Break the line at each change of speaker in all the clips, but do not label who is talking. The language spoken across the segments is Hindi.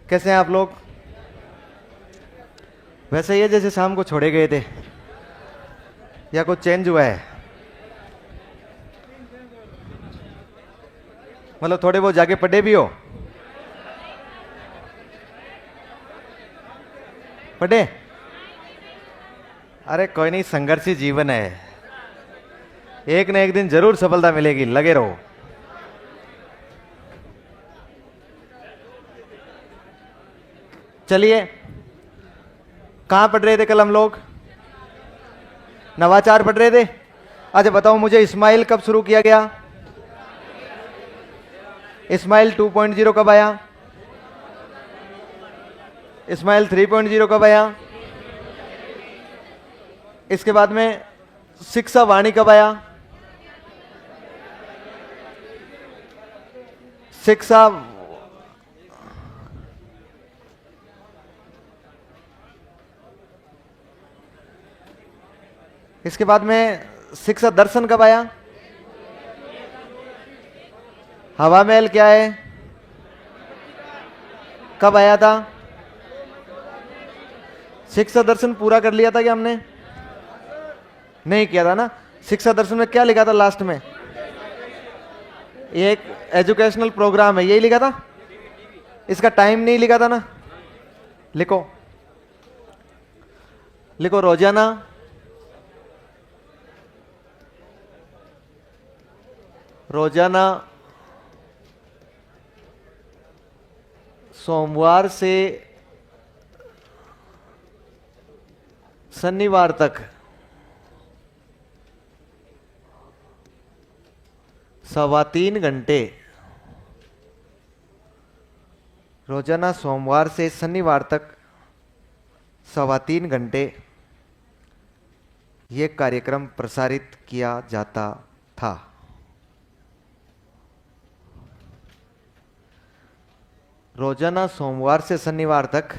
कैसे हैं आप लोग? वैसे ही है जैसे शाम को छोड़े गए थे, या कुछ चेंज हुआ है? मतलब थोड़े बहुत जाके पढ़े भी हो? पढ़े? अरे कोई नहीं, संघर्षी जीवन है, एक न एक दिन जरूर सफलता मिलेगी, लगे रहो। चलिए, कहां पढ़ रहे थे कल हम लोग? नवाचार पढ़ रहे थे। अच्छा बताओ मुझे, इस्माइल कब शुरू किया गया? इस्माइल 2.0 कब आया? इस्माइल 3.0 कब आया? इसके बाद में शिक्षा वाणी कब आया? शिक्षा इसके बाद में शिक्षा दर्शन कब आया? हवा महल क्या है? कब आया था? शिक्षा दर्शन पूरा कर लिया था क्या हमने? नहीं किया था ना। शिक्षा दर्शन में क्या लिखा था लास्ट में? ये एक एजुकेशनल प्रोग्राम है, यही लिखा था। इसका टाइम नहीं लिखा था ना। लिखो, लिखो रोजाना रोजाना सोमवार से शनिवार तक 3.25 घंटे। रोजाना सोमवार से शनिवार तक 3.25 घंटे ये कार्यक्रम प्रसारित किया जाता था। रोजाना सोमवार से शनिवार तक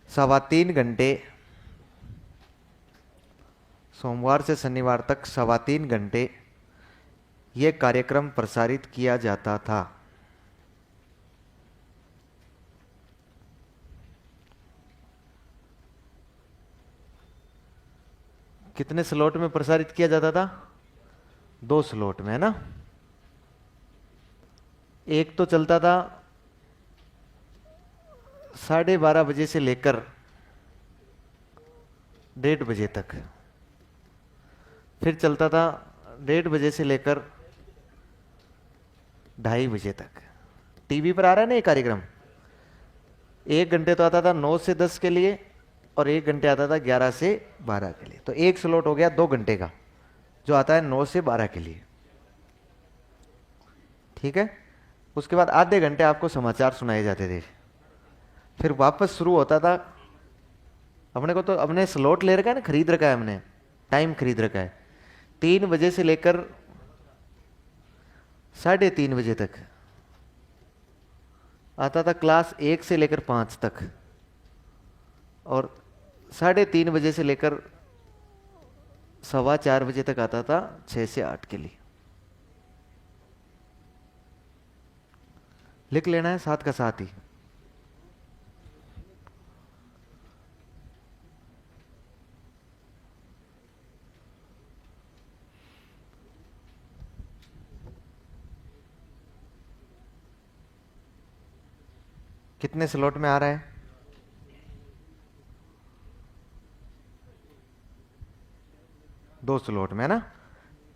3.25 घंटे, सोमवार से शनिवार तक 3.25 घंटे ये कार्यक्रम प्रसारित किया जाता था। कितने स्लॉट में प्रसारित किया जाता था? 2 स्लॉट में, है ना। एक तो चलता था 12:30 बजे से लेकर 1:30 बजे तक, फिर चलता था 1:30 बजे से लेकर 2:30 बजे तक। टीवी पर आ रहा है ना ये कार्यक्रम। 1 घंटे तो आता था 9 से 10 के लिए, और 1 घंटे आता था 11 से 12 के लिए। तो एक स्लॉट हो गया 2 घंटे का, जो आता है 9 से 12 के लिए। ठीक है। उसके बाद आधे घंटे आपको समाचार सुनाए जाते थे, फिर वापस शुरू होता था। अपने को तो अपने स्लॉट ले रखा है ना, खरीद रखा है हमने, टाइम खरीद रखा है। 3 बजे से लेकर 3:30 बजे तक आता था क्लास 1 से लेकर 5 तक, और 3:30 बजे से लेकर 4:15 बजे तक आता था 6 से 8 के लिए। लिख लेना है साथ का साथ ही। कितने स्लॉट में आ रहा है? 2 स्लॉट में, है ना।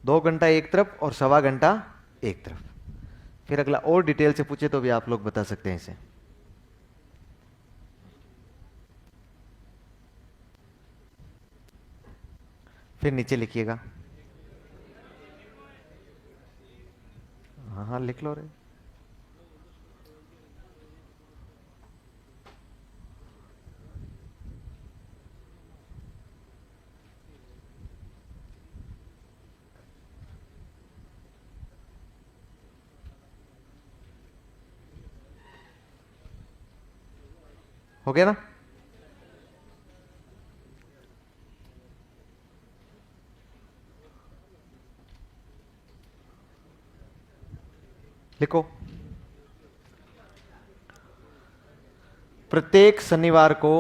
2 घंटा एक तरफ और 1.25 घंटा एक तरफ। फिर अगला और डिटेल से पूछे तो भी आप लोग बता सकते हैं इसे। फिर नीचे लिखिएगा। हाँ हाँ लिख लो रे। हो गया ना। लिखो। प्रत्येक शनिवार को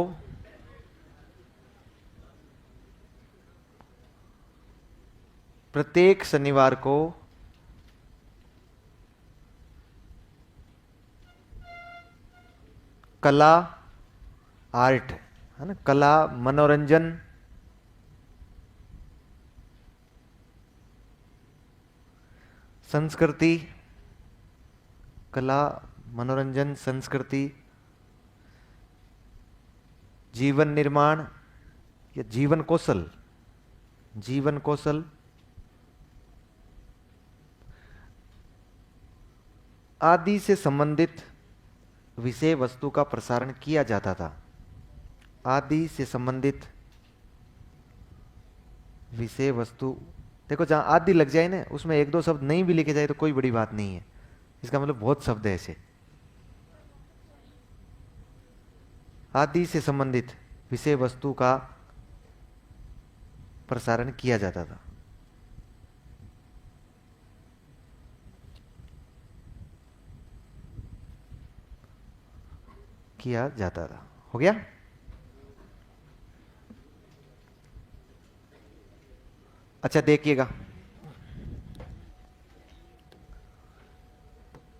प्रत्येक शनिवार को कला, आर्ट है ना, कला, मनोरंजन, संस्कृति, कला, मनोरंजन, संस्कृति, जीवन निर्माण या जीवन कौशल, जीवन कौशल आदि से संबंधित विषय वस्तु का प्रसारण किया जाता था। आदि से संबंधित विषय वस्तु, देखो जहां आदि लग जाए ना उसमें एक दो शब्द नहीं भी लिखे जाए तो कोई बड़ी बात नहीं है, इसका मतलब बहुत शब्द है ऐसे। आदि से संबंधित विषय वस्तु का प्रसारण किया जाता था। किया जाता था, हो गया। अच्छा देखिएगा,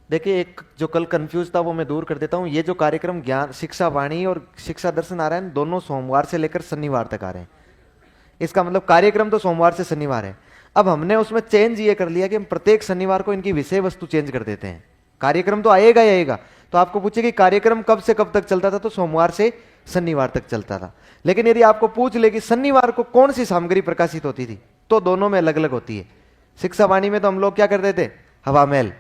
देखिए एक जो कल कंफ्यूज था वो मैं दूर कर देता हूं। ये जो कार्यक्रम ज्ञान शिक्षा वाणी और शिक्षा दर्शन आ रहा है, दोनों सोमवार से लेकर शनिवार तक आ रहे हैं। इसका मतलब कार्यक्रम तो सोमवार से शनिवार है। अब हमने उसमें चेंज ये कर लिया कि हम प्रत्येक शनिवार को इनकी विषय वस्तु चेंज कर देते हैं। कार्यक्रम तो आएगा ही आएगा। तो आपको पूछे कि कार्यक्रम कब से कब तक चलता था, तो सोमवार से शनिवार तक चलता था। लेकिन यदि आपको पूछ ले कि शनिवार को कौन सी सामग्री प्रकाशित होती थी, तो दोनों में अलग अलग होती है। शिक्षा वाणी में तो हम लोग क्या करते थे, हवा महल,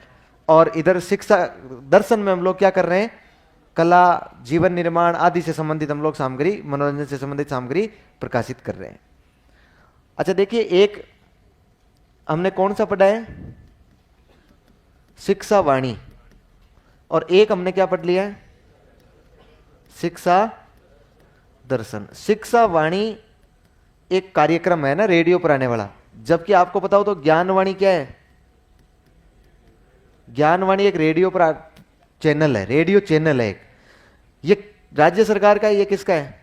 और इधर शिक्षा दर्शन में हम लोग क्या कर रहे हैं, कला, जीवन निर्माण आदि से संबंधित हम लोग सामग्री, मनोरंजन से संबंधित सामग्री प्रकाशित कर रहे हैं। अच्छा देखिए, एक हमने कौन सा पढ़ा है, शिक्षा वाणी, और एक हमने क्या पढ़ लिया है, शिक्षा दर्शन। शिक्षा वाणी एक कार्यक्रम है ना रेडियो पर आने वाला, जबकि आपको पता हो तो ज्ञानवाणी क्या है, ज्ञानवाणी एक रेडियो पर चैनल है, रेडियो चैनल है एक। ये राज्य सरकार का है, ये किसका है,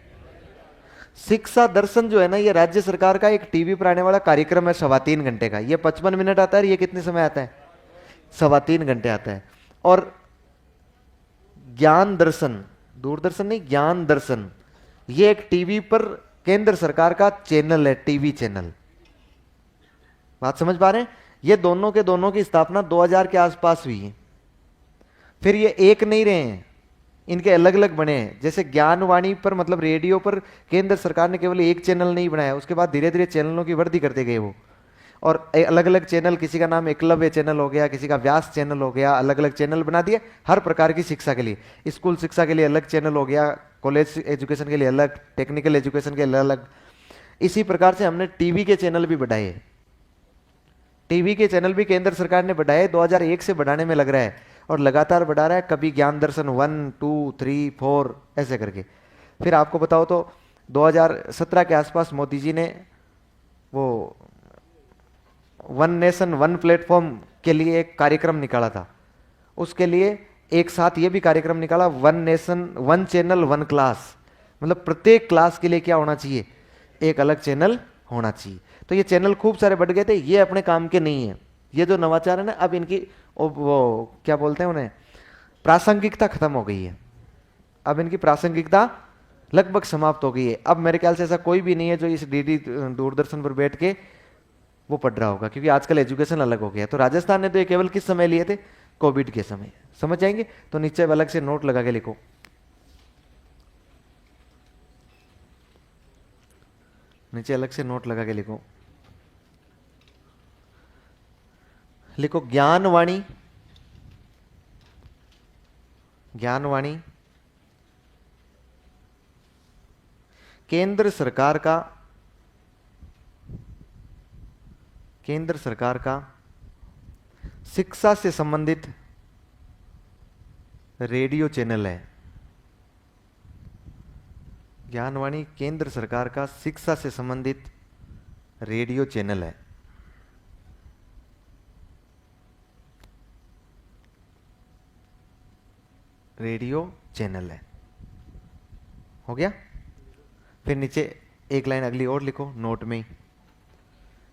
शिक्षा दर्शन जो है ना, ये राज्य सरकार का एक टीवी पर आने वाला कार्यक्रम है 3.25 घंटे का। ये 55 मिनट आता है, ये कितने समय आता है, 3.25 घंटे आता है। और ज्ञान दर्शन, दूरदर्शन नहीं, ज्ञान दर्शन, ये एक टीवी पर केंद्र सरकार का चैनल है, टीवी चैनल। बात समझ पा रहे हैं। ये दोनों के दोनों की स्थापना 2000 के आसपास हुई है। फिर ये एक नहीं रहे हैं, इनके अलग अलग बने हैं। जैसे ज्ञानवाणी पर मतलब रेडियो पर केंद्र सरकार ने केवल एक चैनल नहीं बनाया, उसके बाद धीरे धीरे चैनलों की वृद्धि करते गए वो, और अलग अलग चैनल, किसी का नाम एकलव्य चैनल हो गया, किसी का व्यास चैनल हो गया, अलग अलग चैनल बना दिए हर प्रकार की शिक्षा के लिए। स्कूल शिक्षा के लिए अलग चैनल हो गया, कॉलेज एजुकेशन के लिए अलग, टेक्निकल एजुकेशन के लिए अलग। इसी प्रकार से हमने टीवी के चैनल भी बढ़ाए। टीवी के चैनल भी केंद्र सरकार ने बढ़ाए, 2001 से बढ़ाने में लग रहा है, और लगातार बढ़ा रहा है। कभी ज्ञान दर्शन 1, 2, 3, 4 ऐसे करके। फिर आपको बताओ तो 2017 के आसपास मोदी जी ने वो वन नेशन वन प्लेटफॉर्म के लिए एक कार्यक्रम निकाला था। उसके लिए एक साथ ये भी कार्यक्रम निकाला, one nation one channel one class, मतलब प्रत्येक क्लास के लिए क्या होना चाहिए, एक अलग चैनल होना चाहिए। तो ये चैनल खूब सारे बढ़ गए थे, ये अपने काम के नहीं है। ये जो नवाचार है ना, अब इनकी वो क्या बोलते हैं उन्हें, प्रासंगिकता खत्म हो गई है। अब इनकी प्रासंगिकता लगभग समाप्त हो गई है। अब मेरे ख्याल से ऐसा कोई भी नहीं है जो इस डीडी दूरदर्शन पर बैठ के वो पढ़ रहा होगा, क्योंकि आजकल एजुकेशन अलग हो गया। तो राजस्थान ने तो ये केवल किस समय लिए थे, कोविड के समय। समझ जाएंगे तो नीचे अलग से नोट लगा के लिखो, नीचे अलग से नोट लगा के लिखो। लिखो ज्ञानवाणी, ज्ञानवाणी केंद्र सरकार का, केंद्र सरकार का शिक्षा से संबंधित रेडियो चैनल है। ज्ञानवाणी केंद्र सरकार का शिक्षा से संबंधित रेडियो चैनल है। रेडियो चैनल है। हो गया। फिर नीचे एक लाइन अगली और लिखो नोट में ही,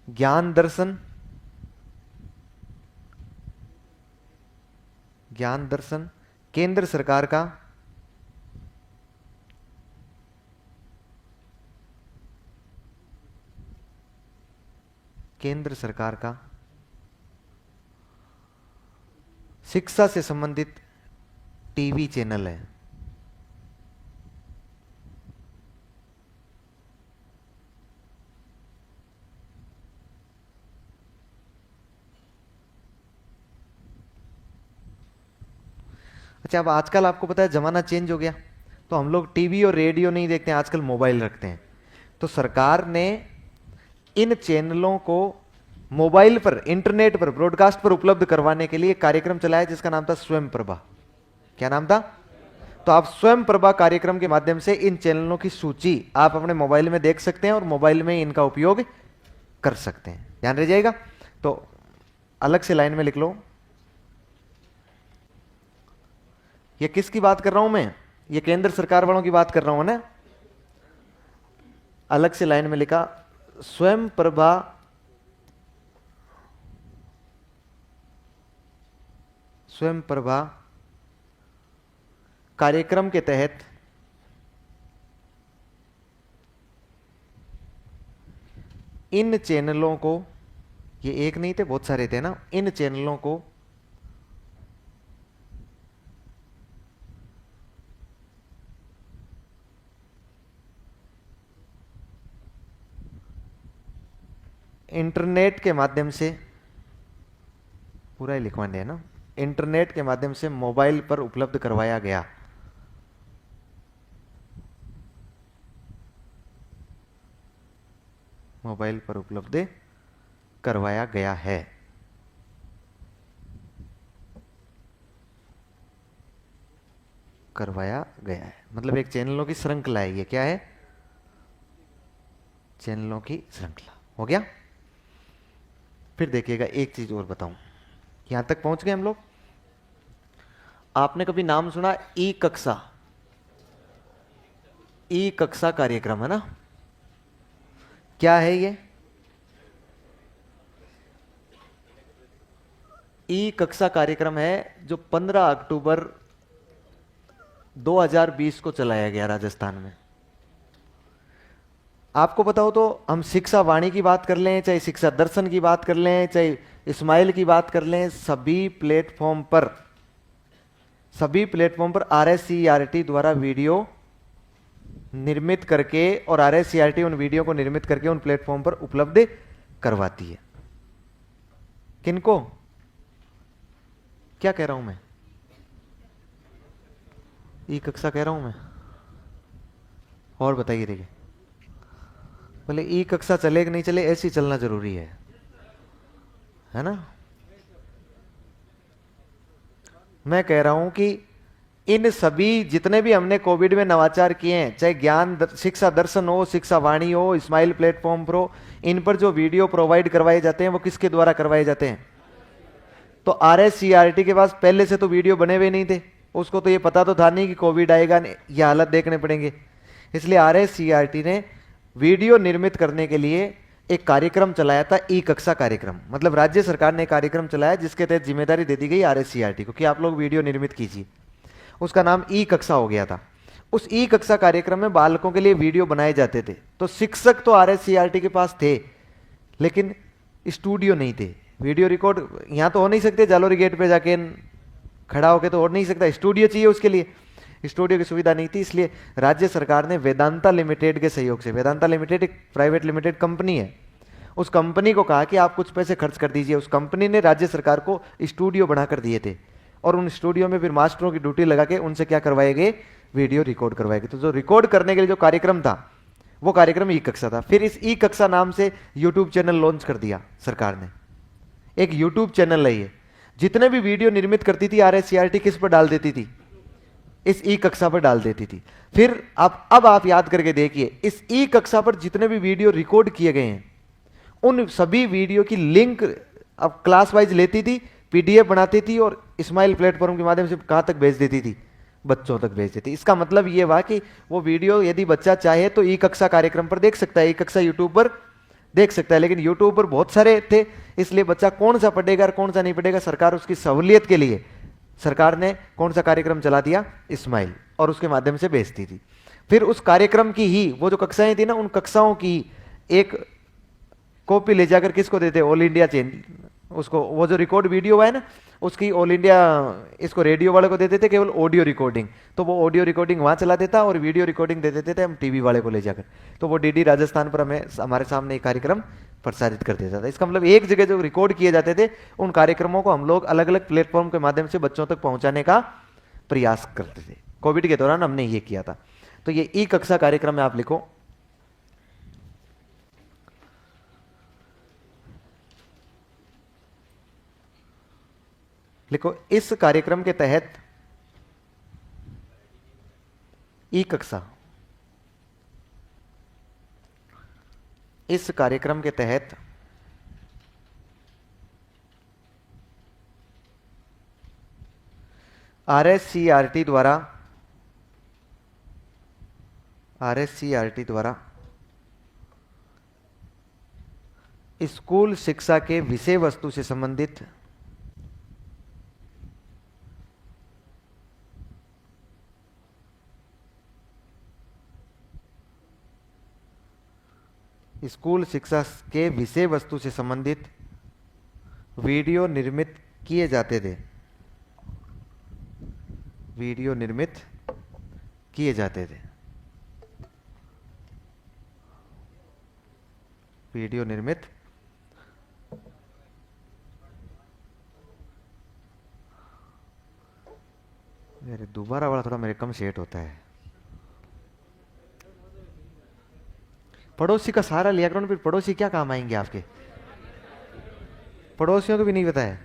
ज्ञान दर्शन, ज्ञान दर्शन केंद्र सरकार का शिक्षा से संबंधित टीवी चैनल है। अच्छा, अब आजकल आपको पता है जमाना चेंज हो गया, तो हम लोग टीवी और रेडियो नहीं देखते हैं, आजकल मोबाइल रखते हैं। तो सरकार ने इन चैनलों को मोबाइल पर, इंटरनेट पर, ब्रॉडकास्ट पर उपलब्ध करवाने के लिए एक कार्यक्रम चलाया जिसका नाम था स्वयं प्रभा। क्या नाम था? तो आप स्वयं प्रभा कार्यक्रम के माध्यम से इन चैनलों की सूची आप अपने मोबाइल में देख सकते हैं और मोबाइल में इनका उपयोग कर सकते हैं। ध्यान रह जाएगा। तो अलग से लाइन में लिख लो, ये किसकी बात कर रहा हूं मैं? ये केंद्र सरकार वालों की बात कर रहा हूं ना। अलग से लाइन में लिखा, स्वयं प्रभा कार्यक्रम के तहत इन चैनलों को, ये एक नहीं थे बहुत सारे थे ना, इन चैनलों को इंटरनेट के माध्यम से, पूरा ही लिखवाने है ना, इंटरनेट के माध्यम से मोबाइल पर उपलब्ध करवाया गया। मोबाइल पर उपलब्ध करवाया गया है। करवाया गया है मतलब एक चैनलों की श्रृंखला है। ये क्या है? चैनलों की श्रृंखला। हो गया। फिर देखिएगा एक चीज और बताऊं, यहां तक पहुंच गए हम लोग। आपने कभी नाम सुना ई कक्षा? ई कक्षा कार्यक्रम है ना। क्या है ये? ई कक्षा कार्यक्रम है जो 15 अक्टूबर 2020 को चलाया गया राजस्थान में। आपको बताओ तो हम शिक्षा वाणी की बात कर लें, चाहे शिक्षा दर्शन की बात कर लें, चाहे इस्माइल की बात कर लें, सभी प्लेटफॉर्म पर RSCERT द्वारा वीडियो निर्मित करके और RSCERT उन वीडियो को निर्मित करके उन प्लेटफॉर्म पर उपलब्ध करवाती है। किनको? क्या कह रहा हूं मैं? ई कक्षा कह रहा हूं मैं। और बताइए, देखिए बोले ई कक्षा चले कि नहीं चले, ऐसी चलना जरूरी है ना। मैं कह रहा हूं कि इन सभी जितने भी हमने कोविड में नवाचार किए हैं, चाहे शिक्षा दर्शन हो, शिक्षा वाणी हो, इस्माइल प्लेटफॉर्म पर हो, इन पर जो वीडियो प्रोवाइड करवाए जाते हैं वो किसके द्वारा करवाए जाते हैं? तो RSCERT के पास पहले से तो वीडियो बने हुए नहीं थे, उसको तो ये पता तो था नहीं कि कोविड आएगा, ये हालत देखने पड़ेंगे। इसलिए RSCERT ने वीडियो निर्मित करने के लिए एक कार्यक्रम चलाया था, ई कक्षा कार्यक्रम। मतलब राज्य सरकार ने कार्यक्रम चलाया जिसके तहत जिम्मेदारी दे दी गई RSCERT को कि आप लोग वीडियो निर्मित कीजिए। उसका नाम ई कक्षा हो गया था। उस ई कक्षा कार्यक्रम में बालकों के लिए वीडियो बनाए जाते थे। तो शिक्षक तो RSCERT के पास थे लेकिन स्टूडियो नहीं थे। वीडियो रिकॉर्ड यहां तो हो नहीं सकते, जालोरी गेट पे जाके खड़ा होके तो हो नहीं सकता, स्टूडियो चाहिए उसके लिए। स्टूडियो की सुविधा नहीं थी, इसलिए राज्य सरकार ने वेदांता लिमिटेड के सहयोग से, वेदांता लिमिटेड एक प्राइवेट लिमिटेड कंपनी है, उस कंपनी को कहा कि आप कुछ पैसे खर्च कर दीजिए। उस कंपनी ने राज्य सरकार को स्टूडियो बनाकर दिए थे और उन स्टूडियो में फिर मास्टरों की ड्यूटी लगा के उनसे क्या करवाए गए? वीडियो रिकॉर्ड करवाए गए। तो जो रिकॉर्ड करने के लिए जो कार्यक्रम था वो कार्यक्रम ई कक्षा था। फिर इस ई कक्षा नाम से यूट्यूब चैनल लॉन्च कर दिया सरकार ने। एक यूट्यूब चैनल है ये। जितने भी वीडियो निर्मित करती थी RSCERT किस पर डाल देती थी? इस ई कक्षा पर डाल देती थी। फिर अब आप याद करके देखिए, इस ई कक्षा पर जितने भी वीडियो रिकॉर्ड किए गए हैं उन सभी वीडियो की लिंक अब क्लास वाइज लेती थी, PDF बनाती थी और इस्माइल प्लेटफॉर्म के माध्यम से कहां तक भेज देती थी? बच्चों तक भेजते थे। इसका मतलब ये हुआ कि वो वीडियो यदि बच्चा चाहे तो ई कक्षा कार्यक्रम पर देख सकता है, ई कक्षा यूट्यूब पर देख सकता है, लेकिन यूट्यूब पर बहुत सारे थे, इसलिए बच्चा कौन सा पढ़ेगा और कौन सा नहीं पढ़ेगा, सरकार उसकी सहूलियत के लिए सरकार ने कौन सा कार्यक्रम चला दिया, इस्माइल, और उसके माध्यम से भेजती थी। फिर उस कार्यक्रम की ही वो जो कक्षाएं थी ना, उन कक्षाओं की एक कॉपी ले जाकर किसको देते, ऑल इंडिया चैनल, उसको वो जो रिकॉर्ड वीडियो है ना उसकी ऑल इंडिया इसको रेडियो वाले को देते थे केवल ऑडियो रिकॉर्डिंग, तो वो ऑडियो रिकॉर्डिंग वहां चला देता और वीडियो रिकॉर्डिंग दे देते थे हम टीवी वाले को ले जाकर, तो वो डीडी राजस्थान पर हमें हमारे सामने एक कार्यक्रम प्रसारित कर देता था। इसका मतलब एक जगह जो रिकॉर्ड किए जाते थे उन कार्यक्रमों को हम लोग अलग अलग प्लेटफॉर्म के माध्यम से बच्चों तक पहुंचाने का प्रयास करते थे। कोविड के दौरान हमने ये किया था। तो ये ई कक्षा कार्यक्रम में आप लिखो, इस कार्यक्रम के तहत ई कक्षा, इस कार्यक्रम के तहत आरएससीईआरटी द्वारा स्कूल शिक्षा के विषय वस्तु से संबंधित वीडियो निर्मित किए जाते थे, वीडियो निर्मित किए जाते थे, वीडियो निर्मित मेरे दोबारा वाला थोड़ा मेरे कम सेट होता है। पड़ोसी का सहारा लिया करो ना, फिर पड़ोसी क्या काम आएंगे आपके, पड़ोसियों को भी नहीं पता है,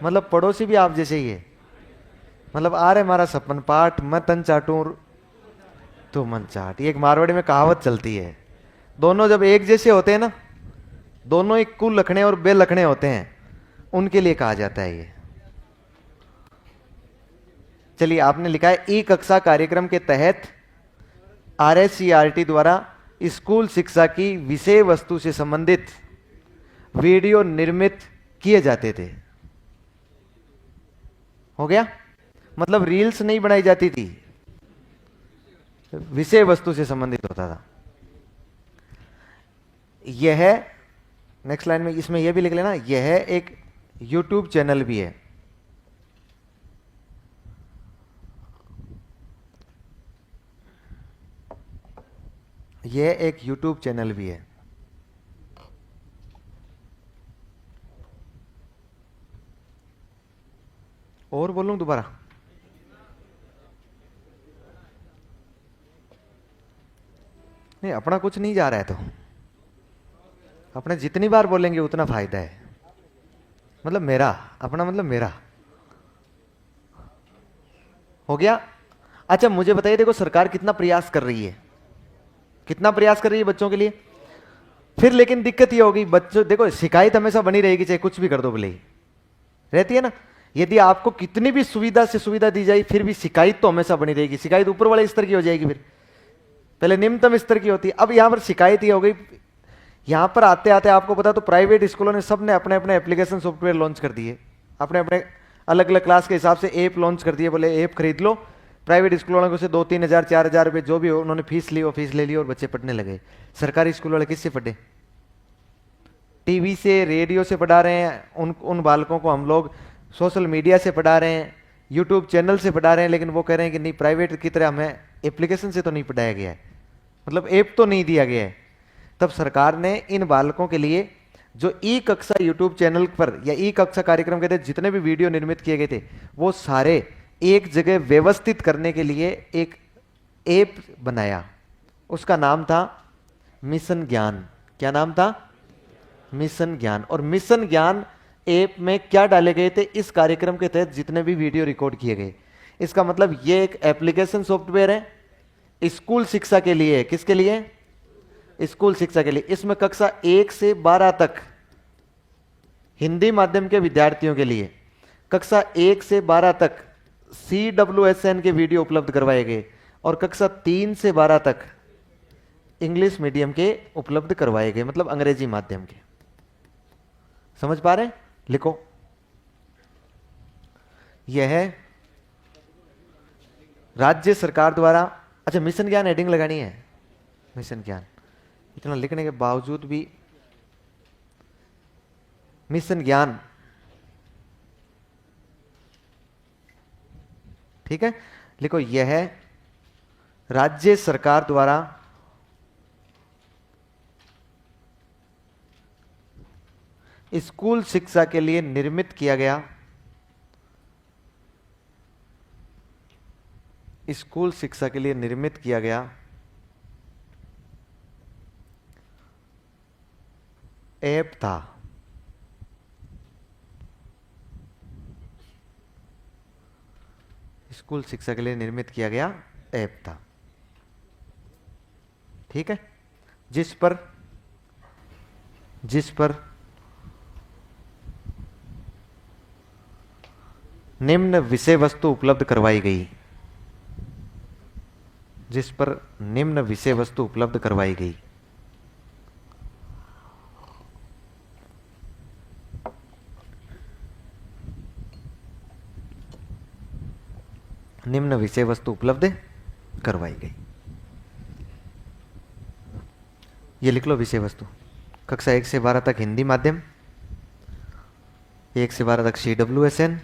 मतलब पड़ोसी भी आप जैसे ही है, मतलब आ रहे हमारा सपन पाठ, मैं तन चाटू तो मन चाट, ये एक मारवाड़ी में कहावत चलती है। दोनों जब एक जैसे होते हैं ना, दोनों एक कुल लखने और बे लखने होते हैं, उनके लिए कहा जाता है ये। चलिए आपने लिखा है ई कक्षा कार्यक्रम के तहत आरएससीईआरटी द्वारा स्कूल शिक्षा की विषय वस्तु से संबंधित वीडियो निर्मित किए जाते थे। हो गया, मतलब रील्स नहीं बनाई जाती थी, विषय वस्तु से संबंधित होता था। यह नेक्स्ट लाइन में इसमें यह भी लिख लेना, यह एक यूट्यूब चैनल भी है, यह एक यूट्यूब चैनल भी है। और बोलूं दोबारा, नहीं अपना कुछ नहीं जा रहा है, तो अपने जितनी बार बोलेंगे उतना फायदा है, मतलब मेरा अपना, मतलब मेरा हो गया। अच्छा मुझे बताइए, देखो सरकार कितना प्रयास कर रही है, कितना प्रयास कर रही है बच्चों के लिए, फिर लेकिन दिक्कत ये होगी, बच्चों देखो शिकायत हमेशा बनी रहेगी, चाहे कुछ भी कर दो भले ही रहती है ना। यदि आपको कितनी भी सुविधा से सुविधा दी जाए फिर भी शिकायत तो हमेशा बनी रहेगी। शिकायत ऊपर वाले स्तर की हो जाएगी, फिर पहले निम्नतम स्तर की होती है। अब यहां पर शिकायत ये हो गई, यहां पर आते आते आपको पता तो प्राइवेट स्कूलों ने सब ने अपने अपने एप्लीकेशन सॉफ्टवेयर लॉन्च कर दिए, अपने अपने अलग अलग क्लास के हिसाब से ऐप लॉन्च कर दिए, बोले ऐप खरीद लो। प्राइवेट स्कूल वालों से 2-3 हज़ार 4 हज़ार रुपये जो भी उन्होंने फीस ली वो फीस ले ली और बच्चे पढ़ने लगे। सरकारी स्कूल वाले किससे पढ़े, टीवी से रेडियो से पढ़ा रहे हैं, उन बालकों को हम लोग सोशल मीडिया से पढ़ा रहे हैं, यूट्यूब चैनल से पढ़ा रहे हैं, लेकिन वो कह रहे हैं कि नहीं प्राइवेट की तरह हमें एप्लीकेशन से तो नहीं पढ़ाया गया है, मतलब ऐप तो नहीं दिया गया है। तब सरकार ने इन बालकों के लिए जो ई कक्षा यूट्यूब चैनल पर या ई कक्षा कार्यक्रम के तहत जितने भी वीडियो निर्मित किए गए थे वो सारे एक जगह व्यवस्थित करने के लिए एक ऐप बनाया, उसका नाम था मिशन ज्ञान। क्या नाम था, मिशन ज्ञान। और मिशन ज्ञान ऐप में क्या डाले गए थे, इस कार्यक्रम के तहत जितने भी वीडियो रिकॉर्ड किए गए। इसका मतलब ये एक एप्लीकेशन सॉफ्टवेयर है स्कूल शिक्षा के लिए। किसके लिए, स्कूल शिक्षा के लिए। इसमें कक्षा 1 से 12 तक हिंदी माध्यम के विद्यार्थियों के लिए, कक्षा 1 से 12 तक CWSN के वीडियो उपलब्ध करवाए गए और कक्षा 3 से 12 तक इंग्लिश मीडियम के उपलब्ध करवाए गए, मतलब अंग्रेजी माध्यम के। समझ पा रहे हैं? लिखो। यह है राज्य सरकार द्वारा, अच्छा मिशन ज्ञान हेडिंग लगानी है, मिशन ज्ञान। इतना लिखने के बावजूद भी मिशन ज्ञान, ठीक है। लिखो, यह राज्य सरकार द्वारा स्कूल शिक्षा के लिए निर्मित किया गया, स्कूल शिक्षा के लिए निर्मित किया गया ऐप था। स्कूल शिक्षा के लिए निर्मित किया गया ऐप था, ठीक है। जिस पर निम्न विषय वस्तु उपलब्ध करवाई गई, जिस पर निम्न विषय वस्तु उपलब्ध करवाई गई। निम्न विषय वस्तु उपलब्ध करवाई गई, ये लिख लो विषय वस्तु। कक्षा 1 से 12 तक हिंदी माध्यम, 1 से 12 तक CWSN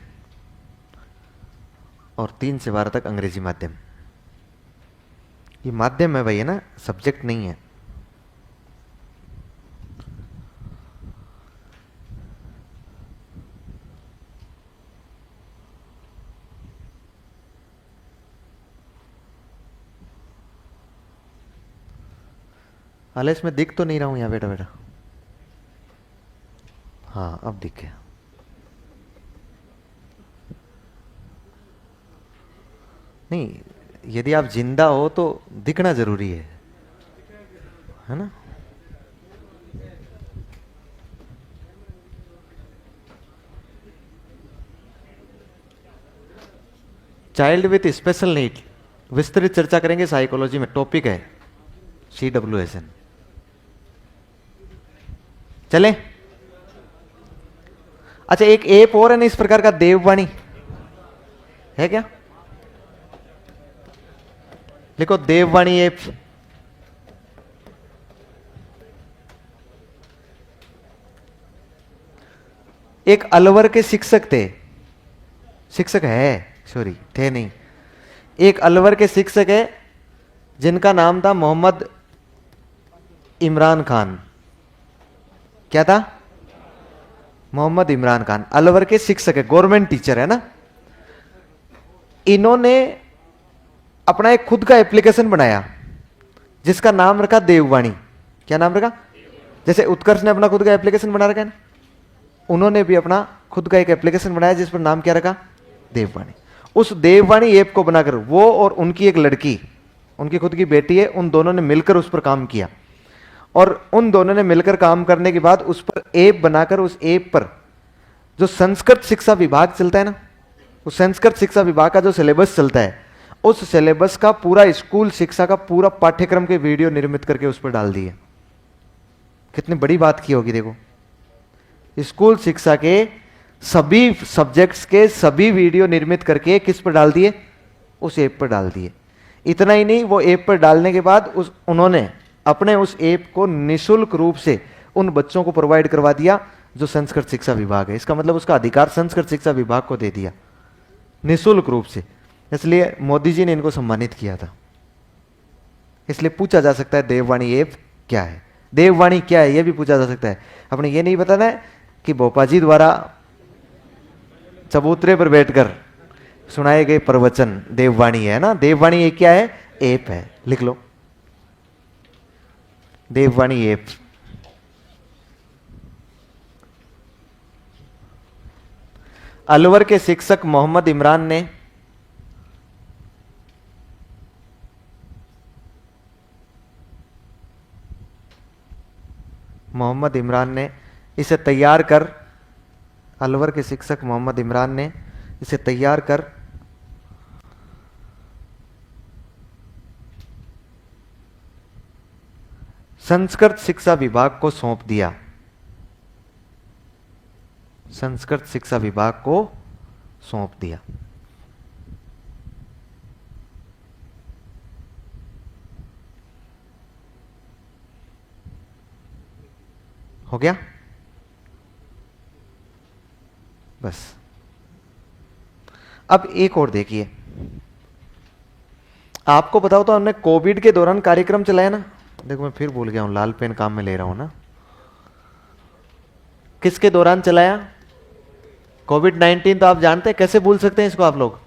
और 3 से 12 तक अंग्रेजी माध्यम। ये माध्यम है भाई, है ना, सब्जेक्ट नहीं है। हाल इसमें दिख तो नहीं रहा हूं यहाँ बेटा बेटा? हाँ अब दिख गया। नहीं, यदि आप जिंदा हो तो दिखना जरूरी है ना। चाइल्ड विथ स्पेशल नीड विस्तृत चर्चा करेंगे साइकोलॉजी में, टॉपिक है CWSN। चले। अच्छा एक ऐप और है ना इस प्रकार का, देववाणी है क्या? लिखो देववाणी ऐप। एक अलवर के शिक्षक थे, शिक्षक है, सॉरी थे नहीं, एक अलवर के शिक्षक है जिनका नाम था मोहम्मद इमरान खान। क्या था? मोहम्मद इमरान खान। अलवर के शिक्षक है, गवर्नमेंट टीचर है ना। इन्होंने अपना एक खुद का एप्लीकेशन बनाया जिसका नाम रखा देववाणी। क्या नाम रखा? जैसे उत्कर्ष ने अपना खुद का एप्लीकेशन बना रखा है ना, उन्होंने भी अपना खुद का एक एप्लीकेशन बनाया जिस पर नाम क्या रखा? देववाणी। उस देववाणी ऐप को बनाकर वो और उनकी एक लड़की, उनकी खुद की बेटी है, उन दोनों ने मिलकर उस पर काम किया। और उन दोनों ने मिलकर काम करने के बाद उस पर ऐप बनाकर, उस ऐप पर जो संस्कृत शिक्षा विभाग चलता है ना, उस संस्कृत शिक्षा विभाग का जो सिलेबस चलता है, उस सिलेबस का पूरा स्कूल शिक्षा का पूरा पाठ्यक्रम के वीडियो निर्मित करके उस पर डाल दिए। कितनी बड़ी बात की होगी देखो। स्कूल शिक्षा के सभी सब्जेक्ट्स के सभी वीडियो निर्मित करके किस पर डाल दिए? उस ऐप पर डाल दिए। इतना ही नहीं, वो ऐप पर डालने के बाद उन्होंने अपने उस ऐप को निशुल्क रूप से उन बच्चों को प्रोवाइड करवा दिया जो संस्कृत शिक्षा विभाग है। इसका मतलब उसका अधिकार संस्कृत शिक्षा विभाग को दे दिया निशुल्क रूप से। इसलिए मोदी जी ने इनको सम्मानित किया था। इसलिए पूछा जा सकता है देववाणी ऐप क्या है, देववाणी क्या है, यह भी पूछा जा सकता है। अपने ये नहीं बताना है कि भोपा जी द्वारा चबूतरे पर बैठकर सुनाए गए प्रवचन देववाणी है ना। देववाणी ये क्या है? ऐप है। लिख लो देववाणी ऐप। अलवर के शिक्षक मोहम्मद इमरान ने इसे तैयार कर, अलवर के शिक्षक मोहम्मद इमरान ने इसे तैयार कर संस्कृत शिक्षा विभाग को सौंप दिया। संस्कृत शिक्षा विभाग को सौंप दिया। हो गया बस। अब एक और देखिए, आपको बताओ तो हमने कोविड के दौरान कार्यक्रम चलाया ना। देखो मैं फिर भूल गया हूं, लाल पेन काम में ले रहा हूं ना। किसके दौरान चलाया? कोविड 19। तो आप जानते हैं, कैसे भूल सकते हैं इसको आप लोग?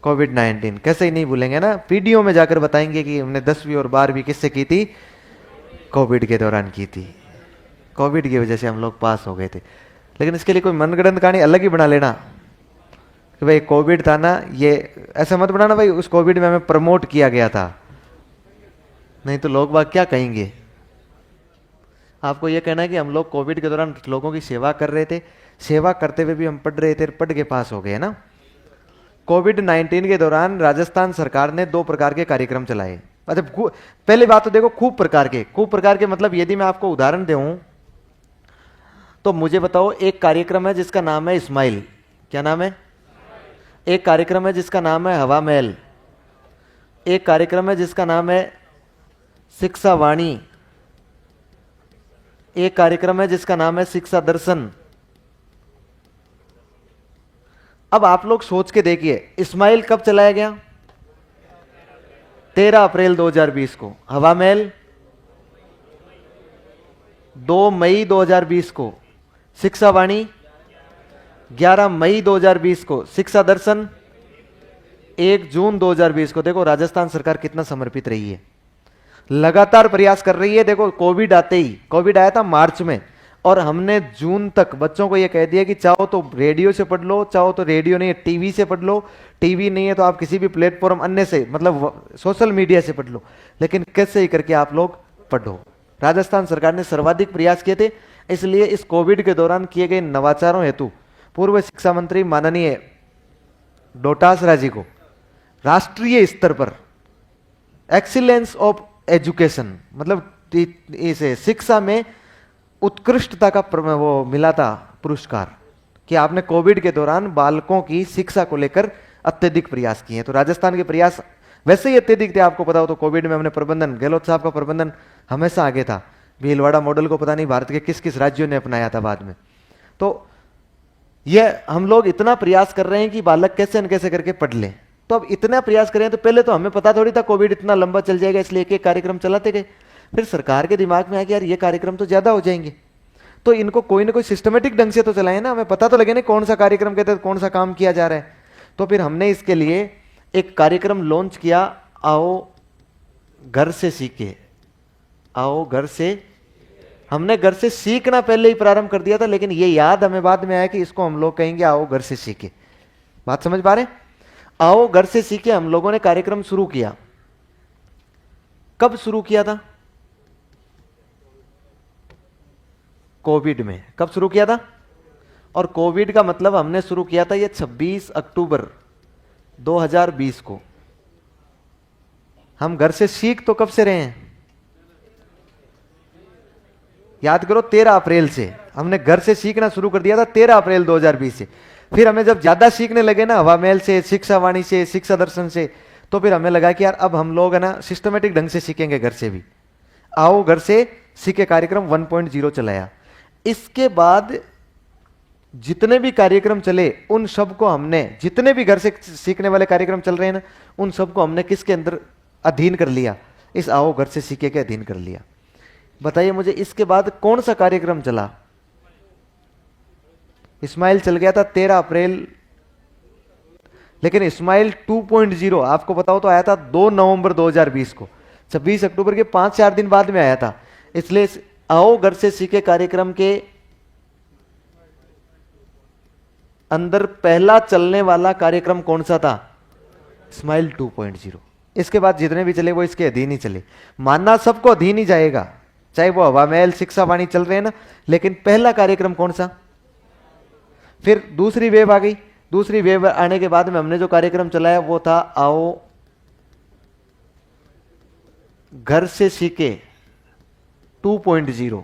कोविड 19 कैसे ही नहीं भूलेंगे ना। पीडीओ में जाकर बताएंगे कि हमने 10वीं और 12वीं किससे की थी? कोविड के दौरान की थी। कोविड की वजह से हम लोग पास हो गए थे। लेकिन इसके लिए कोई मनगढ़ंत कहानी अलग ही बना लेना कि भाई कोविड था ना, ये ऐसा मत बनाना भाई उस कोविड में हमें प्रमोट किया गया था, नहीं तो लोग बाग क्या कहेंगे। आपको ये कहना है कि हम लोग कोविड के दौरान लोगों की सेवा कर रहे थे, सेवा करते हुए भी हम पढ़ रहे थे, पढ़ के पास हो गए ना। कोविड 19 के दौरान राजस्थान सरकार ने 2 प्रकार के कार्यक्रम चलाए। अच्छा, पहली बात तो देखो, खूब प्रकार के मतलब यदि मैं आपको उदाहरण दूं तो मुझे बताओ, एक कार्यक्रम है जिसका नाम है स्माइल। क्या नाम है? एक कार्यक्रम है जिसका नाम है हवा महल। एक कार्यक्रम है जिसका नाम है शिक्षा वाणी। एक कार्यक्रम है जिसका नाम है शिक्षा दर्शन। अब आप लोग सोच के देखिए, स्माइल कब चलाया गया? 13 अप्रैल 2020 को। हवा महल 2 मई 2020 को। शिक्षा वाणी 11 मई 2020 को। शिक्षा दर्शन 1 जून 2020 को। देखो राजस्थान सरकार कितना समर्पित रही है, लगातार प्रयास कर रही है। देखो कोविड आते ही, कोविड आया था मार्च में, और हमने जून तक बच्चों को यह कह दिया कि चाहो तो रेडियो से पढ़ लो, चाहो तो रेडियो नहीं है टीवी से पढ़ लो, टीवी नहीं है तो आप किसी भी प्लेटफॉर्म अन्य से, मतलब सोशल मीडिया से पढ़ लो, लेकिन कैसे ही करके आप लोग पढ़ो। राजस्थान सरकार ने सर्वाधिक प्रयास किए थे। इसलिए इस कोविड के दौरान किए गए नवाचारों हेतु पूर्व शिक्षा मंत्री माननीय डोटासरा जी को राष्ट्रीय स्तर पर एक्सीलेंस ऑफ एजुकेशन, मतलब इसे शिक्षा में उत्कृष्टता का वो मिला था पुरस्कार, कि आपने कोविड के दौरान बालकों की शिक्षा को लेकर अत्यधिक प्रयास किए हैं। तो राजस्थान के प्रयास वैसे ही अत्यधिक थे। आपको पता हो तो कोविड में हमने प्रबंधन, गहलोत साहब का प्रबंधन हमेशा आगे था। भीलवाड़ा मॉडल को पता नहीं भारत के किस किस राज्यों ने अपनाया था बाद में। तो यह हम लोग इतना प्रयास कर रहे हैं कि बालक कैसे न कैसे करके पढ़ ले। तो अब इतना प्रयास करें, तो पहले तो हमें पता थोड़ी था कोविड इतना लंबा चल जाएगा, इसलिए एक एक कार्यक्रम चलाते गए। फिर सरकार के दिमाग में आया कि यार ये कार्यक्रम तो ज्यादा हो जाएंगे, तो इनको कोई ना कोई सिस्टमेटिक ढंग से तो चलाएं ना, हमें पता तो लगे ना कौन सा कार्यक्रम के तहत कौन सा काम किया जा रहा है। तो फिर हमने इसके लिए एक कार्यक्रम लॉन्च किया, आओ घर से सीखे। आओ घर से, हमने घर से सीखना पहले ही प्रारंभ कर दिया था, लेकिन ये याद हमें बाद में आया कि इसको हम लोग कहेंगे आओ घर से सीखे। बात समझ पा रहे? आओ घर से सीखे हम लोगों ने कार्यक्रम शुरू किया। कब शुरू किया था? कोविड में। कब शुरू किया था? और कोविड का मतलब हमने शुरू किया था ये 26 अक्टूबर 2020 को। हम घर से सीख तो कब से रहे हैं? याद करो, 13 अप्रैल से हमने घर से सीखना शुरू कर दिया था, 13 अप्रैल 2020 से। फिर हमें जब ज्यादा सीखने लगे ना, हवा महल से, शिक्षा वाणी से, शिक्षा दर्शन से, तो फिर हमें लगा कि यार अब हम लोग है ना सिस्टमेटिक ढंग से सीखेंगे घर से भी। आओ घर से सीखे कार्यक्रम 1.0 चलाया। इसके बाद जितने भी कार्यक्रम चले उन सबको हमने, जितने भी घर से सीखने वाले कार्यक्रम चल रहे हैं ना, उन सबको हमने किसके अंदर अधीन कर लिया? इस आओ घर से सीखे के अधीन कर लिया। बताइए मुझे, इसके बाद कौन सा कार्यक्रम चला? इस्माइल चल गया था 13 अप्रैल, लेकिन इस्माइल 2.0 आपको बताओ तो आया था 2 नवंबर 2020 को। 26 अक्टूबर के 5-4 दिन बाद में आया था। इसलिए आओ घर से सीखे कार्यक्रम के अंदर पहला चलने वाला कार्यक्रम कौन सा था? स्माइल 2.0। इसके बाद जितने भी चले वो इसके अधीन ही चले। मानना सबको अधीन ही जाएगा, चाहे वो हवा महल, शिक्षा वाणी चल रहे हैं ना, लेकिन पहला कार्यक्रम कौन सा? फिर दूसरी वेव आ गई। दूसरी वेव आने के बाद में हमने जो कार्यक्रम चलाया वो था आओ घर से सीखे 2.0।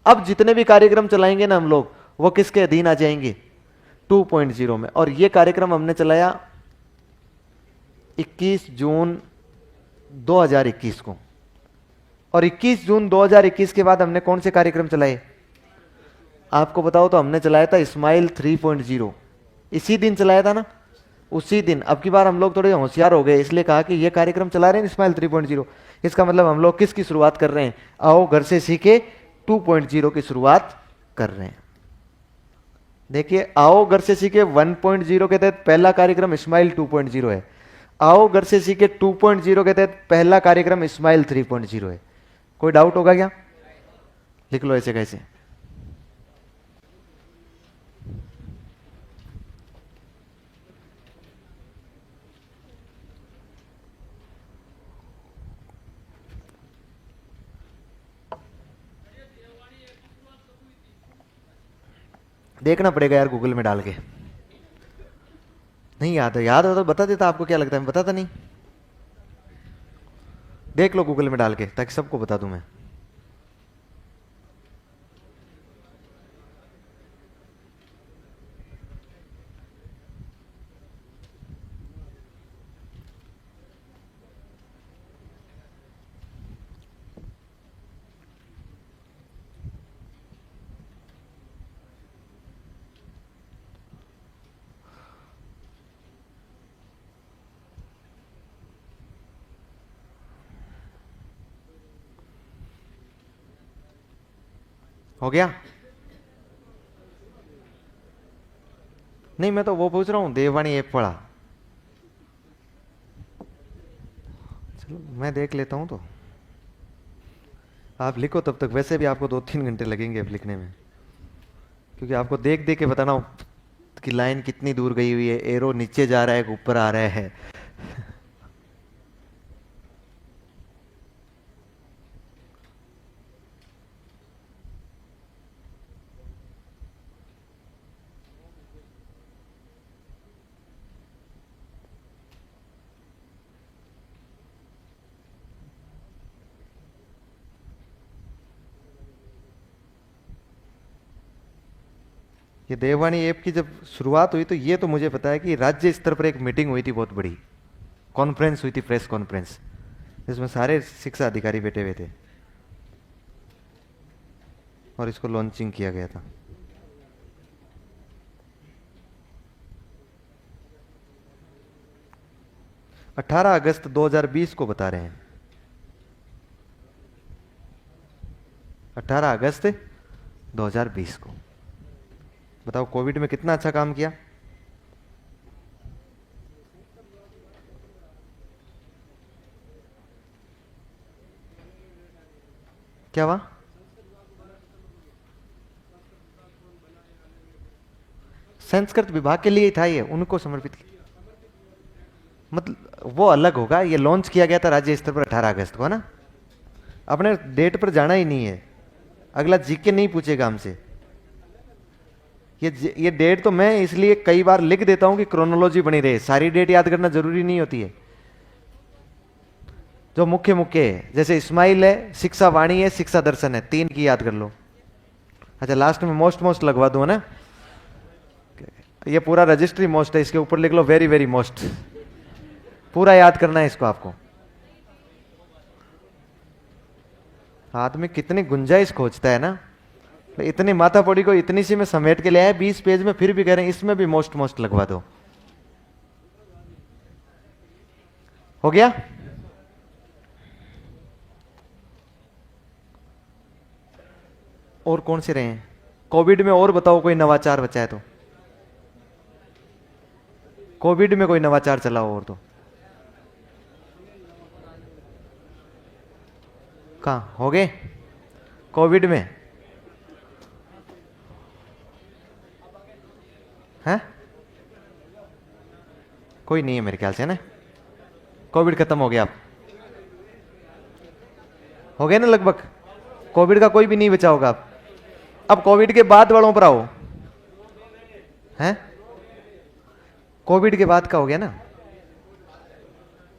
अब जितने भी कार्यक्रम चलाएंगे ना हम लोग, वो किसके अधीन आ जाएंगे? 2.0 में। और ये कार्यक्रम हमने चलाया 21 जून 2021 को। और 21 जून 2021 के बाद हमने कौन से कार्यक्रम चलाए? आपको बताओ तो हमने चलाया था स्माइल 3.0। इसी दिन चलाया था ना, उसी दिन। अब की बार हम लोग थोड़े होशियार हो गए, इसलिए कहा कि ये कार्यक्रम चला रहे हैं स्माइल 3.0। इसका मतलब हम लोग किसकी शुरुआत कर रहे हैं? आओ घर से सीखे 2.0 की शुरुआत कर रहे हैं। देखिए, आओ घर से सीखे 1.0 के तहत पहला कार्यक्रम स्माइल 2.0 है। आओ घर से सीखे 2.0 के तहत पहला कार्यक्रम स्माइल 3.0 है। कोई डाउट होगा क्या? लिख लो ऐसे कैसे। देखना पड़ेगा यार गूगल में डाल के। नहीं याद है, याद हो तो बता देता। आपको क्या लगता है मैं बताता नहीं? देख लो गूगल में डाल के, ताकि सबको बता दूं मैं। हो गया? नहीं, मैं तो वो पूछ रहा हूं, देववाणी ऐप पढ़ा। चलो मैं देख लेता हूं। तो आप लिखो तब तक। वैसे भी आपको 2-3 घंटे लगेंगे अब लिखने में, क्योंकि आपको देख देख के बताना कि लाइन कितनी दूर गई हुई है, एरो नीचे जा रहा है कि ऊपर आ रहा है। ये देववाणी ऐप की जब शुरुआत हुई, तो ये तो मुझे पता है कि राज्य स्तर पर एक मीटिंग हुई थी, बहुत बड़ी कॉन्फ्रेंस हुई थी, प्रेस कॉन्फ्रेंस, जिसमें सारे शिक्षा अधिकारी बैठे हुए थे और इसको लॉन्चिंग किया गया था। अठारह अगस्त 2020 को बता रहे हैं। 18 अगस्त 2020 को। बताओ कोविड में कितना अच्छा काम किया। क्या हुआ? संस्कृत विभाग के लिए ही था ये, उनको समर्पित किया। मतलब वो अलग होगा, ये लॉन्च किया गया था राज्य स्तर पर 18 अगस्त को, है ना। अपने डेट पर जाना ही नहीं है, अगला जीके नहीं पूछेगा हमसे। ये डेट तो मैं इसलिए कई बार लिख देता हूं कि क्रोनोलॉजी बनी रहे। सारी डेट याद करना जरूरी नहीं होती है। जो मुख्य मुख्य है, जैसे स्माइल है, शिक्षा वाणी है, शिक्षा दर्शन है, 3 की याद कर लो। अच्छा, लास्ट में मोस्ट मोस्ट लगवा दो ना। ये पूरा रजिस्ट्री मोस्ट है, इसके ऊपर लिख लो वेरी वेरी मोस्ट। पूरा याद करना है इसको आपको। आदमी कितनी गुंजाइश खोजता है ना। इतनी माथा पौड़ी को इतनी सी में समेट के ले आए 20 पेज में, फिर भी कह रहे हैं इसमें भी मोस्ट मोस्ट लगवा दो। हो गया? और कौन से रहे हैं कोविड में? और बताओ कोई नवाचार बचा है तो। कोविड में कोई नवाचार चला हो और तो। कहाँ हो गए कोविड में? हैं? कोई नहीं है मेरे ख्याल से, ना। कोविड खत्म हो गया, अब हो गया ना लगभग। कोविड का कोई भी नहीं बचा होगा अब कोविड के बाद वालों पर आओ। हैं? कोविड के बाद का हो गया ना।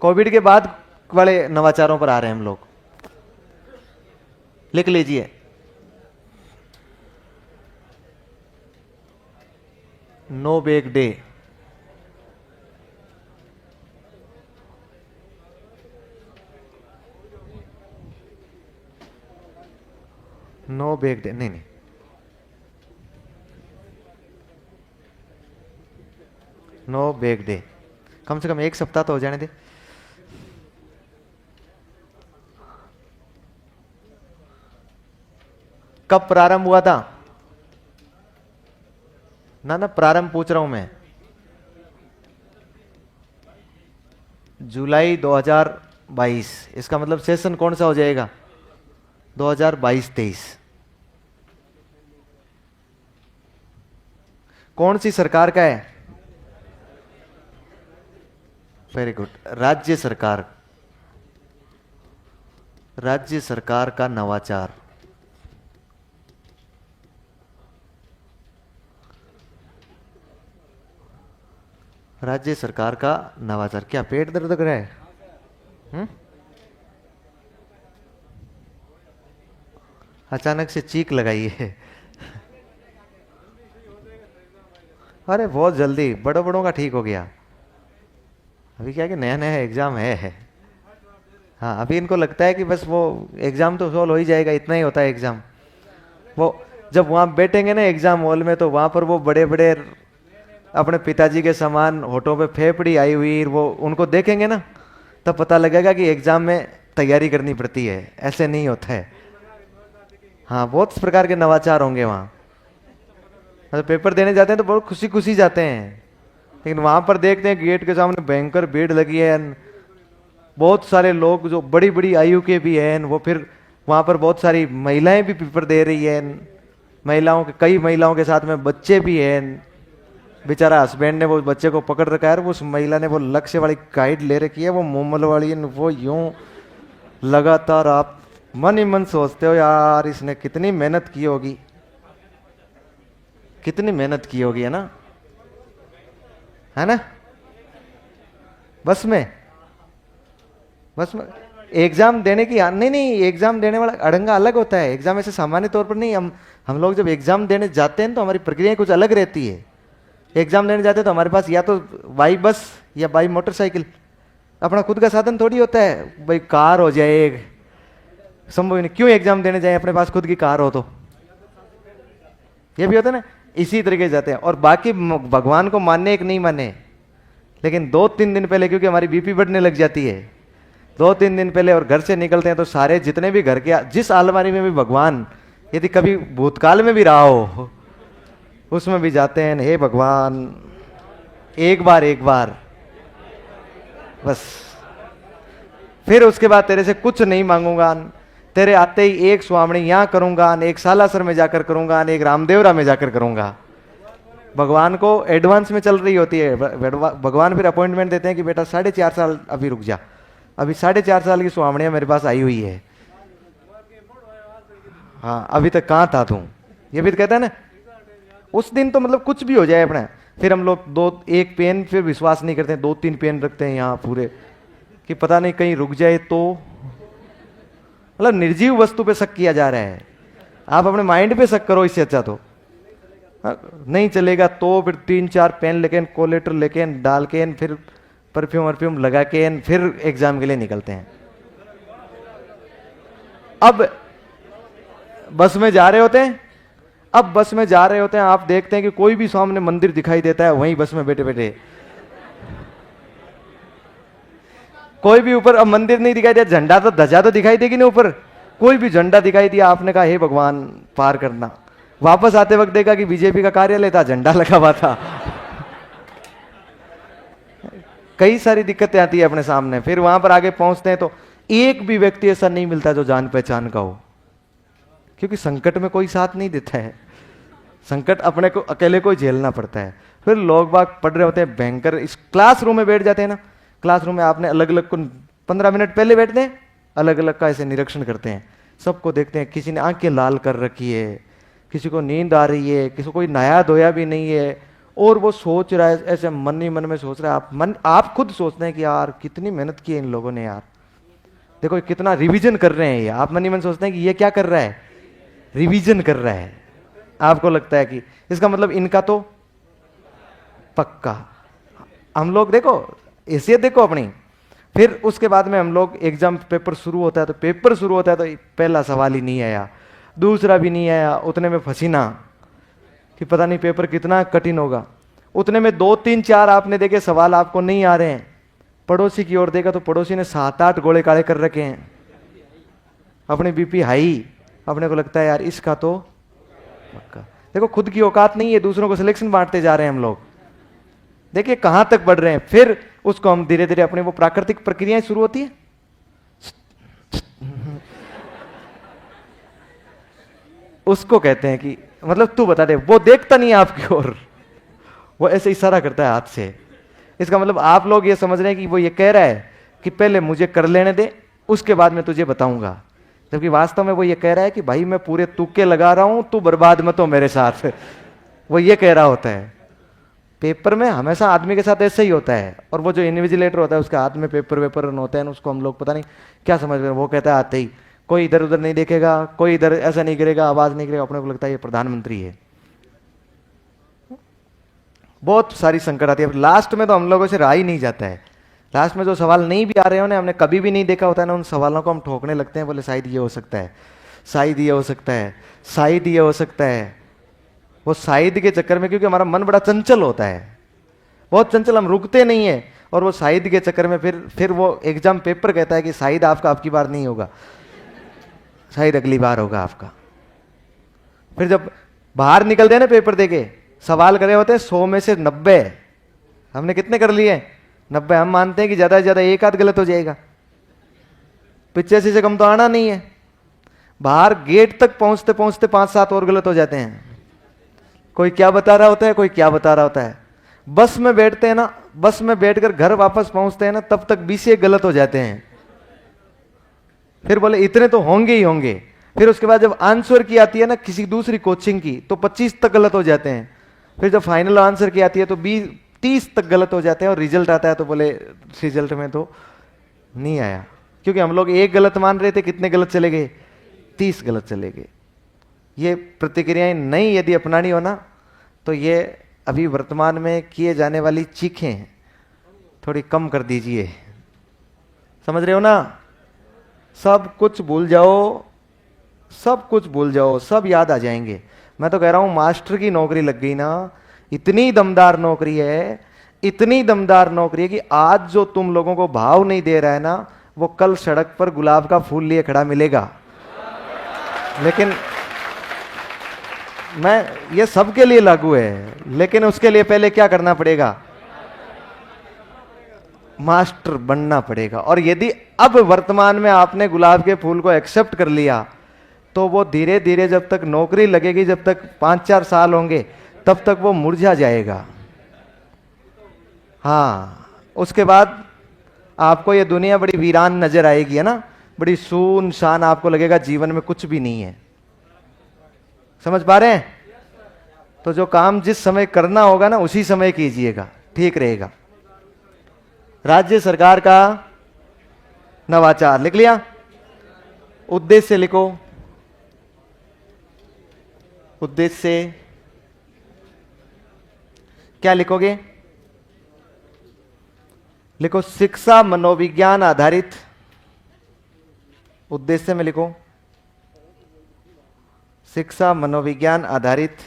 कोविड के बाद वाले नवाचारों पर आ रहे हैं हम लोग। लिख लीजिए, no bake day. No bake day, नहीं नहीं, नो बेक डे। कम से कम एक सप्ताह तो हो जाने दे। कब प्रारंभ हुआ था? ना ना, प्रारंभ पूछ रहा हूं मैं। जुलाई 2022। इसका मतलब सेशन कौन सा हो जाएगा? 2022-23। कौन सी सरकार का है? वेरी गुड, राज्य सरकार। राज्य सरकार का नवाचार। राज्य सरकार का नवाचार। क्या पेट दर्द कर रहा है? अचानक से चीख लगाई है। अरे बहुत जल्दी, बड़ों बड़ों का ठीक हो गया। अभी क्या है कि नया नया एग्जाम है। हाँ, अभी इनको लगता है कि बस वो एग्जाम तो सॉल्व हो ही जाएगा, इतना ही होता है एग्जाम। वो जब वहां बैठेंगे ना एग्जाम हॉल में, तो वहां पर वो बड़े बड़े अपने पिताजी के समान होठों पे फेफड़ी आई हुई, वो उनको देखेंगे ना, तब पता लगेगा कि एग्जाम में तैयारी करनी पड़ती है, ऐसे नहीं होता है। हाँ, बहुत प्रकार के नवाचार होंगे वहाँ। तो पेपर देने जाते हैं तो बहुत खुशी खुशी जाते हैं, लेकिन वहां पर देखते हैं गेट के सामने भयंकर भीड़ लगी है। बहुत सारे लोग जो बड़ी बड़ी आयु के भी हैं, वो फिर वहां पर बहुत सारी महिलाएं भी पेपर दे रही हैं। महिलाओं के, कई महिलाओं के साथ में बच्चे भी हैं। बेचारा हस्बैंड ने वो बच्चे को पकड़ रखा है, और उस महिला ने वो लक्ष्य वाली गाइड ले रखी है, वो मोमल वाली, वो यूं लगातार। आप मन ही मन सोचते हो यार, इसने कितनी मेहनत की होगी, कितनी मेहनत की होगी, है ना? बस में एग्जाम देने की, नहीं नहीं, एग्जाम देने वाला अड़ंगा अलग होता है। एग्जाम ऐसे सामान्य तौर पर नहीं, हम लोग जब एग्जाम देने जाते हैं तो हमारी प्रक्रिया कुछ अलग रहती है। एग्जाम देने जाते हैं तो हमारे पास या तो बाई बस या बाई मोटरसाइकिल, अपना खुद का साधन थोड़ी होता है। भाई कार हो जाए, संभव ही नहीं। क्यों एग्जाम देने जाए अपने पास खुद की कार हो तो? ये भी होता है ना, इसी तरीके से जाते हैं। और बाकी भगवान को मानने एक नहीं माने, लेकिन 2-3 दिन पहले, क्योंकि हमारी बीपी बढ़ने लग जाती है, 2-3 दिन पहले और घर से निकलते हैं तो सारे जितने भी घर के, जिस अलमारी में भी भगवान यदि कभी भूतकाल में भी रहा हो, उसमें भी जाते हैं, हे भगवान एक बार बस, फिर उसके बाद तेरे से कुछ नहीं मांगूंगा, तेरे आते ही एक स्वामणी यहां करूंगा, एक सालासर में जाकर करूंगा, एक रामदेवरा में जाकर करूंगा। भगवान को एडवांस में चल रही होती है। भगवान फिर अपॉइंटमेंट देते हैं कि बेटा 4.5 साल अभी रुक जा, अभी 4.5 साल की स्वामणियां मेरे पास आई हुई है। हाँ, अभी तक कहाँ था तू? ये भी तो कहता है ना। उस दिन तो मतलब कुछ भी हो जाए अपना, फिर हम लोग एक पेन फिर विश्वास नहीं करते, 2-3 पेन रखते हैं यहाँ पूरे, कि पता नहीं कहीं रुक जाए तो। मतलब निर्जीव वस्तु पे शक किया जा रहा है। आप अपने माइंड पे शक करो, इससे अच्छा तो नहीं चलेगा। तो फिर 3-4 पेन लेके, कोलेटर लेके डाल के, फिर परफ्यूम लगा के, फिर एग्जाम के लिए निकलते हैं। अब बस में जा रहे होते हैं, आप देखते हैं कि कोई भी सामने मंदिर दिखाई देता है, वहीं बस में बैठे बैठे कोई भी ऊपर, अब मंदिर नहीं दिखाई दिया, झंडा तो, ध्वजा तो दिखाई देगी ना ऊपर, कोई भी झंडा दिखाई दिया, आपने कहा हे भगवान पार करना। वापस आते वक्त देखा कि बीजेपी का कार्यालय था, झंडा लगा हुआ था। कई सारी दिक्कतें आती है अपने सामने। फिर वहां पर आगे पहुंचते हैं तो एक भी व्यक्ति ऐसा नहीं मिलता जो जान पहचान का हो, क्योंकि संकट में कोई साथ नहीं देता है। संकट अपने को अकेले को झेलना पड़ता है। फिर लोग बाग पढ़ रहे होते हैं भयंकर, इस क्लासरूम में बैठ जाते हैं ना, क्लासरूम में आपने अलग अलग को 15 मिनट पहले बैठते हैं, अलग अलग का ऐसे निरीक्षण करते हैं, सबको देखते हैं। किसी ने आंखें लाल कर रखी है, किसी को नींद आ रही है, किसी को कोई नया धोया भी नहीं है, और वो सोच रहा है, ऐसे मन ही मन में सोच रहा है। आप खुद सोचते हैं कि यार कितनी मेहनत की है इन लोगों ने यार, देखो ये कितना रिवीजन कर रहे हैं, ये आप मन ही मन सोचते हैं कि ये क्या कर रहा है, रिवीजन कर रहा है। आपको लगता है कि इसका मतलब इनका तो पक्का। हम लोग देखो हैसियत देखो अपनी। फिर उसके बाद में हम लोग एग्जाम पेपर शुरू होता है, तो पेपर शुरू होता है तो पहला सवाल ही नहीं आया, दूसरा भी नहीं आया, उतने में फसीना कि पता नहीं पेपर कितना कठिन होगा। उतने में 2 3 4 आपने देखे सवाल आपको नहीं आ रहे हैं, पड़ोसी की ओर देखा तो पड़ोसी ने 7 8 गोले काले कर रखे हैं, अपने बीपी हाई। अपने को लगता है यार इसका तो पक्का। देखो खुद की औकात नहीं है, दूसरों को सिलेक्शन बांटते जा रहे हैं हम लोग। देखिए कहां तक बढ़ रहे हैं। फिर उसको हम धीरे धीरे अपने वो प्राकृतिक प्रक्रियाएं शुरू होती है, उसको कहते हैं कि मतलब तू बता दे, वो देखता नहीं है आपकी ओर, वो ऐसे इशारा करता है हाथ से। इसका मतलब आप लोग ये समझ रहे हैं कि वो ये कह रहा है कि पहले मुझे कर लेने दे, उसके बाद मैं तुझे बताऊंगा। जबकि वास्तव में वो ये कह रहा है कि भाई मैं पूरे तुक्के लगा रहा हूं, तू बर्बाद मत हो मेरे साथ। वो ये कह रहा होता है। पेपर में हमेशा आदमी के साथ ऐसे ही होता है। और वो जो इन्विजिलेटर होता है उसके हाथ में पेपर वेपर होते हैं, उसको हम लोग पता नहीं क्या समझ रहे हैं। वो कहता है आते ही कोई इधर उधर नहीं देखेगा, कोई इधर ऐसा नहीं करेगा, आवाज नहीं करेगा, अपने को लगता है ये प्रधानमंत्री है। बहुत सारी संकट आती है। लास्ट में तो हम लोगों से रहा ही नहीं जाता है। लास्ट में जो सवाल नहीं भी आ रहे हो, हमने कभी भी नहीं देखा होता है ना, उन सवालों को हम ठोकने लगते हैं, बोले शायद ये हो सकता है, शायद ये हो सकता है, शायद ये हो सकता है। वो शायद के चक्कर में, क्योंकि हमारा मन बड़ा चंचल होता है, बहुत चंचल, हम रुकते नहीं है। और वो शायद के चक्कर में फिर वो एग्जाम पेपर कहता है कि शायद आपका आपकी बार नहीं होगा, शायद अगली बार होगा आपका। फिर जब बाहर निकलते हैं ना पेपर देके, सवाल करे होते हैं 100 में से 90, हमने कितने कर लिए 90। हम मानते हैं कि ज्यादा से ज्यादा एक आध गलत हो जाएगा, 85 से कम तो आना नहीं है। बाहर गेट तक पहुंचते पहुंचते 5 7 और गलत हो जाते हैं। कोई क्या बता रहा होता है, कोई क्या बता रहा होता है। बस में बैठते हैं ना, बस में बैठकर घर वापस पहुंचते हैं ना, तब तक 20 एक गलत हो जाते हैं। फिर बोले इतने तो होंगे ही होंगे। फिर उसके बाद जब आंसर की आती है ना किसी दूसरी कोचिंग की, तो 25 तक गलत हो जाते हैं। फिर जब फाइनल आंसर की आती है तो 20 30 तक गलत हो जाते हैं। और रिजल्ट आता है तो बोले रिजल्ट में तो नहीं आया, क्योंकि हम लोग एक गलत मान रहे थे, कितने गलत चले गए, 30 गलत चले गए। ये प्रतिक्रियाएं नहीं यदि अपनानी हो ना, तो ये अभी वर्तमान में किए जाने वाली चीखें थोड़ी कम कर दीजिए। समझ रहे हो ना? सब कुछ भूल जाओ, सब कुछ भूल जाओ, सब याद आ जाएंगे। मैं तो कह रहा हूं मास्टर की नौकरी लग गई ना, इतनी दमदार नौकरी है, इतनी दमदार नौकरी है कि आज जो तुम लोगों को भाव नहीं दे रहा है ना, वो कल सड़क पर गुलाब का फूल लिए खड़ा मिलेगा। लेकिन मैं ये सबके लिए लागू है, लेकिन उसके लिए पहले क्या करना पड़ेगा, मास्टर बनना पड़ेगा। और यदि अब वर्तमान में आपने गुलाब के फूल को एक्सेप्ट कर लिया, तो वो धीरे धीरे जब तक नौकरी लगेगी, जब तक 5 4 साल होंगे, तब तक वो मुरझा जाएगा। हाँ, उसके बाद आपको ये दुनिया बड़ी वीरान नजर आएगी, है ना, बड़ी सुनसान, आपको लगेगा जीवन में कुछ भी नहीं है। समझ पा रहे हैं? तो जो काम जिस समय करना होगा ना, उसी समय कीजिएगा, ठीक रहेगा। राज्य सरकार का नवाचार लिख लिया? उद्देश्य लिखो। उद्देश्य क्या लिखोगे? लिखो शिक्षा मनोविज्ञान आधारित। उद्देश्य में लिखो शिक्षा मनोविज्ञान आधारित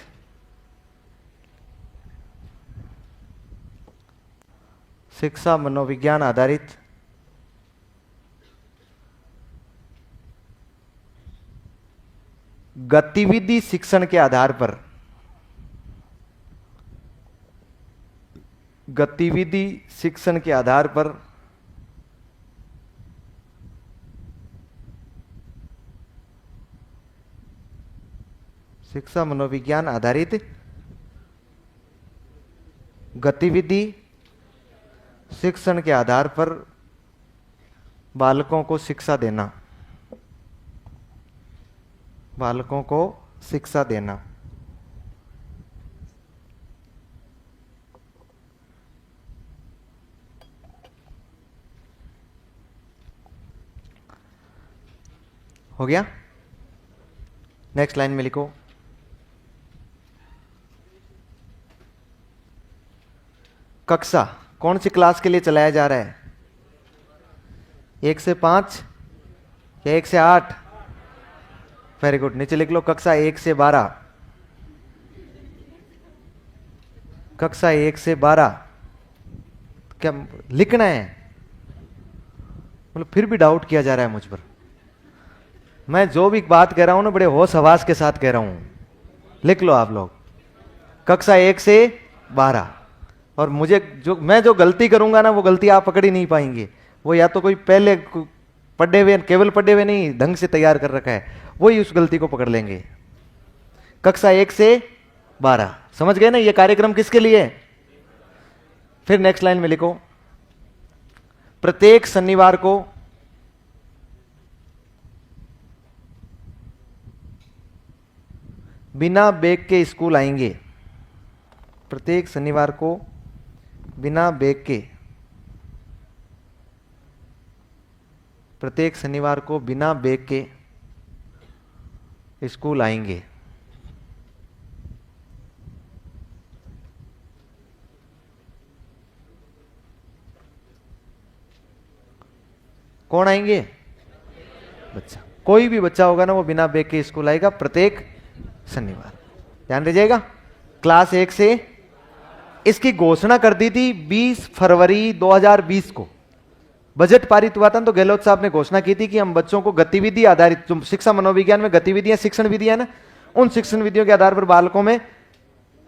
शिक्षा मनोविज्ञान आधारित गतिविधि शिक्षण के आधार पर, गतिविधि शिक्षण के आधार पर शिक्षा मनोविज्ञान आधारित गतिविधि शिक्षण के आधार पर बालकों को शिक्षा देना, बालकों को शिक्षा देना। हो गया। नेक्स्ट लाइन में लिखो, कक्षा कौन सी क्लास के लिए चलाया जा रहा है? 1 से 5 या 1 से 8? Very good. नीचे लिख लो कक्षा 1 से 12। कक्षा 1 से 12 क्या लिखना है? मतलब फिर भी डाउट किया जा रहा है मुझ पर। मैं जो भी बात कह रहा हूं ना बड़े होश हवास के साथ कह रहा हूं। लिख लो आप लोग, कक्षा 1 से 12। और मुझे मैं जो गलती करूंगा ना वो गलती आप पकड़ ही नहीं पाएंगे। वो या तो कोई पहले पढ़े हुए, केवल पढ़े हुए नहीं, ढंग से तैयार कर रखा है, वही उस गलती को पकड़ लेंगे। कक्षा 1 से 12 समझ गए ना? ये कार्यक्रम किसके लिए है? फिर नेक्स्ट लाइन में लिखो, प्रत्येक शनिवार को बिना बैग के स्कूल आएंगे। प्रत्येक शनिवार को बिना बैग के, प्रत्येक शनिवार को बिना बैग के स्कूल आएंगे। कौन आएंगे? बच्चा। कोई भी बच्चा होगा ना वो बिना बैग के स्कूल आएगा प्रत्येक शनिवार। ध्यान रखिएगा। क्लास 1 से इसकी घोषणा कर दी थी 20 फरवरी 2020 को। बजट पारित हुआ था तो गहलोत साहब ने घोषणा की थी कि हम बच्चों को गतिविधि आधारित, जो शिक्षा मनोविज्ञान में गतिविधियां, शिक्षण विधियां ना, उन शिक्षण विधियों के आधार पर बालकों में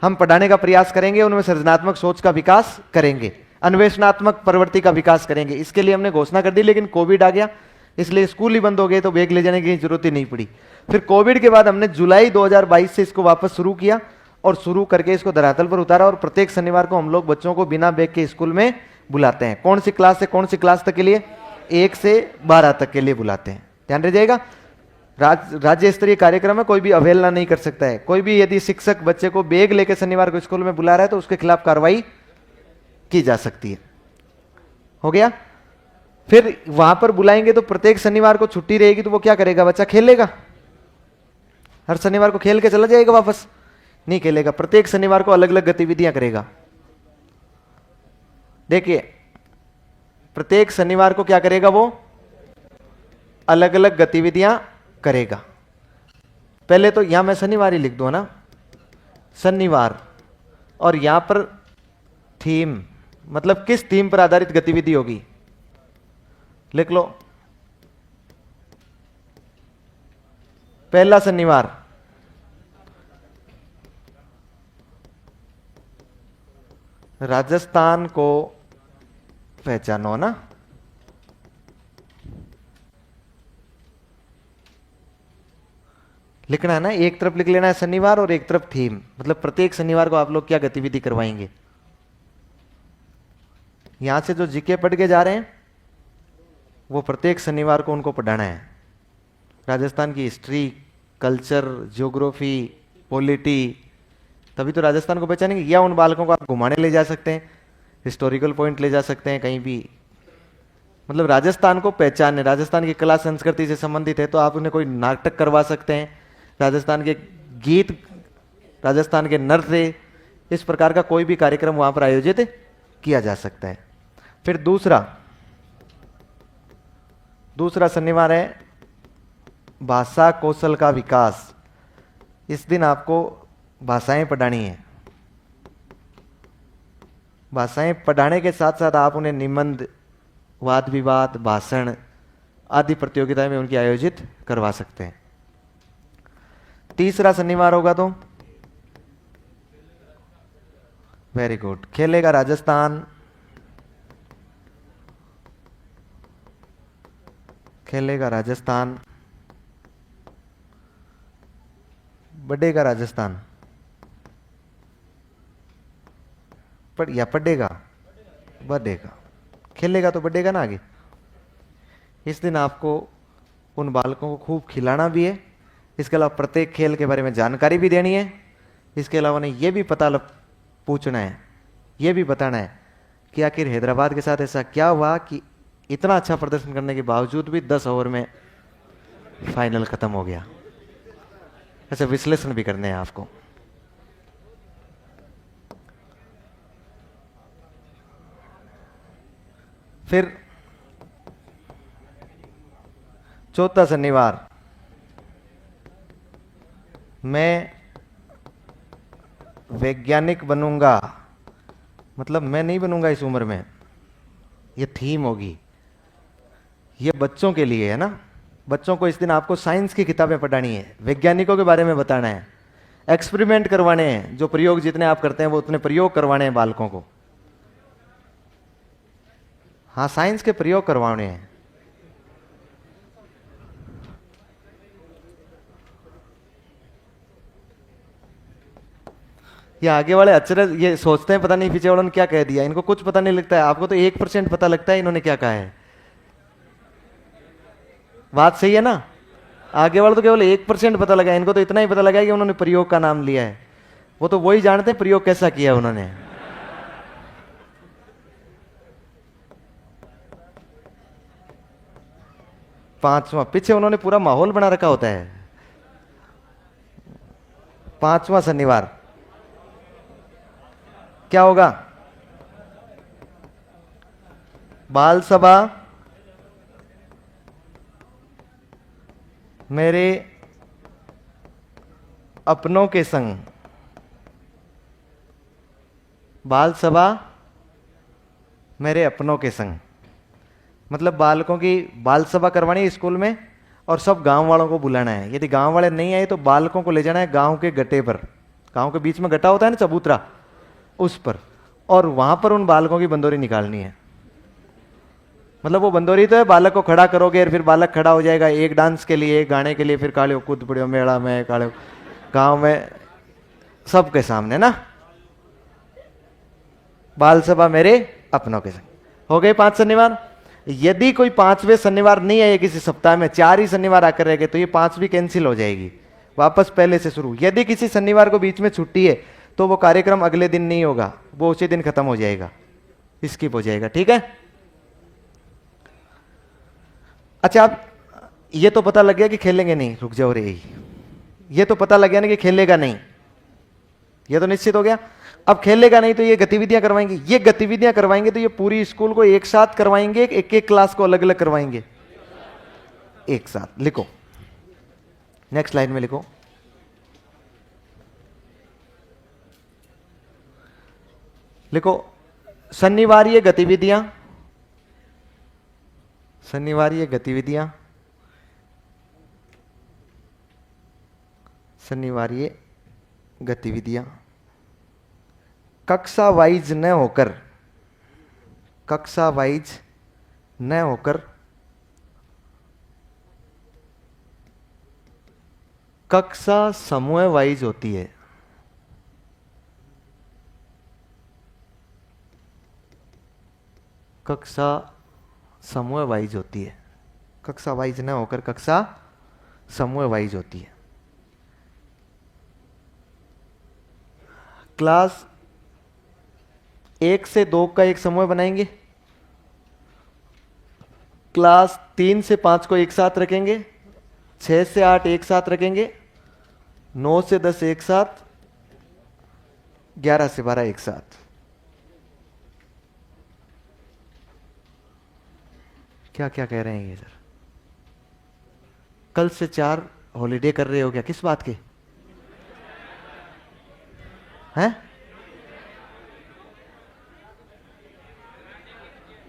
हम पढ़ाने का प्रयास करेंगे, उनमें सृजनात्मक सोच का विकास करेंगे, अन्वेषणात्मक प्रवृत्ति का विकास करेंगे। इसके लिए हमने घोषणा कर दी, लेकिन कोविड आ गया, इसलिए स्कूल ही बंद हो गए, तो बैग ले जाने की जरूरत ही नहीं पड़ी। फिर कोविड के बाद हमने जुलाई 2022 से इसको वापस शुरू किया और शुरू करके इसको धरातल पर उतारा। और प्रत्येक शनिवार को हम लोग बच्चों को बिना बैग के स्कूल में बुलाते हैं। कौन सी क्लास से कौन सी क्लास तक के लिए? 1 से 12 तक के लिए बुलाते हैं। ध्यान रखिएगा। राज्य स्तरीय कार्यक्रम है, कोई भी अवहेलना नहीं कर सकता है। कोई भी यदि शिक्षक बच्चे को बैग लेकर शनिवार को स्कूल में बुला रहा है तो उसके खिलाफ कार्रवाई की जा सकती है। हो गया। फिर वहां पर बुलाएंगे तो प्रत्येक शनिवार को छुट्टी रहेगी, तो वो क्या करेगा? बच्चा खेलेगा। हर शनिवार को खेल के चला जाएगा वापस? नहीं खेलेगा। प्रत्येक शनिवार को अलग अलग गतिविधियां करेगा। देखिए, प्रत्येक शनिवार को क्या करेगा? वो अलग अलग गतिविधियां करेगा। पहले तो यहां मैं शनिवार ही लिख दूं ना, शनिवार। और यहां पर थीम, मतलब किस थीम पर आधारित गतिविधि होगी, लिख लो। पहला शनिवार राजस्थान को पहचानो ना। लिखना है ना, एक तरफ लिख लेना है शनिवार और एक तरफ थीम, मतलब प्रत्येक शनिवार को आप लोग क्या गतिविधि करवाएंगे। यहां से जो जीके पढ़ के जा रहे हैं वो प्रत्येक शनिवार को उनको पढ़ाना है। राजस्थान की हिस्ट्री, कल्चर, ज्योग्राफी, पॉलिटी, तभी तो राजस्थान को पहचानेंगे। या उन बालकों को आप घुमाने ले जा सकते हैं, हिस्टोरिकल पॉइंट ले जा सकते हैं कहीं भी, मतलब राजस्थान को पहचानने। राजस्थान की कला संस्कृति से संबंधित है तो आप उन्हें कोई नाटक करवा सकते हैं, राजस्थान के गीत, राजस्थान के नृत्य, इस प्रकार का कोई भी कार्यक्रम वहां पर आयोजित किया जा सकता है। फिर दूसरा शनिवार है भाषा कौशल का विकास। इस दिन आपको भाषाएं पढ़ानी है। भाषाएं पढ़ाने के साथ साथ आप उन्हें निबंध, वाद विवाद, भाषण आदि प्रतियोगिताएं में उनकी आयोजित करवा सकते हैं। तीसरा शनिवार होगा तो वेरी गुड, खेलेगा राजस्थान, खेलेगा राजस्थान, बढ़ेगा राजस्थान, या पढ़ेगा, बढ़ेगा, खेलेगा तो बढ़ेगा ना आगे। इस दिन आपको उन बालकों को खूब खिलाना भी है, इसके अलावा प्रत्येक खेल के बारे में जानकारी भी देनी है। इसके अलावा उन्हें यह भी पूछना है, यह भी बताना है कि आखिर हैदराबाद के साथ ऐसा क्या हुआ कि इतना अच्छा प्रदर्शन करने के बावजूद भी 10 ओवर में फाइनल खत्म हो गया। अच्छा, विश्लेषण भी करने हैं आपको। फिर चौथा शनिवार, मैं वैज्ञानिक बनूंगा। मतलब मैं नहीं बनूंगा इस उम्र में, ये थीम होगी। ये बच्चों के लिए है ना। बच्चों को इस दिन आपको साइंस की किताबें पढ़ानी है, वैज्ञानिकों के बारे में बताना है, एक्सपेरिमेंट करवाने हैं। जो प्रयोग जितने आप करते हैं वो उतने प्रयोग करवाने हैं बालकों को। हाँ, साइंस के प्रयोग करवाने हैं। ये आगे वाले अचरज ये सोचते हैं पता नहीं पीछे वालों ने क्या कह दिया, इनको कुछ पता नहीं लगता है। आपको तो 1% पता लगता है इन्होंने क्या कहा है। बात सही है ना। आगे वाले तो केवल 1% पता लगा, इनको तो इतना ही पता लगा कि उन्होंने प्रयोग का नाम लिया है। वो तो वही जानते हैं प्रयोग कैसा किया उन्होंने। पांचवा, पीछे उन्होंने पूरा माहौल बना रखा होता है। पांचवा शनिवार क्या होगा? बाल सभा मेरे अपनों के संग। बाल सभा मेरे अपनों के संग, मतलब बालकों की बाल सभा करवानी है स्कूल में और सब गांव वालों को बुलाना है। यदि गांव वाले नहीं आए तो बालकों को ले जाना है गांव के गड्ढे पर। गांव के बीच में गड्ढा होता है ना, चबूतरा, उस पर, और वहां पर उन बालकों की बंदोरी निकालनी है। मतलब वो बंदोरी तो है, बालक को खड़ा करोगे और फिर बालक खड़ा हो जाएगा एक डांस के लिए, एक गाने के लिए, फिर काले कूद पड़ो मेला में, काले गांव में सबके सामने ना। बाल सभा मेरे अपनों के संग। हो गए 5 शनिवार। यदि कोई 5वें शनिवार नहीं आए किसी सप्ताह में, 4 ही शनिवार आकर रह गए, तो ये 5वीं कैंसिल हो जाएगी, वापस पहले से शुरू। यदि किसी शनिवार को बीच में छुट्टी है तो वो कार्यक्रम अगले दिन नहीं होगा, वो उसी दिन खत्म हो जाएगा, स्किप हो जाएगा। ठीक है। अच्छा, आप ये तो पता लग गया कि खेलेंगे नहीं, रुक जाओ रे, ये तो पता लग गया ना कि खेलेगा नहीं, ये तो निश्चित हो गया। अब खेलेगा नहीं तो ये गतिविधियां करवाएंगे, ये गतिविधियां करवाएंगे तो ये पूरी स्कूल को एक साथ करवाएंगे, एक एक क्लास को अलग अलग करवाएंगे? एक साथ। लिखो, नेक्स्ट लाइन में लिखो, लिखो शनिवारीय गतिविधियां, शनिवारीय गतिविधियां, शनिवारीय गतिविधियां कक्षा वाइज न होकर, कक्षा वाइज न होकर कक्षा समूह वाइज होती है। कक्षा समूह वाइज होती है। कक्षा वाइज न होकर कक्षा समूह वाइज होती है। क्लास 1 से 2 का एक समूह बनाएंगे, क्लास 3 से 5 को एक साथ रखेंगे, 6 से 8 एक साथ रखेंगे, 9 से 10 एक साथ, 11 से 12 एक साथ। क्या क्या कह रहे हैं ये सर? कल से 4 हॉलीडे कर रहे हो क्या? किस बात के हैं?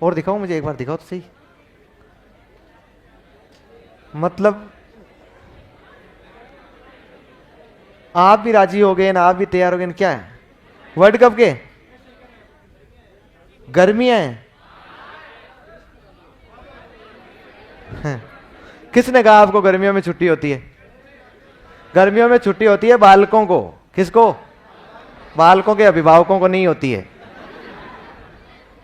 और दिखाओ मुझे, एक बार दिखाओ तो सही। मतलब आप भी राजी हो गए ना, आप भी तैयार हो गए ना? क्या है? वर्ल्ड कप के गर्मियां हैं? किसने कहा आपको गर्मियों में छुट्टी होती है? गर्मियों में छुट्टी होती है बालकों को। किसको? बालकों के अभिभावकों को नहीं होती है।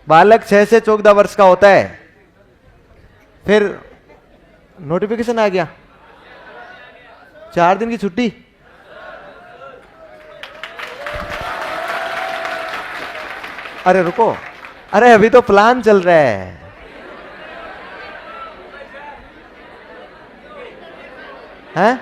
बालक 6 से 14 वर्ष का होता है। फिर नोटिफिकेशन आ गया 4 दिन की छुट्टी। अरे रुको, अरे अभी तो प्लान चल रहा है। हैं?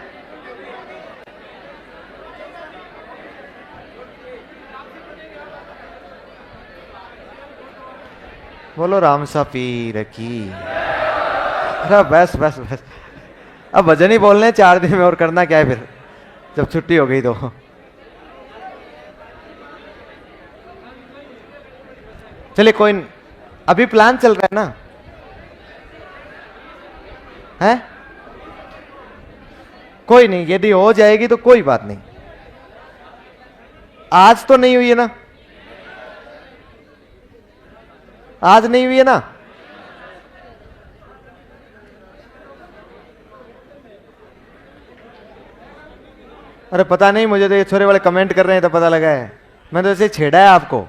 बोलो राम सा पीर की। अरे बस बस बस, अब भजन ही बोलने हैं 4 दिन में, और करना क्या है फिर जब छुट्टी हो गई तो। चलिए कोई नहीं, अभी प्लान चल रहा है ना? है? कोई नहीं, यदि हो जाएगी तो कोई बात नहीं। आज तो नहीं हुई है ना? आज नहीं हुई है ना? अरे पता नहीं, मुझे तो ये छोरे वाले कमेंट कर रहे हैं तो पता लगा है। मैं तो ऐसे छेड़ा है आपको।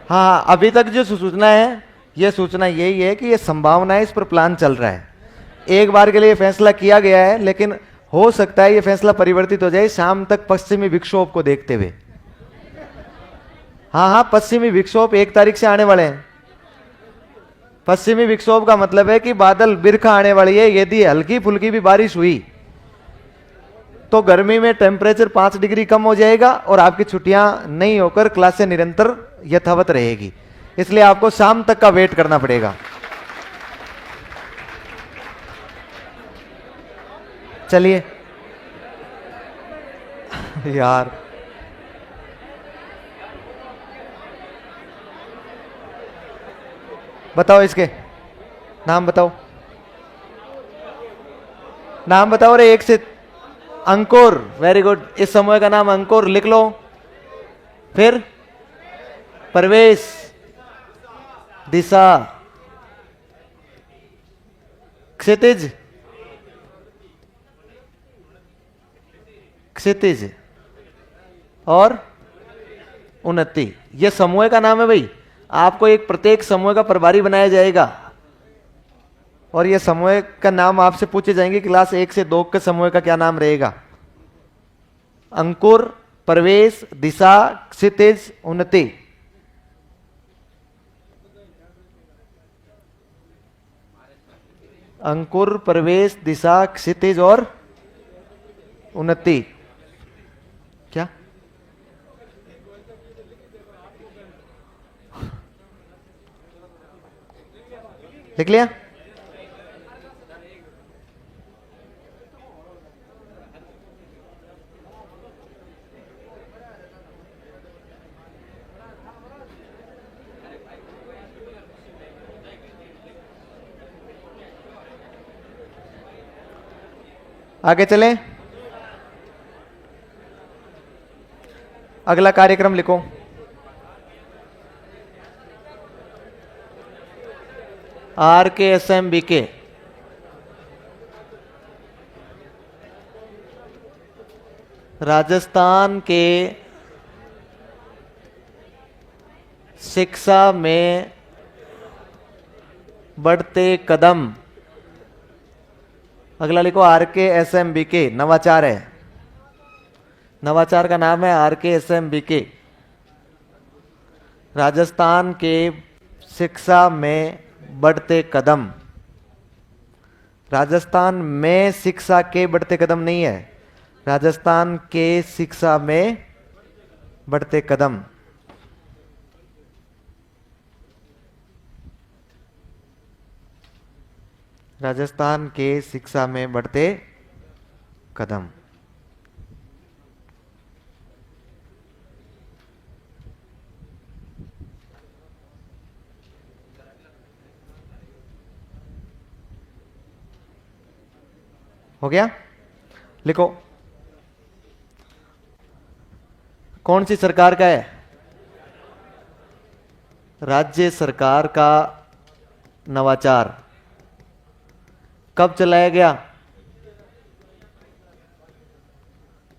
हाँ, अभी तक जो सूचना है, ये सूचना यही है कि ये संभावना है, इस पर प्लान चल रहा है। एक बार के लिए फैसला किया गया है, लेकिन हो सकता है ये फैसला परिवर्तित हो जाए शाम तक पश्चिमी विक्षोभ को देखते हुए। हाँ हाँ, पश्चिमी विक्षोभ 1 तारीख से आने वाले हैं। पश्चिमी विक्षोभ का मतलब है कि बादल बिरखा आने वाली है। यदि हल्की फुल्की भी बारिश हुई तो गर्मी में टेम्परेचर 5 डिग्री कम हो जाएगा और आपकी छुट्टियां नहीं होकर क्लासें निरंतर यथावत रहेगी। इसलिए आपको शाम तक का वेट करना पड़ेगा। चलिए यार, बताओ इसके नाम बताओ, नाम बताओ रे एक से। अंकुर, वेरी गुड। इस समूह का नाम अंकुर लिख लो। फिर प्रवेश, दिशा, क्षितिज, क्षितिज और उन्नति, यह समूह का नाम है भाई। आपको एक प्रत्येक समूह का प्रभारी बनाया जाएगा और यह समूह का नाम आपसे पूछे जाएंगे क्लास 1 से 2 के समूह का क्या नाम रहेगा। अंकुर, प्रवेश, दिशा, क्षितिज, उन्नति। अंकुर, प्रवेश, दिशा, क्षितिज और उन्नति। क्या? लिख लिया? आगे चलें। अगला कार्यक्रम लिखो। RKSMBK, राजस्थान के शिक्षा में बढ़ते कदम। अगला लिखो RKSMBK, नवाचार है। नवाचार का नाम है RKSMBK। राजस्थान के शिक्षा में बढ़ते कदम। राजस्थान में शिक्षा के बढ़ते कदम नहीं है, राजस्थान के शिक्षा में बढ़ते कदम। राजस्थान के शिक्षा में बढ़ते कदम। हो गया? लिखो। कौन सी सरकार का है? राज्य सरकार का नवाचार कब चलाया गया?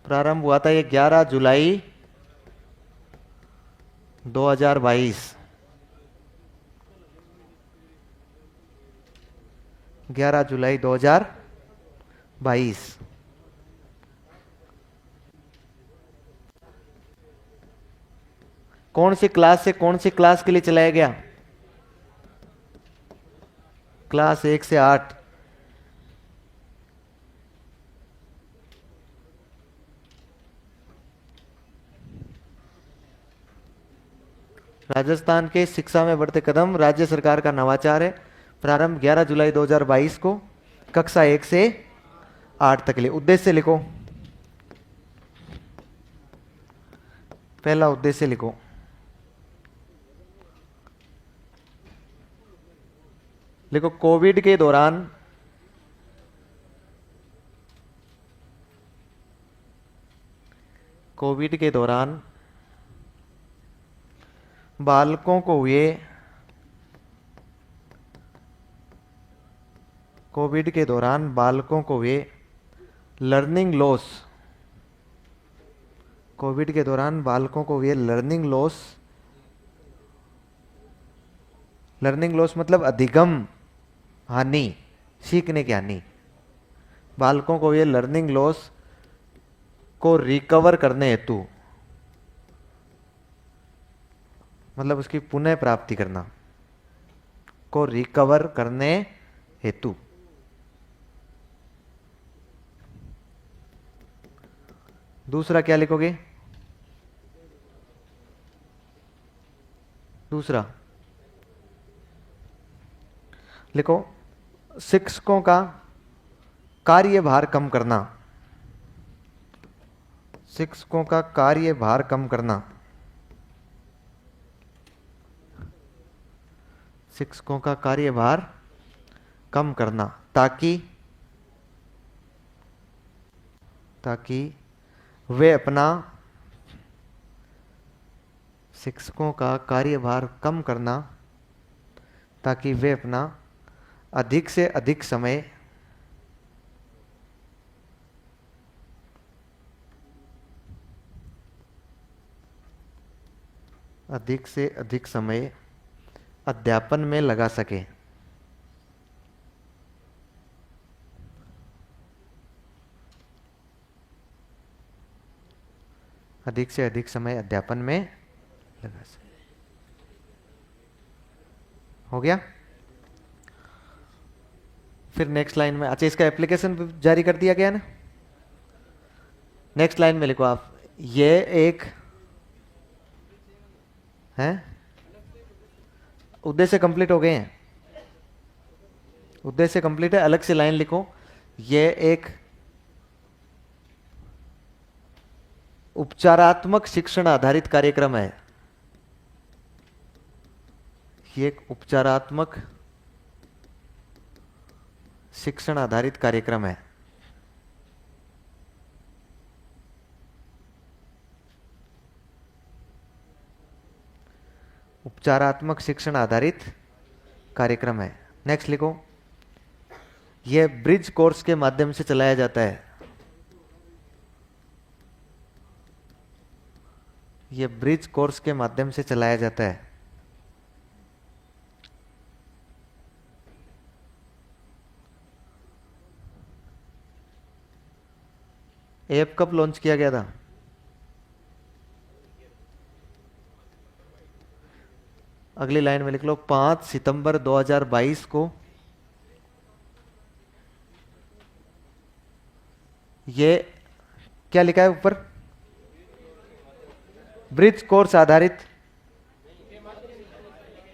प्रारंभ हुआ था ये 11 जुलाई 2022। 11 जुलाई 2022। कौन सी क्लास से कौन सी क्लास के लिए चलाया गया? क्लास 1 से 8। राजस्थान के शिक्षा में बढ़ते कदम राज्य सरकार का नवाचार है। प्रारंभ 11 जुलाई 2022 को, कक्षा 1 से 8 तक के लिए। उद्देश्य लिखो, पहला उद्देश्य लिखो। लिखो, कोविड के दौरान बालकों को हुए लर्निंग लॉस। कोविड के दौरान बालकों को हुए लर्निंग लॉस मतलब अधिगम हानि, सीखने की हानि। बालकों को हुए लर्निंग लॉस को रिकवर करने हेतु, मतलब उसकी पुनः प्राप्ति करना, को रिकवर करने हेतु। दूसरा क्या लिखोगे? दूसरा लिखो, शिक्षकों का कार्यभार कम करना। शिक्षकों का कार्यभार कम करना। शिक्षकों का कार्यभार कम करना ताकि वे अपना, शिक्षकों का कार्यभार कम करना ताकि वे अपना अधिक से अधिक समय अध्यापन में लगा सके। अधिक से अधिक समय अध्यापन में लगा सके। हो गया? फिर नेक्स्ट लाइन में, अच्छा इसका एप्लीकेशन जारी कर दिया गया ना। नेक्स्ट लाइन में लिखो आप, ये एक है, उद्देश्य कंप्लीट हो गए हैं, उद्देश्य कंप्लीट है। अलग से लाइन लिखो, ये एक उपचारात्मक शिक्षण आधारित कार्यक्रम है। ये एक उपचारात्मक शिक्षण आधारित कार्यक्रम है। उपचारात्मक शिक्षण आधारित कार्यक्रम है। नेक्स्ट लिखो, यह ब्रिज कोर्स के माध्यम से चलाया जाता है। यह ब्रिज कोर्स के माध्यम से चलाया जाता है। ऐप कब लॉन्च किया गया था? अगली लाइन में लिख लो, 5 सितंबर 2022 को ये क्या लिखा है ऊपर? ब्रिज कोर्स आधारित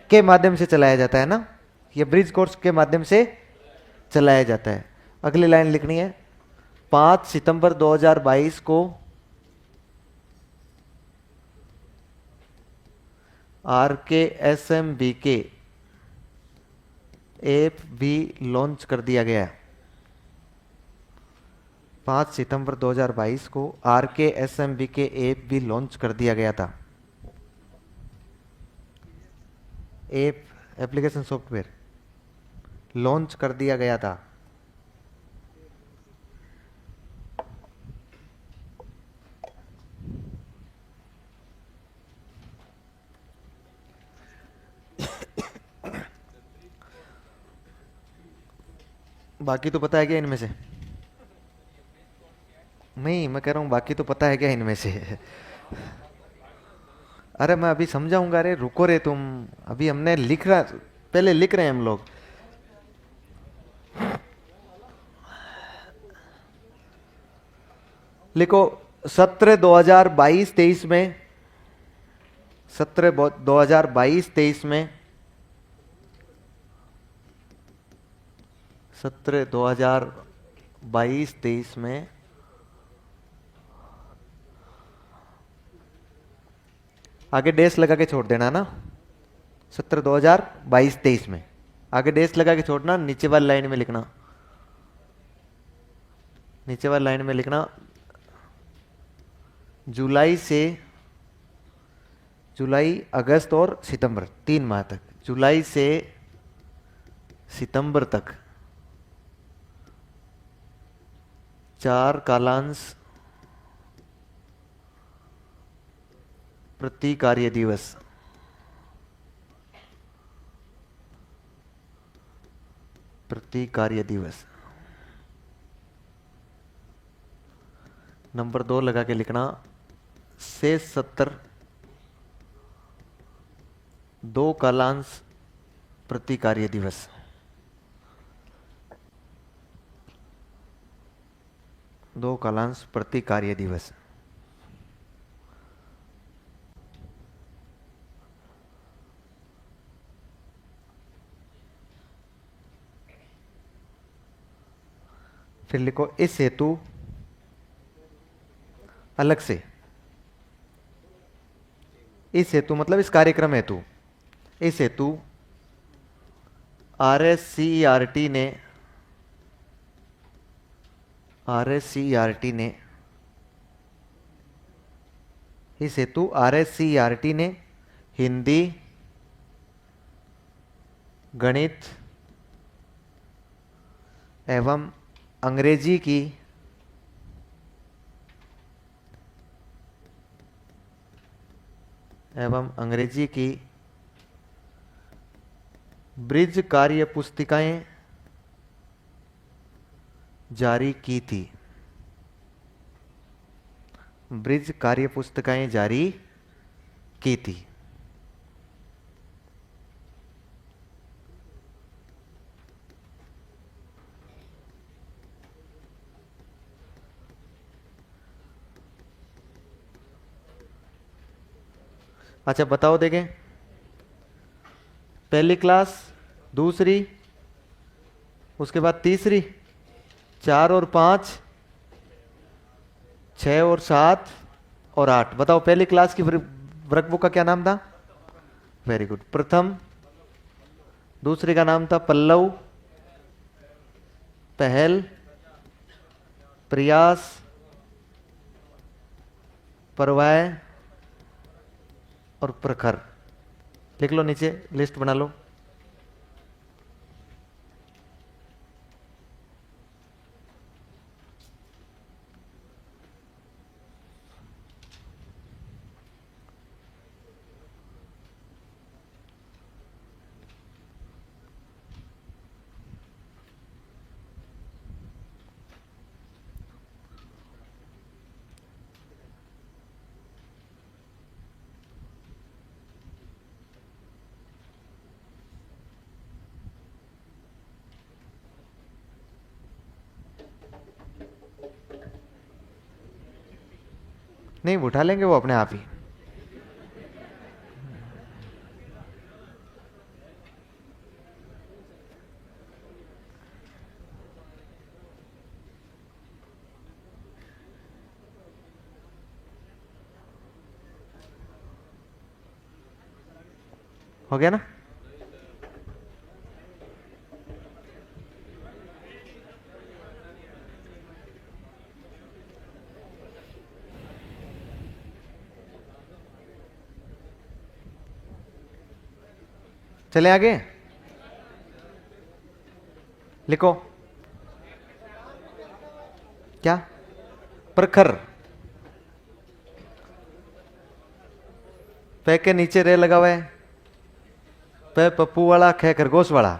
के माध्यम से चलाया जाता है ना। ये ब्रिज कोर्स के माध्यम से चलाया जाता है। अगली लाइन लिखनी है, 5 सितंबर 2022 को RKSMBK ऐप भी लॉन्च कर दिया गया। 5 सितंबर 2022 को RKSMBK ऐप भी लॉन्च कर दिया गया था। ऐप, एप्लीकेशन सॉफ्टवेयर लॉन्च कर दिया गया था। बाकी तो पता है क्या इनमें से? नहीं, मैं कह रहा हूँ बाकी तो पता है क्या इनमें से? अरे मैं अभी समझाऊंगा, अरे रुको रे तुम। अभी हमने लिख रहा, पहले लिख रहे हैं हम लोग। लिखो, सत्र 2022-23 में, सत्र 2022-23 में, सत्र 2022-23 में आगे डैश लगा के छोड़ देना ना। सत्र 2022-23 में आगे डैश लगा के छोड़ना, नीचे वाली लाइन में लिखना, नीचे वाली लाइन में लिखना जुलाई से, जुलाई अगस्त और सितंबर, 3 माह तक, जुलाई से सितंबर तक 4 कालांश प्रति कार्य दिवस, प्रति कार्य दिवस। नंबर 2 लगा के लिखना, शेष सत्र 2 कालांश प्रति कार्य दिवस, 2 कालांश प्रति कार्य दिवस। फिर लिखो, इस हेतु अलग से, इस हेतु मतलब इस कार्यक्रम हेतु, इस हेतु RSCERT ने, RSCERT ने, इस हेतु RSCERT ने हिंदी, गणित एवं अंग्रेजी की ब्रिज कार्य पुस्तिकाएं जारी की थी, ब्रिज कार्य पुस्तिकाएं जारी की थी। अच्छा बताओ, देखें, पहली क्लास, दूसरी, उसके बाद तीसरी, 4 और 5, 6 और 7 और 8। बताओ पहली क्लास की वर्कबुक का क्या नाम था? वेरी गुड, प्रथम। दूसरी का नाम था पल्लव, पहल, प्रयास, परवाय और प्रखर। लिख लो, नीचे लिस्ट बना लो। नहीं, उठा लेंगे वो अपने आप ही। हो गया ना? चले आगे, लिखो क्या, प्रखर, पे के नीचे रे लगा हुआ है, पे पप्पू वाला, खे खरगोश वाला,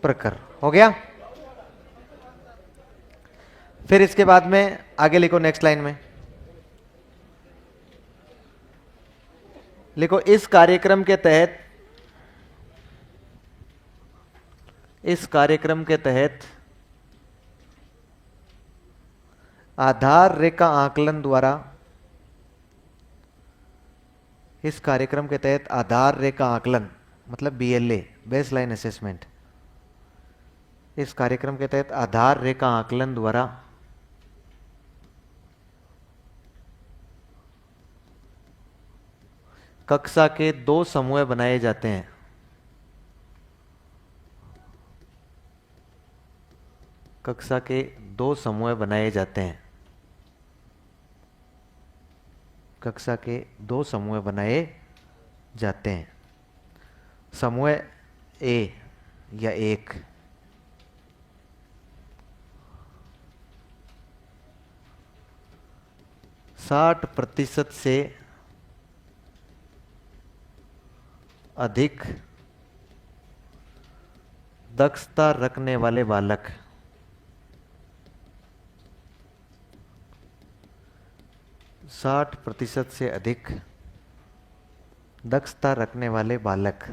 प्रखर हो गया। फिर इसके बाद में आगे लिखो नेक्स्ट लाइन में, लिखो इस कार्यक्रम के तहत, इस कार्यक्रम के तहत आधार रेखा आकलन द्वारा, इस कार्यक्रम के तहत आधार रेखा आकलन मतलब बीएलए, बेस लाइन असेसमेंट, इस कार्यक्रम के तहत आधार रेखा आकलन द्वारा कक्षा के 2 समूह बनाए जाते हैं। कक्षा के 2 समूह बनाए जाते हैं। कक्षा के 2 समूह बनाए जाते हैं। समूह ए या 1, साठ प्रतिशत से अधिक दक्षता रखने वाले बालक, 60% से अधिक दक्षता रखने वाले बालक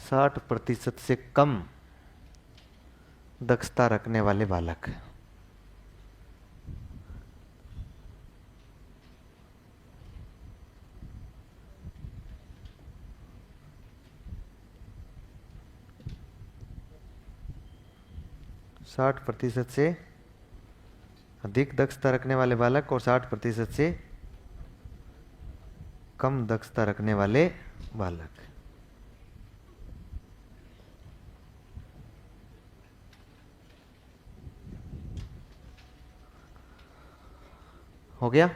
60% से कम दक्षता रखने वाले बालक। साठ प्रतिशत से अधिक दक्षता रखने वाले बालक और 60% से कम दक्षता रखने वाले बालक। हो गया।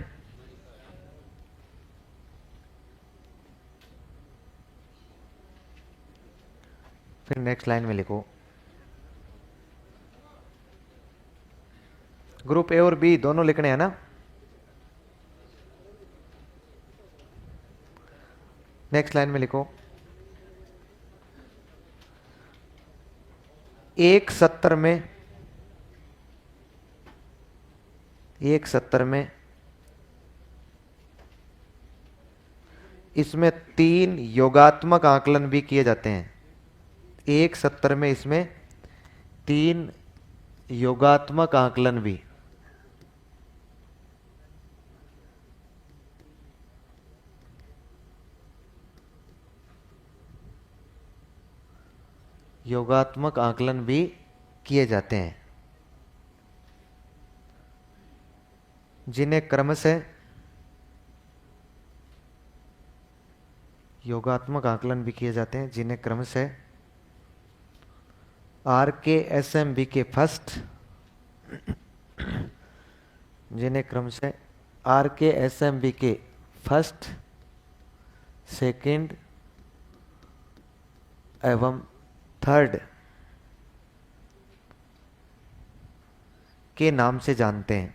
फिर नेक्स्ट लाइन में लिखो, ग्रुप ए और बी दोनों लिखने हैं ना। नेक्स्ट लाइन में लिखो, एक सत्र में इसमें 3 योगात्मक आकलन भी किए जाते हैं। एक सत्र में इसमें 3 योगात्मक आकलन भी। योगात्मक आकलन भी किए जाते हैं, जिन्हें क्रमशः योगात्मक आकलन भी किए जाते हैं जिन्हें क्रमशः RKSMB के फर्स्ट, जिन्हें क्रमशः RKSMB के फर्स्ट, सेकंड एवं थर्ड के नाम से जानते हैं।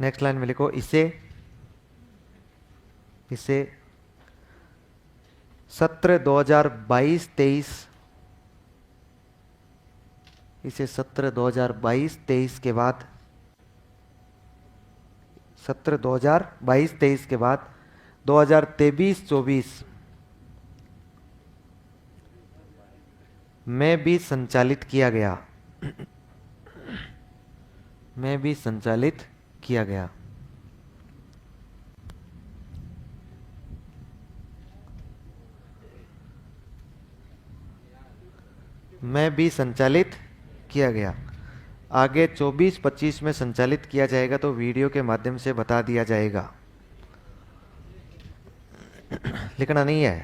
नेक्स्ट लाइन में लिखो, इसे सत्र 2022-23, इसे सत्र 2022-23 के बाद, सत्र 2022-23 के बाद 2023-24 में भी संचालित किया गया, में भी संचालित किया गया। में भी संचालित किया गया। आगे 24-25 में संचालित किया जाएगा तो वीडियो के माध्यम से बता दिया जाएगा। लिखना नहीं है,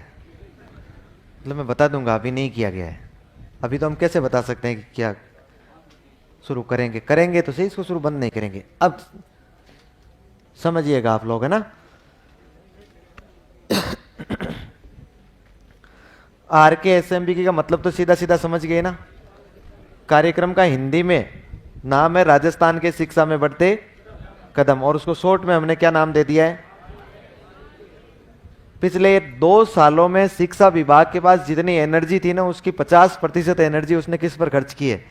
मतलब मैं बता दूंगा, अभी नहीं किया गया है। अभी तो हम कैसे बता सकते हैं कि क्या शुरू करेंगे, करेंगे तो सही, इसको शुरू बंद नहीं करेंगे। अब समझिएगा आप लोग, है ना। RKSMBK का मतलब तो सीधा सीधा समझ गए ना। कार्यक्रम का हिंदी में नाम है राजस्थान के शिक्षा में बढ़ते कदम, और उसको शॉर्ट में हमने क्या नाम दे दिया है। पिछले 2 सालों में शिक्षा विभाग के पास जितनी एनर्जी थी ना, उसकी 50% एनर्जी उसने किस पर खर्च की है,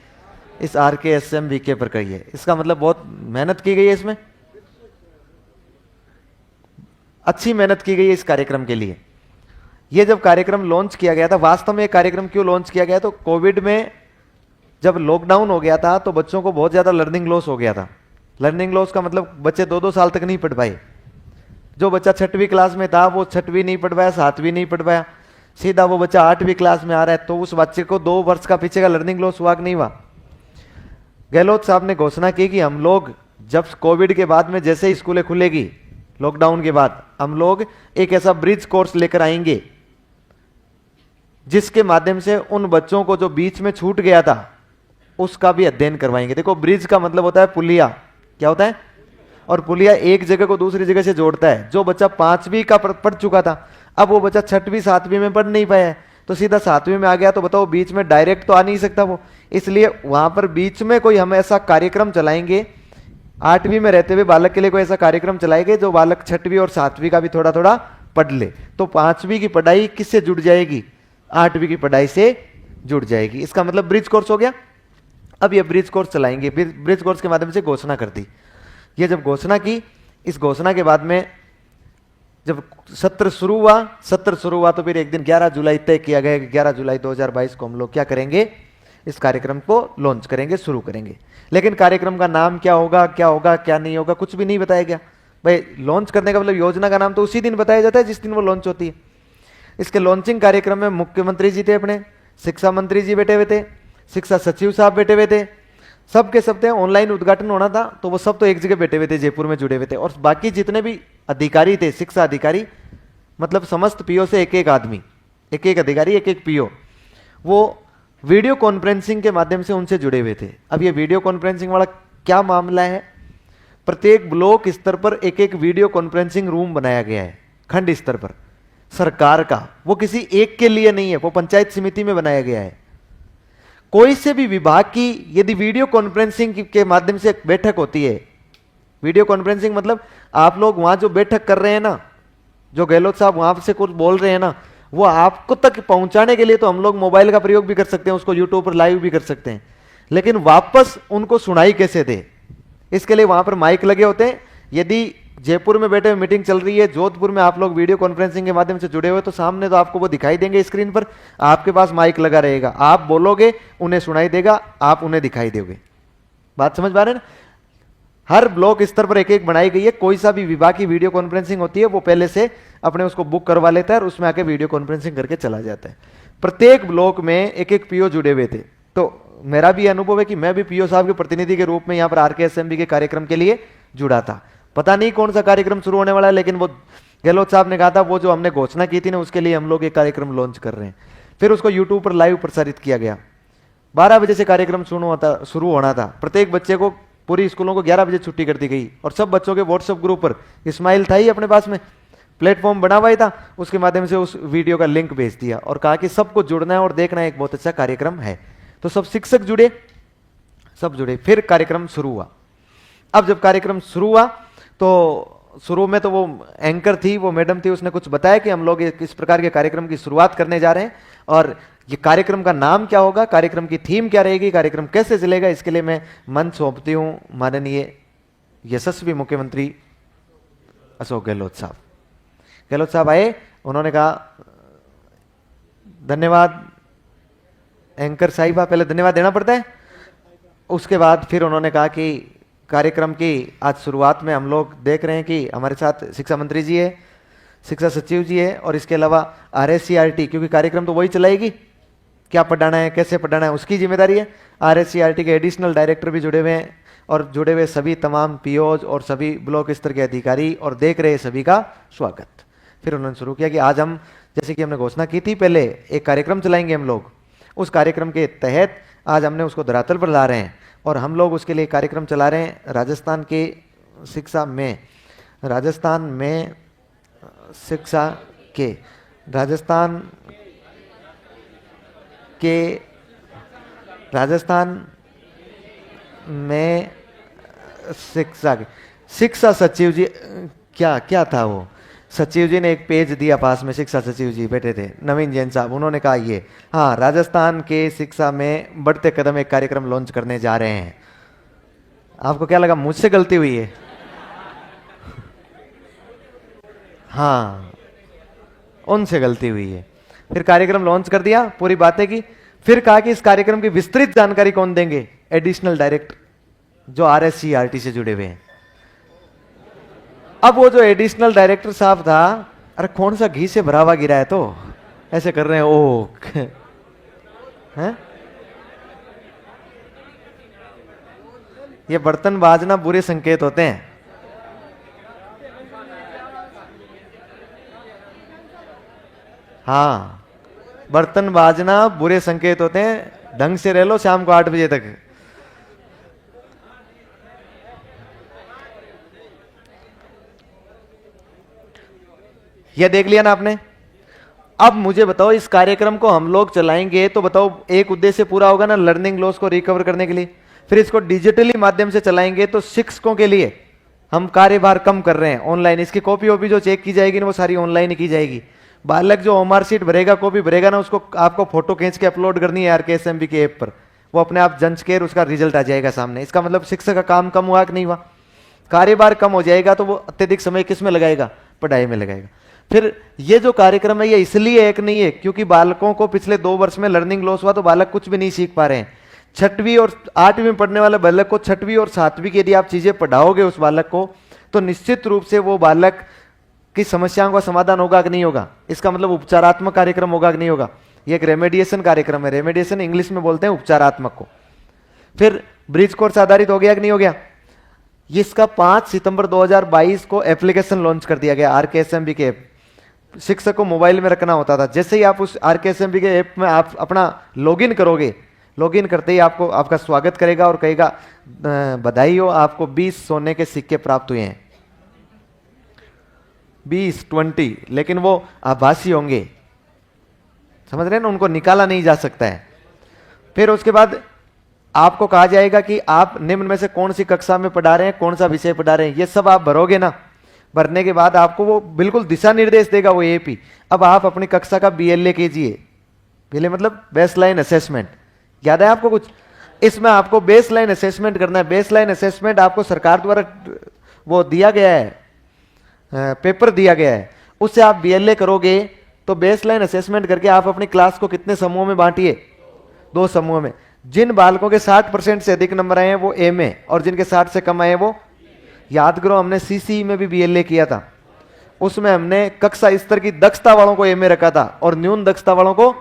इस RKSMBK पर कही है। इसका मतलब बहुत मेहनत की गई है, इसमें अच्छी मेहनत की गई है इस कार्यक्रम के लिए। ये जब कार्यक्रम लॉन्च किया गया था, वास्तव में ये कार्यक्रम क्यों लॉन्च किया गया, तो कोविड में जब लॉकडाउन हो गया था तो बच्चों को बहुत ज्यादा लर्निंग लॉस हो गया था। लर्निंग लॉस का मतलब बच्चे 2-2 साल तक नहीं पढ़ पाए। जो बच्चा 6वीं क्लास में था वो 6वीं नहीं पढ़ पाया, 7वीं नहीं पढ़ पाया, सीधा वो बच्चा 8वीं क्लास में आ रहा है, तो उस बच्चे को 2 वर्ष का पीछे का लर्निंग लॉस हुआ कि नहीं हुआ। गहलोत साहब ने घोषणा की कि हम लोग जब कोविड के बाद में जैसे ही स्कूलें खुलेगी, लॉकडाउन के बाद, हम लोग एक ऐसा ब्रिज कोर्स लेकर आएंगे जिसके माध्यम से उन बच्चों को जो बीच में छूट गया था उसका भी अध्ययन करवाएंगे। देखो, ब्रिज का मतलब होता है पुलिया, क्या होता है, और पुलिया एक जगह को दूसरी जगह से जोड़ता है। जो बच्चा 5वीं का पढ़ चुका था, अब वो बच्चा 6वीं 7वीं में पढ़ नहीं पाया है, तो सीधा 7वीं में आ गया, तो बताओ बीच में डायरेक्ट तो आ नहीं सकता वो। इसलिए वहां पर बीच में कोई हम ऐसा कार्यक्रम चलाएंगे, 8वीं में रहते हुए बालक के लिए कोई ऐसा कार्यक्रम चलाएंगे जो बालक 6वीं और 7वीं का भी थोड़ा थोड़ा पढ़ ले, तो 5वीं की पढ़ाई किससे जुड़ जाएगी, 8वीं की पढ़ाई से जुड़ जाएगी। इसका मतलब ब्रिज कोर्स हो गया। अब ये ब्रिज कोर्स चलाएंगे, ब्रिज कोर्स के माध्यम से घोषणा कर दी। ये जब घोषणा की, इस घोषणा के बाद में जब सत्र शुरू हुआ तो फिर एक दिन 11 जुलाई तय किया गया कि 11 जुलाई 2022 को हम लोग क्या करेंगे, इस कार्यक्रम को लॉन्च करेंगे, शुरू करेंगे। लेकिन कार्यक्रम का नाम क्या होगा क्या नहीं होगा, कुछ भी नहीं बताया गया। भाई लॉन्च करने का मतलब योजना का नाम तो उसी दिन बताया जाता है जिस दिन वो लॉन्च होती है। इसके लॉन्चिंग कार्यक्रम में मुख्यमंत्री जी थे अपने, शिक्षा मंत्री जी बैठे हुए थे, शिक्षा सचिव साहब बैठे हुए थे, सब के सब थे। ऑनलाइन उद्घाटन होना था तो वो सब तो एक जगह बैठे हुए थे, जयपुर में जुड़े हुए थे। और बाकी जितने भी अधिकारी थे, शिक्षा अधिकारी, मतलब समस्त पीओ से एक एक आदमी, एक एक अधिकारी, एक एक पीओ, वो वीडियो कॉन्फ्रेंसिंग के माध्यम से उनसे जुड़े हुए थे। अब ये वीडियो कॉन्फ्रेंसिंग वाला क्या मामला है, प्रत्येक ब्लॉक स्तर पर एक एक वीडियो कॉन्फ्रेंसिंग रूम बनाया गया है, खंड स्तर पर सरकार का। वो किसी एक के लिए नहीं है, वो पंचायत समिति में बनाया गया है। कोई से भी विभाग की यदि वीडियो कॉन्फ्रेंसिंग के माध्यम से बैठक होती है, वीडियो कॉन्फ्रेंसिंग मतलब आप लोग वहां जो बैठक कर रहे हैं ना, जो गहलोत साहब वहां से कुछ बोल रहे हैं ना, वो आपको तक पहुंचाने के लिए तो हम लोग मोबाइल का प्रयोग भी कर सकते हैं, उसको यूट्यूब पर लाइव भी कर सकते हैं, लेकिन वापस उनको सुनाई कैसे दे, इसके लिए वहां पर माइक लगे होते हैं। यदि जयपुर में बैठे हुए मीटिंग चल रही है, जोधपुर में आप लोग वीडियो कॉन्फ्रेंसिंग के माध्यम से जुड़े हुए, तो सामने तो आपको वो दिखाई देंगे स्क्रीन पर, आपके पास माइक लगा रहेगा, आप बोलोगे उन्हें सुनाई देगा, आप उन्हें दिखाई दोगे। बात समझ पा रहे हैं ना। हर ब्लॉक स्तर पर एक एक बनाई गई है। कोई सा भी विभाग की वीडियो कॉन्फ्रेंसिंग होती है वो पहले से अपने उसको बुक करवा लेता है और उसमें आके वीडियो कॉन्फ्रेंसिंग करके चला जाता है। प्रत्येक ब्लॉक में एक एक पीओ जुड़े हुए थे। तो मेरा भी अनुभव है कि मैं भी पीओ साहब के प्रतिनिधि के रूप में यहाँ पर RKSMB के कार्यक्रम के लिए जुड़ा था। पता नहीं कौन सा कार्यक्रम शुरू होने वाला है, लेकिन वो गहलोत साहब ने कहा था वो जो हमने घोषणा की थी ना, उसके लिए हम लोग एक कार्यक्रम लॉन्च कर रहे हैं। फिर उसको यूट्यूब पर लाइव प्रसारित किया गया। 12 बजे से कार्यक्रम शुरू होना था। प्रत्येक बच्चे को, पूरी स्कूलों को 11 बजे छुट्टी कर दी गई और सब बच्चों के व्हाट्सएप ग्रुप पर, इस्माइल था ही अपने पास में, प्लेटफॉर्म बना हुआ ही था, उसके माध्यम से उस वीडियो का लिंक भेज दिया और कहा कि सबको जुड़ना है और देखना है, एक बहुत अच्छा कार्यक्रम है। तो सब शिक्षक जुड़े, सब जुड़े, फिर कार्यक्रम शुरू हुआ। अब जब कार्यक्रम शुरू हुआ तो शुरू में तो वो एंकर थी, वो मैडम थी, उसने कुछ बताया कि हम लोग इस प्रकार के कार्यक्रम की शुरुआत करने जा रहे हैं और ये कार्यक्रम का नाम क्या होगा, कार्यक्रम की थीम क्या रहेगी, कार्यक्रम कैसे चलेगा, इसके लिए मैं मंच सौंपती हूं माननीय यशस्वी मुख्यमंत्री अशोक गहलोत साहब। गहलोत साहब आए, उन्होंने कहा धन्यवाद एंकर साहिबा, पहले धन्यवाद देना पड़ता है। उसके बाद फिर उन्होंने कहा कि कार्यक्रम की आज शुरुआत में हम लोग देख रहे हैं कि हमारे साथ शिक्षा मंत्री जी है, शिक्षा सचिव जी है और इसके अलावा RSCRT, क्योंकि कार्यक्रम तो वही चलाएगी, क्या पढ़ाना है, कैसे पढ़ाना है, उसकी जिम्मेदारी है। RSCRT के एडिशनल डायरेक्टर भी जुड़े हुए हैं और जुड़े हुए सभी तमाम पीओज और सभी ब्लॉक स्तर के अधिकारी और देख रहे सभी का स्वागत। फिर उन्होंने शुरू किया कि आज हम, जैसे कि हमने घोषणा की थी पहले, एक कार्यक्रम चलाएंगे हम लोग। उस कार्यक्रम के तहत आज हमने उसको धरातल पर ला रहे हैं और हम लोग उसके लिए कार्यक्रम चला रहे हैं राजस्थान के शिक्षा में, राजस्थान में शिक्षा के, राजस्थान के, राजस्थान में शिक्षा के शिक्षा सचिव जी, क्या क्या था वो, सचिव जी ने एक पेज दिया पास में, शिक्षा सचिव जी बैठे थे नवीन जैन साहब, उन्होंने कहा ये हाँ राजस्थान के शिक्षा में बढ़ते कदम एक कार्यक्रम लॉन्च करने जा रहे हैं। आपको क्या लगा मुझसे गलती हुई है? हाँ उनसे गलती हुई है। फिर कार्यक्रम लॉन्च कर दिया, पूरी बातें की, फिर कहा कि इस कार्यक्रम की विस्तृत जानकारी कौन देंगे? एडिशनल डायरेक्टर जो RSCRT से जुड़े हुए हैं। अब वो जो एडिशनल डायरेक्टर साहब था, अरे कौन सा घी से भरा हुआ गिरा है, तो ऐसे कर रहे हैं ओ हैं? ये बर्तन बाजना बुरे संकेत होते हैं। हाँ बर्तन बाजना बुरे संकेत होते हैं, ढंग से रह लो शाम को 8 बजे तक। यह देख लिया ना आपने। अब मुझे बताओ इस कार्यक्रम को हम लोग चलाएंगे तो बताओ एक उद्देश्य पूरा होगा ना, लर्निंग लॉस को रिकवर करने के लिए। फिर इसको डिजिटली माध्यम से चलाएंगे तो शिक्षकों के लिए हम कार्यभार कम कर रहे हैं, ऑनलाइन। इसकी कॉपी वॉपी जो चेक की जाएगी ना वो सारी ऑनलाइन की जाएगी। बालक जो होमवर्क शीट भरेगा, कॉपी भरेगा ना, उसको आपको फोटो खींच के अपलोड करनी है RKSMB के ऐप पर, वो अपने आप जंच के उसका रिजल्ट आ जाएगा सामने। इसका मतलब शिक्षक का काम कम हुआ कि नहीं हुआ? कार्यभार कम हो जाएगा तो वो अत्यधिक समय किस में लगाएगा? पढ़ाई में लगाएगा। फिर ये जो कार्यक्रम है ये इसलिए एक नहीं है क्योंकि बालकों को पिछले 2 वर्ष में लर्निंग लॉस हुआ तो बालक कुछ भी नहीं सीख पा रहे हैं। 6वीं और 8वीं में पढ़ने वाले बालक को 6वीं और 7वीं की यदि आप चीजें पढ़ाओगे उस बालक को, तो निश्चित रूप से वो बालक की समस्याओं का समाधान होगा कि नहीं होगा? इसका मतलब उपचारात्मक कार्यक्रम होगा कि नहीं होगा? ये एक रेमेडिएशन कार्यक्रम है। रेमेडिएशन इंग्लिश में बोलते हैं उपचारात्मक को। फिर ब्रिज कोर्स आधारित हो गया कि नहीं हो गया? इसका 5 सितंबर 2022 को एप्लीकेशन लॉन्च कर दिया गया RKSMB के ऐप। शिक्षक को मोबाइल में रखना होता था। जैसे ही आप उस RKSMB के ऐप में आप अपना लॉगिन करोगे, लॉगिन करते ही आपको आपका स्वागत करेगा और कहेगा बधाई हो, आपको 20 सोने के सिक्के प्राप्त हुए हैं। 20 लेकिन वो आभासी होंगे, समझ रहे हैं ना, उनको निकाला नहीं जा सकता है। फिर उसके बाद आपको कहा जाएगा कि आप निम्न में से कौन सी कक्षा में पढ़ा रहे हैं, कौन सा विषय पढ़ा रहे हैं, ये सब आप भरोगे ना। भरने के बाद आपको वो बिल्कुल दिशा निर्देश देगा वो AP। अब आप अपनी कक्षा का BLA कीजिए। BLA मतलब बेसलाइन असेसमेंट, याद है आपको कुछ? इसमें आपको बेसलाइन असेसमेंट करना है। बेसलाइन असेसमेंट आपको सरकार द्वारा वो दिया गया है, पेपर दिया गया है, उससे आप BLA करोगे तो बेसलाइन असेसमेंट करके आप अपनी क्लास को कितने समूहों में बांटिए? 2 समूहों में। जिन बालकों के 60% से अधिक नंबर आए हैं वो A में, और जिनके 60 से कम आए हैं वो, याद करो हमने CCE में भी BLA किया था, उसमें हमने कक्षा स्तर की दक्षता वालों को A में रखा था और न्यून दक्षता वालों को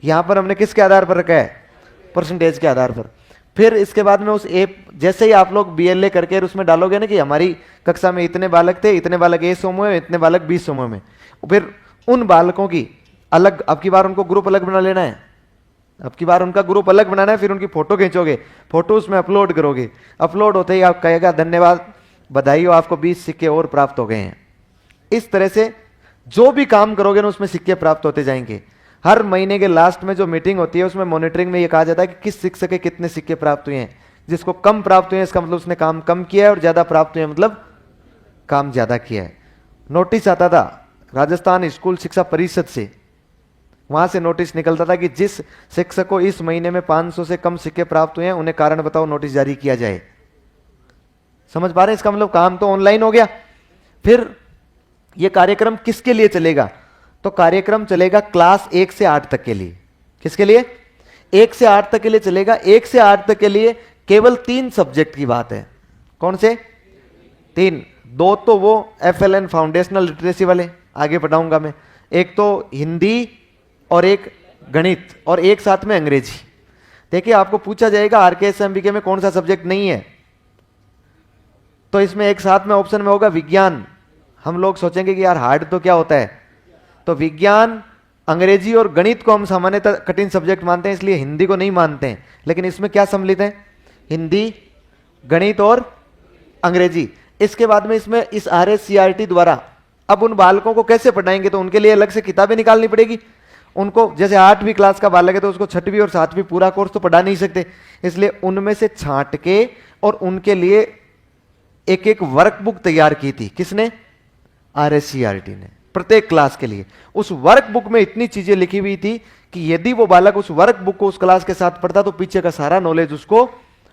यहां पर हमने किसके आधार पर रखा है? परसेंटेज के आधार पर। फिर इसके बाद में उस ऐप, जैसे ही आप लोग BLA करके उसमें डालोगे ना कि हमारी कक्षा में इतने बालक थे, इतने बालक A समूह में, इतने बालक B समूह में, फिर उन बालकों की अलग, अब की बार उनको ग्रुप अलग बना लेना है, अब की बार उनका ग्रुप अलग बनाना है। फिर उनकी फोटो खींचोगे, फोटो उसमें अपलोड करोगे, अपलोड होते ही आप कहेगा धन्यवाद, बधाई हो, आपको 20 सिक्के और प्राप्त हो गए हैं। इस तरह से जो भी काम करोगे ना उसमें सिक्के प्राप्त होते जाएंगे। हर महीने के लास्ट में जो मीटिंग होती है उसमें मॉनिटरिंग में ये कहा जाता है कि किस शिक्षक के कितने सिक्के प्राप्त हुए हैं। जिसको कम प्राप्त हुए हैं इसका मतलब उसने काम कम किया है, और ज्यादा प्राप्त हुए हैं मतलब काम ज्यादा किया है। नोटिस आता था राजस्थान स्कूल शिक्षा परिषद से, वहां से नोटिस निकलता था कि जिस शिक्षक को इस महीने में 500 से कम सिक्के प्राप्त हुए हैं उन्हें कारण बताओ नोटिस जारी किया जाए। समझ पा रहे हैं? इसका मतलब काम तो ऑनलाइन हो गया। फिर यह कार्यक्रम किसके लिए चलेगा? तो कार्यक्रम चलेगा क्लास 1 से 8 तक के लिए। किसके लिए? 1 से 8 तक के लिए चलेगा। 1 से 8 तक के लिए केवल 3 सब्जेक्ट की बात है। कौन से? 3। 2 तो वो FLN फाउंडेशनल लिटरेसी वाले, आगे पढ़ाऊंगा मैं। एक तो हिंदी और एक गणित और एक साथ में अंग्रेजी। देखिए आपको पूछा जाएगा आरकेएसएमबीके में कौन सा सब्जेक्ट नहीं है, तो इसमें एक साथ में ऑप्शन में होगा विज्ञान। हम लोग सोचेंगे कि यार हार्ड तो क्या होता है, तो विज्ञान, अंग्रेजी और गणित को हम सामान्यतः कठिन सब्जेक्ट मानते हैं, इसलिए हिंदी को नहीं मानते हैं। लेकिन इसमें क्या सम्मिलित है, हिंदी, गणित और अंग्रेजी। इसके बाद में इसमें इस आरएससीईआरटी द्वारा अब उन बालकों को कैसे पढ़ाएंगे, तो उनके लिए अलग से किताबें निकालनी पड़ेगी। उनको जैसे 8वीं क्लास का बालक है तो उसको 6वीं और 7वीं पूरा कोर्स तो पढ़ा नहीं सकते, इसलिए उनमें से छांट के और उनके लिए एक एक वर्कबुक तैयार की थी। किसने, आरएससीईआरटी ने, प्रत्येक क्लास के लिए। उस वर्कबुक में इतनी चीजें लिखी हुई थी कि यदि वो बालक उस वर्कबुक को उस क्लास के साथ पढ़ता तो पीछे का सारा नॉलेज उसको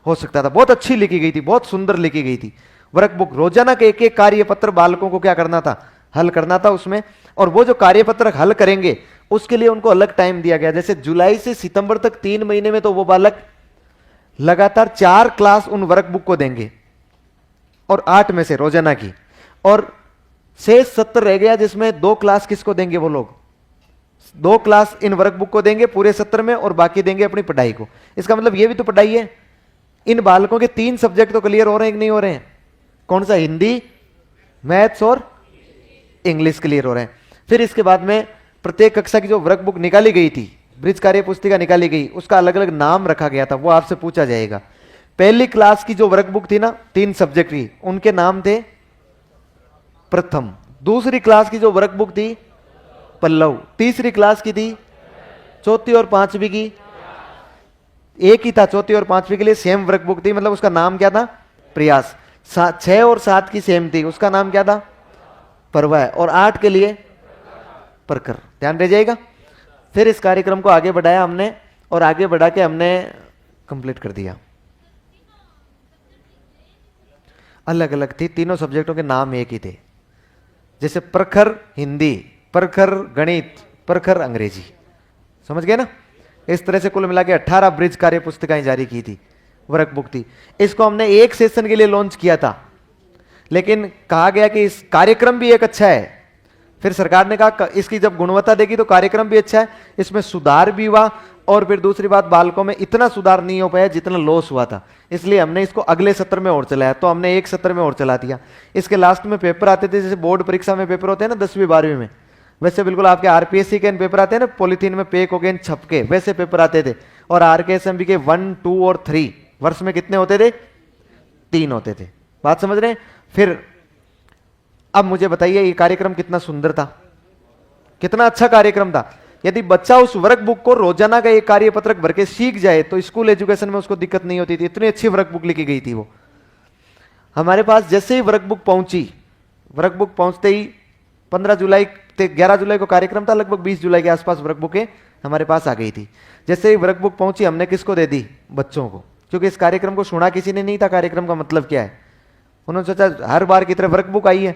हो सकता था। बहुत अच्छी लिखी गई थी, बहुत सुंदर लिखी गई थी वर्कबुक। रोजाना के एक एक कार्यपत्र बालकों को क्या करना था, हल करना था उसमें। और वो जो कार्यपत्र हल करेंगे उसके लिए उनको अलग टाइम दिया गया। जैसे जुलाई से सितंबर तक 3 महीने में तो वो बालक लगातार 4 क्लास उन वर्कबुक को देंगे, और 8 में से रोजाना की, और शेष 70 रह गया जिसमें 2 क्लास किसको देंगे, वो लोग 2 क्लास इन वर्कबुक को देंगे पूरे 70 में, और बाकी देंगे अपनी पढ़ाई को। इसका मतलब ये भी तो पढ़ाई है। इन बालकों के 3 सब्जेक्ट तो क्लियर हो रहे हैं कि नहीं हो रहे हैं, कौन सा, हिंदी, मैथ्स और इंग्लिश क्लियर हो रहे हैं। फिर इसके बाद में प्रत्येक कक्षा की जो वर्कबुक निकाली गई थी, ब्रिज कार्य पुस्तिका निकाली गई, उसका अलग अलग नाम रखा गया था, वो आपसे पूछा जाएगा। पहली क्लास की जो वर्कबुक थी ना 3 सब्जेक्ट की, उनके नाम थे प्रथम। दूसरी क्लास की जो वर्कबुक थी पल्लव। तीसरी क्लास की थी, चौथी और पांचवी की एक ही था, चौथी और पांचवी के लिए सेम वर्कबुक थी, मतलब उसका नाम क्या था, प्रयास। 6 और 7 की सेम थी, उसका नाम क्या था, परवय। और 8 के लिए प्रकर। ध्यान रह जाएगा। फिर इस कार्यक्रम को आगे बढ़ाया हमने, और आगे बढ़ा के हमने कंप्लीट कर दिया। अलग अलग थी, तीनों सब्जेक्टों के नाम एक ही थे। जैसे प्रखर हिंदी, प्रखर गणित, प्रखर अंग्रेजी। समझ गए ना। इस तरह से कुल मिला के 18 ब्रिज कार्य पुस्तिकाएं जारी की थी, वर्कबुक थी। इसको हमने एक सेशन के लिए लॉन्च किया था, लेकिन कहा गया कि इस कार्यक्रम भी एक अच्छा है। फिर सरकार ने कहा इसकी जब गुणवत्ता देगी तो कार्यक्रम भी अच्छा है, इसमें सुधार भी हुआ। और फिर दूसरी बात, बालकों में इतना सुधार नहीं हो पाया जितना लॉस हुआ था, इसलिए हमने इसको अगले सत्र में और चलाया। तो हमने एक सत्र में और चला दिया। इसके लास्ट में पेपर आते थे, जैसे बोर्ड परीक्षा में पेपर होते हैं ना 10वीं 12वीं में, वैसे बिल्कुल आपके आरपीएससी के पेपर आते हैं ना, पॉलिथीन में पैक हो गए छपके, वैसे पेपर आते थे। और आरकेएसएमबी के 1, 2 और 3 वर्ष में कितने होते थे, 3 होते थे। बात समझ रहे हैं। फिर अब मुझे बताइए ये कार्यक्रम कितना सुंदर था, कितना अच्छा कार्यक्रम था। यदि बच्चा उस वर्कबुक को रोजाना का एक कार्यपत्रक भर के सीख जाए तो स्कूल एजुकेशन में उसको दिक्कत नहीं होती थी। इतनी अच्छी वर्कबुक लिखी गई थी वो। हमारे पास जैसे ही वर्कबुक पहुंची, वर्कबुक पहुंचते ही 15 जुलाई 11 जुलाई को कार्यक्रम था, लगभग 20 जुलाई के आसपास वर्कबुकें हमारे पास आ गई थी। जैसे ही वर्कबुक पहुंची हमने किसको दे दी, बच्चों को, क्योंकि इस कार्यक्रम को सुना किसी ने नहीं था, कार्यक्रम का मतलब क्या है। उन्होंने सोचा हर बार की तरह वर्कबुक आई है,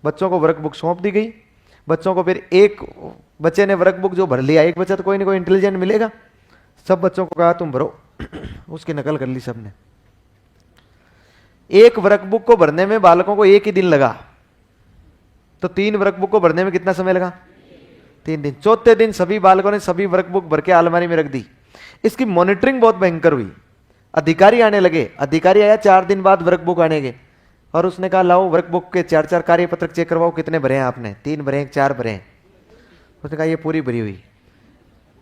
बच्चों को वर्कबुक सौंप दी गई। बच्चों को फिर एक बच्चे ने वर्कबुक जो भर लिया, एक बच्चा तो कोई ना कोई इंटेलिजेंट मिलेगा, सब बच्चों को कहा तुम भरो, उसकी नकल कर ली सबने। एक वर्कबुक को भरने में बालकों को एक ही दिन लगा, तो 3 वर्कबुक को भरने में कितना समय लगा, 3 दिन। चौथे दिन सभी बालकों ने सभी वर्कबुक भर के अलमारी में रख दी। इसकी मॉनिटरिंग बहुत भयंकर हुई। अधिकारी आने लगे, अधिकारी आया 4 दिन बाद वर्कबुक आने के, और उसने कहा लाओ वर्कबुक के 4-4 कार्यपत्रक चेक करवाओ, कितने भरे हैं आपने, 3 भरे हैं, 4 भरे हैं। उसने कहा ये पूरी भरी हुई।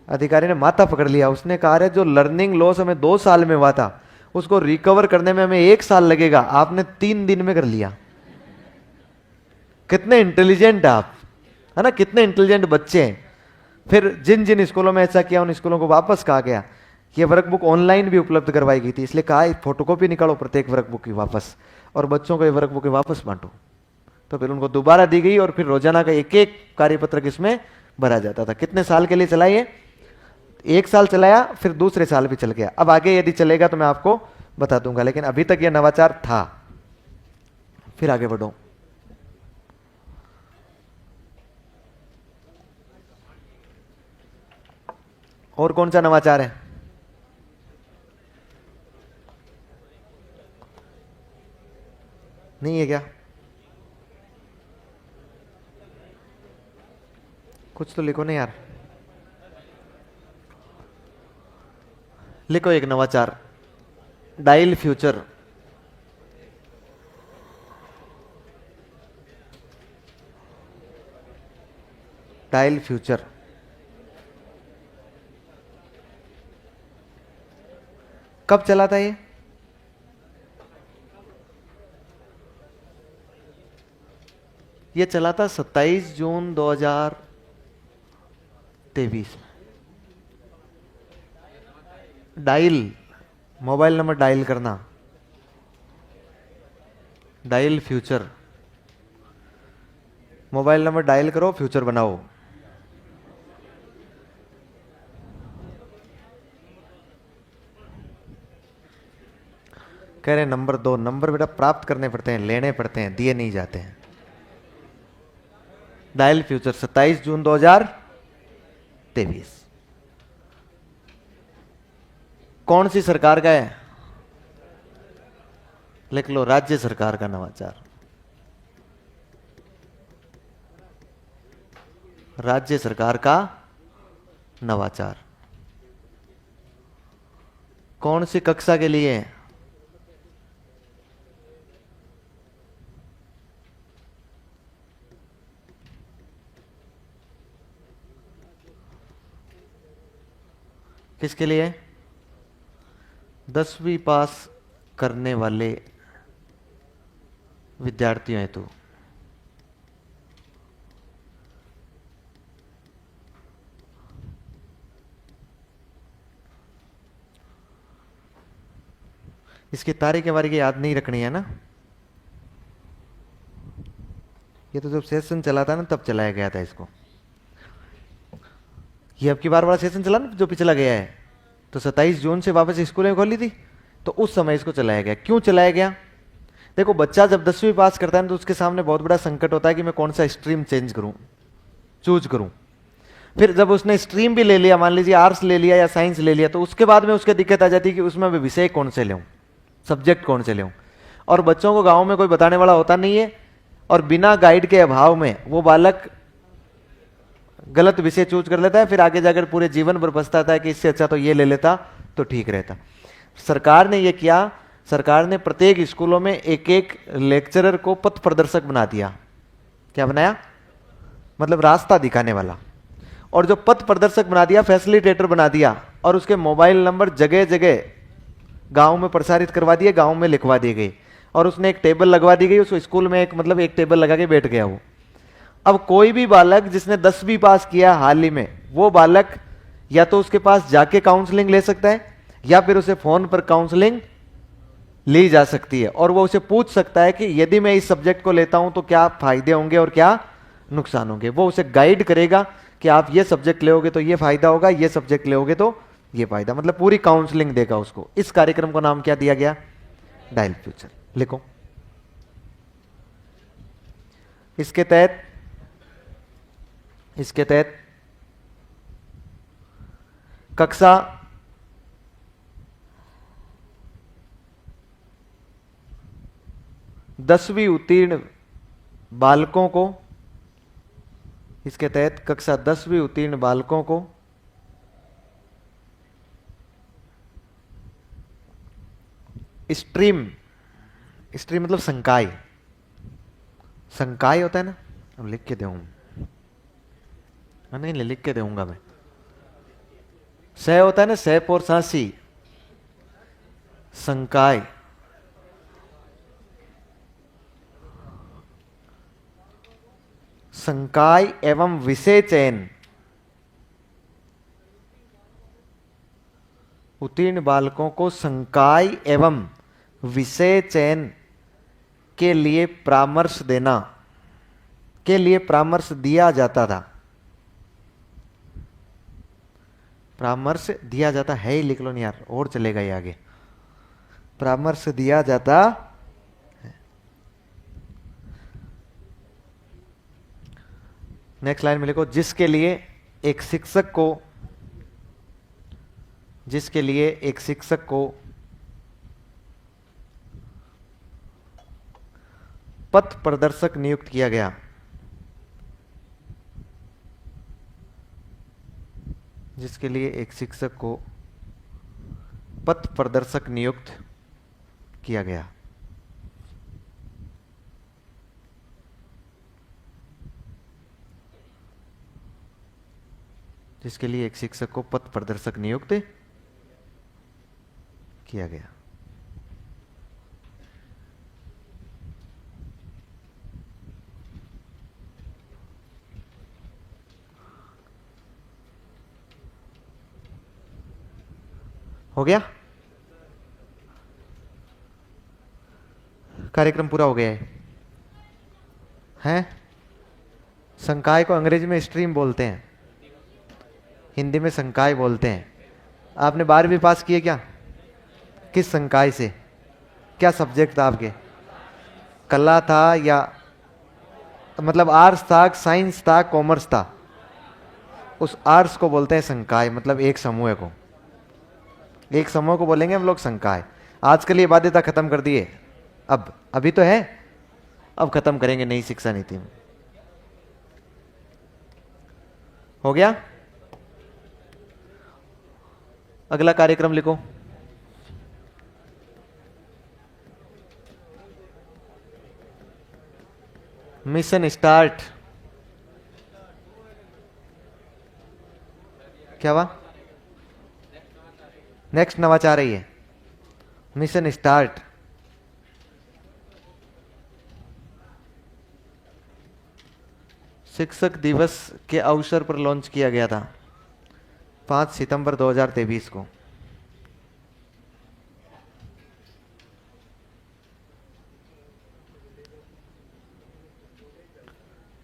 अधिकारी ने माथा पकड़ लिया, उसने कहा अरे जो लर्निंग लॉस हमें 2 साल में हुआ था उसको रिकवर करने में हमें 1 साल लगेगा, आपने 3 दिन में कर लिया। कितने इंटेलिजेंट आप, है ना, कितने इंटेलिजेंट बच्चे हैं। फिर जिन जिन स्कूलों में ऐसा किया उन स्कूलों को वापस कहा गया। ये वर्कबुक ऑनलाइन भी उपलब्ध करवाई गई थी, इसलिए कहा फोटोकॉपी निकालो प्रत्येक वर्कबुक की वापस, और बच्चों को ये वर्कबुक वापस बांटो। तो फिर उनको दोबारा दी गई, और फिर रोजाना का एक एक कार्यपत्रक इसमें भरा जाता था। कितने साल के लिए चला ये, 1 साल चलाया, फिर दूसरे साल भी चल गया। अब आगे यदि चलेगा तो मैं आपको बता दूंगा, लेकिन अभी तक ये नवाचार था। फिर आगे बढ़ो। और कौन सा नवाचार है, नहीं है क्या, कुछ तो लिखो ना यार। लिखो एक नवाचार, डायल फ्यूचर। डायल फ्यूचर कब चला था ये चला था 27 जून 2023। डायल, मोबाइल नंबर डायल करना, dial future, mobile number dial करो, फ्यूचर बनाओ। कह रहे नंबर 2, नंबर बेटा प्राप्त करने पड़ते हैं, लेने पड़ते हैं, दिए नहीं जाते हैं। डायल फ्यूचर 27 जून 2023 कौन सी सरकार का है? लिख लो, राज्य सरकार का नवाचार। राज्य सरकार का नवाचार कौन सी कक्षा के लिए है? किसके लिए? 10वीं पास करने वाले विद्यार्थियों हेतु। इसकी तारीख के बारे की याद नहीं रखनी है ना, ये तो जब सेशन चला था ना तब चलाया गया था इसको। ये अब की बार वाला सेशन चला ना जो पिछला गया है, तो 27 जून से वापस स्कूलें खोली थी, तो उस समय इसको चलाया गया। क्यों चलाया गया? देखो, बच्चा जब 10वीं पास करता है तो उसके सामने बहुत बड़ा संकट होता है कि मैं कौन सा स्ट्रीम चेंज करूं, चूज करूं। फिर जब उसने स्ट्रीम भी ले लिया, मान लीजिए आर्ट्स ले लिया या साइंस ले लिया, तो उसके बाद में उसके दिक्कत आ जाती है कि उसमें विषय कौन से लूं, सब्जेक्ट कौन से लूं। और बच्चों को गांव में कोई बताने वाला होता नहीं है, और बिना गाइड के अभाव में वो बालक गलत विषय चूज कर लेता है, फिर आगे जाकर पूरे जीवन भर पछताता है कि इससे अच्छा तो ये ले लेता तो ठीक रहता। सरकार ने ये किया, सरकार ने प्रत्येक स्कूलों में एक एक लेक्चरर को पथ प्रदर्शक बना दिया। क्या बनाया? मतलब रास्ता दिखाने वाला। और जो पथ प्रदर्शक बना दिया, फैसिलिटेटर बना दिया, और उसके मोबाइल नंबर जगह जगह गांव में प्रसारित करवा दिए, गांव में लिखवा दी गई, और उसने एक टेबल लगवा दी गई उसको स्कूल में, एक मतलब एक टेबल लगा के बैठ गया वो। अब कोई भी बालक जिसने 10वीं पास किया हाल ही में, वो बालक या तो उसके पास जाके काउंसलिंग ले सकता है, या फिर उसे फोन पर काउंसलिंग ली जा सकती है, और वो उसे पूछ सकता है कि यदि मैं इस सब्जेक्ट को लेता हूं तो क्या फायदे होंगे और क्या नुकसान होंगे। वो उसे गाइड करेगा कि आप ये सब्जेक्ट लोगे तो ये फायदा होगा, ये सब्जेक्ट लोगे तो ये फायदा, मतलब पूरी काउंसलिंग देगा उसको। इस कार्यक्रम को नाम क्या दिया गया? Dial future. लिखो, इसके तहत कक्षा 10वीं उत्तीर्ण बालकों को, इसके तहत कक्षा 10वीं उत्तीर्ण बालकों को स्ट्रीम, स्ट्रीम मतलब संकाय, संकाय होता है ना, अब लिख के दूं, नहीं लिख के दूंगा मैं। सह होता है ना, सह पोर सांसी, संकाय, संकाय एवं विषय चयन उत्तीर्ण बालकों को संकाय एवं विषय चयन के लिए परामर्श देना, के लिए परामर्श दिया जाता था। परामर्श दिया जाता है ही लिख लो नहीं यार, और चलेगा ये आगे। परामर्श दिया जाता है। नेक्स्ट लाइन में लिखो, जिसके लिए एक शिक्षक को, जिसके लिए एक शिक्षक को पथ प्रदर्शक नियुक्त किया गया, जिसके लिए एक शिक्षक को पथ प्रदर्शक नियुक्त किया गया। जिसके लिए एक शिक्षक को पथ प्रदर्शक नियुक्त किया गया। हो गया? कार्यक्रम पूरा हो गया है? संकाय को अंग्रेजी में स्ट्रीम बोलते हैं, हिंदी में संकाय बोलते हैं। आपने 12वीं पास किए क्या? किस संकाय से? क्या सब्जेक्ट था आपके? कला था या मतलब आर्ट्स था, साइंस था, कॉमर्स था? उस आर्ट्स को बोलते हैं संकाय, मतलब एक समूह को, एक समूह को बोलेंगे हम लोग संकाय। आजकल ये बाध्यता खत्म कर दिए, अब अभी तो है, अब खत्म करेंगे नई शिक्षा नीति में। हो गया? अगला कार्यक्रम लिखो। Mission start. क्या हुआ? नेक्स्ट नवाचार है ये, मिशन स्टार्ट। शिक्षक दिवस के अवसर पर लॉन्च किया गया था 5 सितंबर 2023 को।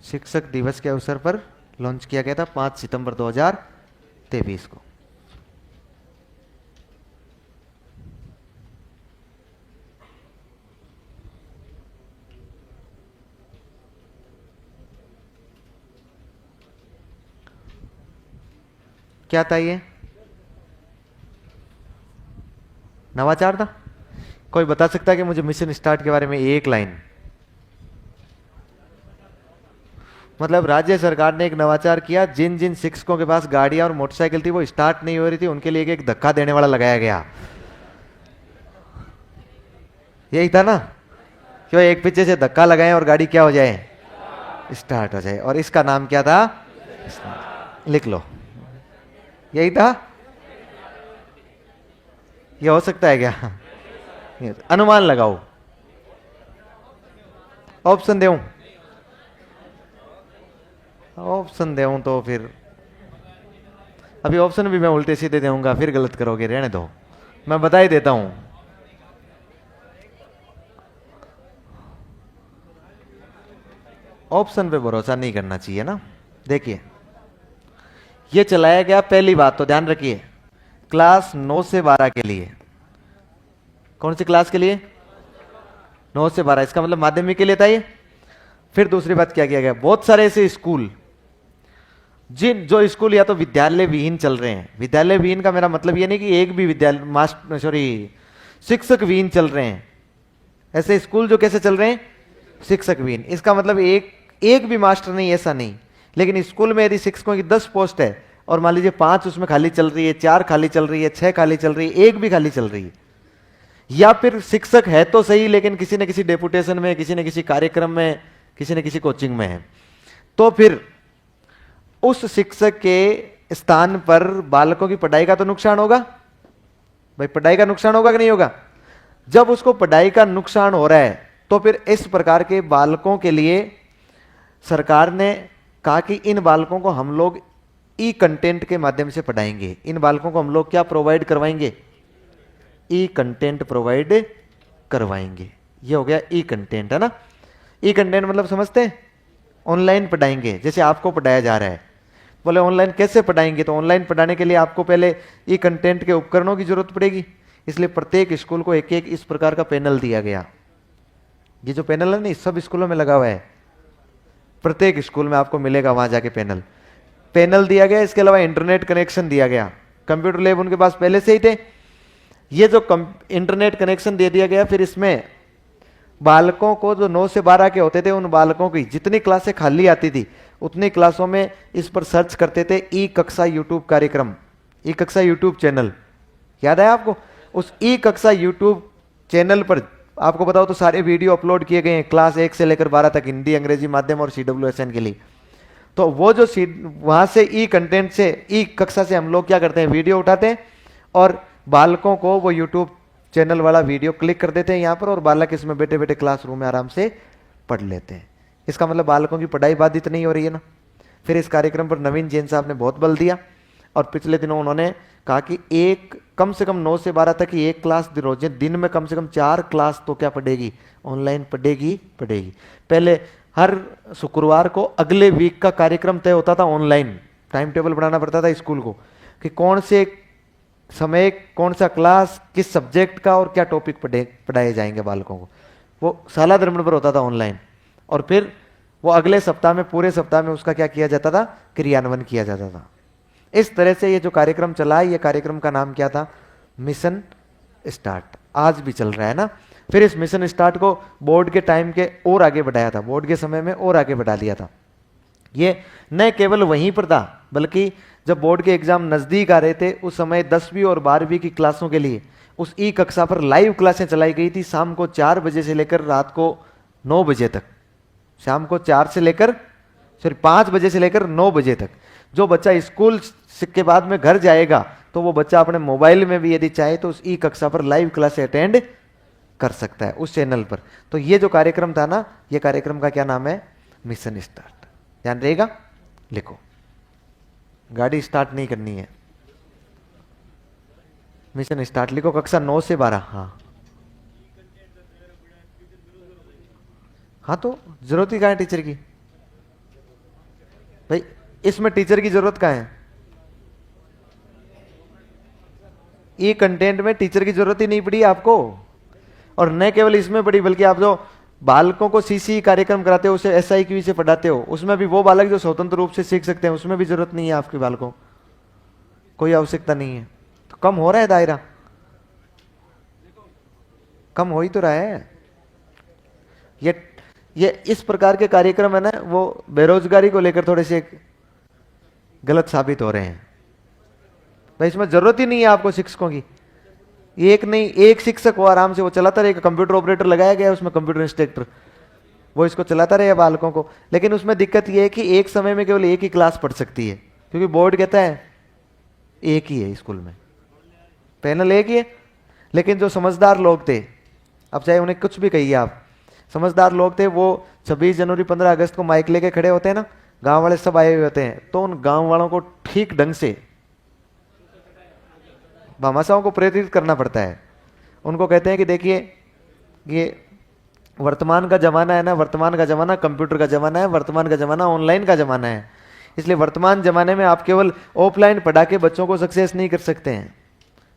शिक्षक दिवस के अवसर पर लॉन्च किया गया था 5 सितंबर 2023 को। क्या था ये? नवाचार था। कोई बता सकता है कि मुझे मिशन स्टार्ट के बारे में एक लाइन? मतलब राज्य सरकार ने एक नवाचार किया, जिन जिन शिक्षकों के पास गाड़ियां और मोटरसाइकिल थी वो स्टार्ट नहीं हो रही थी, उनके लिए एक धक्का देने वाला लगाया गया। यही था ना, क्यों एक पीछे से धक्का लगाए और गाड़ी क्या हो जाए? स्टार्ट हो जाए। और इसका नाम क्या था? लिख लो, यही था। ये हो सकता है क्या? अनुमान लगाओ, ऑप्शन दूं? ऑप्शन दूं तो फिर अभी ऑप्शन भी मैं उल्टे सीधे दूंगा, फिर गलत करोगे, रहने दो, मैं बता ही देता हूं। ऑप्शन पे भरोसा नहीं करना चाहिए ना। देखिए, ये चलाया गया, पहली बात तो ध्यान रखिए, क्लास 9 से 12 के लिए। कौन सी क्लास के लिए? 9 से 12, इसका मतलब माध्यमिक के लिए था ये। फिर दूसरी बात क्या किया गया, बहुत सारे ऐसे स्कूल जो स्कूल या तो विद्यालय विहीन चल रहे हैं। विद्यालय विहीन का मेरा मतलब ये नहीं कि एक भी विद्यालय शिक्षक विहीन चल रहे हैं। ऐसे स्कूल जो कैसे चल रहे हैं? शिक्षक विहीन। इसका मतलब एक भी मास्टर नहीं, ऐसा नहीं। लेकिन स्कूल में यदि शिक्षकों की 10 पोस्ट है और मान लीजिए 5 उसमें खाली चल रही है, 4 खाली चल रही है, 6 खाली चल रही है, एक भी खाली चल रही है, या फिर शिक्षक है तो सही लेकिन किसी न किसी डेपुटेशन में, किसी न किसी कार्यक्रम में, किसी न किसी कोचिंग में है, तो फिर उस शिक्षक के स्थान पर बालकों की पढ़ाई का तो नुकसान होगा। भाई पढ़ाई का नुकसान होगा कि नहीं होगा? जब उसको पढ़ाई का नुकसान हो रहा है तो फिर इस प्रकार के बालकों के लिए सरकार ने कहा कि इन बालकों को हम लोग ई कंटेंट के माध्यम से पढ़ाएंगे। इन बालकों को हम लोग क्या प्रोवाइड करवाएंगे? ई कंटेंट प्रोवाइड करवाएंगे। ये हो गया ई कंटेंट, है ना। ई कंटेंट मतलब समझते हैं? ऑनलाइन पढ़ाएंगे, जैसे आपको पढ़ाया जा रहा है। बोले ऑनलाइन कैसे पढ़ाएंगे? तो ऑनलाइन पढ़ाने के लिए आपको पहले ई कंटेंट के उपकरणों की जरूरत पड़ेगी, इसलिए प्रत्येक स्कूल को एक एक इस प्रकार का पैनल दिया गया। ये जो पैनल है ना, सब स्कूलों में लगा हुआ है, प्रत्येक स्कूल में आपको मिलेगा वहां जाके पैनल दिया गया। इसके अलावा इंटरनेट कनेक्शन दिया गया। कंप्यूटर लैब उनके पास पहले से ही थे। ये जो इंटरनेट कनेक्शन दे दिया गया, फिर इसमें बालकों को जो 9 से 12 के होते थे, उन बालकों की जितनी क्लासें खाली आती थी उतनी क्लासों में इस पर सर्च करते थे ई कक्षा यूट्यूब कार्यक्रम, ई कक्षा यूट्यूब चैनल, याद है आपको? उस ई कक्षा यूट्यूब चैनल पर आपको बताओ तो सारे वीडियो अपलोड किए गए हैं क्लास 1 से लेकर 12 तक, हिंदी, अंग्रेजी माध्यम और CWSN के लिए। तो वो जो वहां से ई कंटेंट से, ई कक्षा से हम लोग क्या करते हैं, वीडियो उठाते हैं और बालकों को वो यूट्यूब चैनल वाला वीडियो क्लिक कर देते हैं यहाँ पर, और बालक इसमें बैठे बैठे क्लासरूम में आराम से पढ़ लेते हैं। इसका मतलब बालकों की पढ़ाई बाधित नहीं हो रही है ना। फिर इस कार्यक्रम पर नवीन जैन साहब ने बहुत बल दिया और पिछले दिनों उन्होंने कहा कि एक कम से कम 9 से 12 तक की एक क्लास रोज, दिन में कम से कम 4 क्लास तो क्या पढ़ेगी, ऑनलाइन पढ़ेगी। पहले हर शुक्रवार को अगले वीक का कार्यक्रम तय होता था, ऑनलाइन टाइम टेबल बनाना पड़ता था स्कूल को कि कौन से समय कौन सा क्लास किस सब्जेक्ट का और क्या टॉपिक पढ़ाए जाएंगे बालकों को। वो साला धर्म पर होता था ऑनलाइन, और फिर वो अगले सप्ताह में, पूरे सप्ताह में उसका क्या किया जाता था, क्रियान्वयन किया जाता था। इस तरह से ये जो कार्यक्रम चला है, ये कार्यक्रम का नाम क्या था, मिशन स्टार्ट। आज भी चल रहा है ना। फिर इस मिशन स्टार्ट को बोर्ड के टाइम के और आगे बढ़ाया था, बोर्ड के समय में और आगे बढ़ा दिया था। ये न केवल वहीं पर था, बल्कि जब बोर्ड के एग्जाम नजदीक आ रहे थे उस समय 10वीं और 12वीं की क्लासों के लिए उस ई कक्षा पर लाइव क्लासें चलाई गई थी, शाम को 4 बजे से लेकर रात को 9 बजे तक। शाम को 5 बजे से लेकर 9 बजे तक। जो बच्चा स्कूल के बाद में घर जाएगा तो वो बच्चा अपने मोबाइल में भी यदि चाहे तो उस ई कक्षा पर लाइव क्लास अटेंड कर सकता है उस चैनल पर। तो ये जो कार्यक्रम था ना, ये कार्यक्रम का क्या नाम है, मिशन स्टार्ट। ध्यान रहेगा, लिखो। गाड़ी स्टार्ट नहीं करनी है, मिशन स्टार्ट लिखो, कक्षा 9 से 12। हाँ तो जरूरत ही कहाँ है टीचर की भाई, इसमें टीचर की जरूरत कहाँ है, ये कंटेंट में टीचर की जरूरत ही नहीं पड़ी आपको। और न केवल इसमें पड़ी, बल्कि आप जो बालकों को सीसी कार्यक्रम कराते हो, उसे SIQ से पढ़ाते हो, उसमें भी वो बालक जो स्वतंत्र रूप से सीख सकते हैं, उसमें भी जरूरत नहीं है आपके बालकों, कोई आवश्यकता नहीं है। तो कम हो रहा है दायरा, कम हो ही तो रहा है। ये इस प्रकार के कार्यक्रम है ना, वो बेरोजगारी को लेकर थोड़े से गलत साबित हो रहे हैं भाई। इसमें जरूरत ही नहीं है आपको शिक्षकों की, एक नहीं एक शिक्षक हो आराम से वो चलाता रहेगा। कंप्यूटर ऑपरेटर लगाया गया है उसमें, कंप्यूटर इंस्ट्रक्टर, वो इसको चलाता रहेगा बालकों को। लेकिन उसमें दिक्कत ये है कि एक समय में केवल एक ही क्लास पढ़ सकती है, क्योंकि बोर्ड कहता है एक ही है स्कूल में, पैनल एक ही है। लेकिन जो समझदार लोग थे, अब चाहे उन्हें कुछ भी कहिए आप, समझदार लोग थे, वो 26 जनवरी 15 अगस्त को माइक लेके खड़े होते हैं ना, गांव वाले सब आए हुए होते हैं, तो उन गांव वालों को ठीक ढंग से भामाशाहों को प्रेरित करना पड़ता है। उनको कहते हैं कि देखिए, ये वर्तमान का जमाना है ना, वर्तमान का जमाना कंप्यूटर का जमाना है, वर्तमान का जमाना ऑनलाइन का जमाना है। इसलिए वर्तमान जमाने में आप केवल ऑफलाइन पढ़ा के बच्चों को सक्सेस नहीं कर सकते हैं,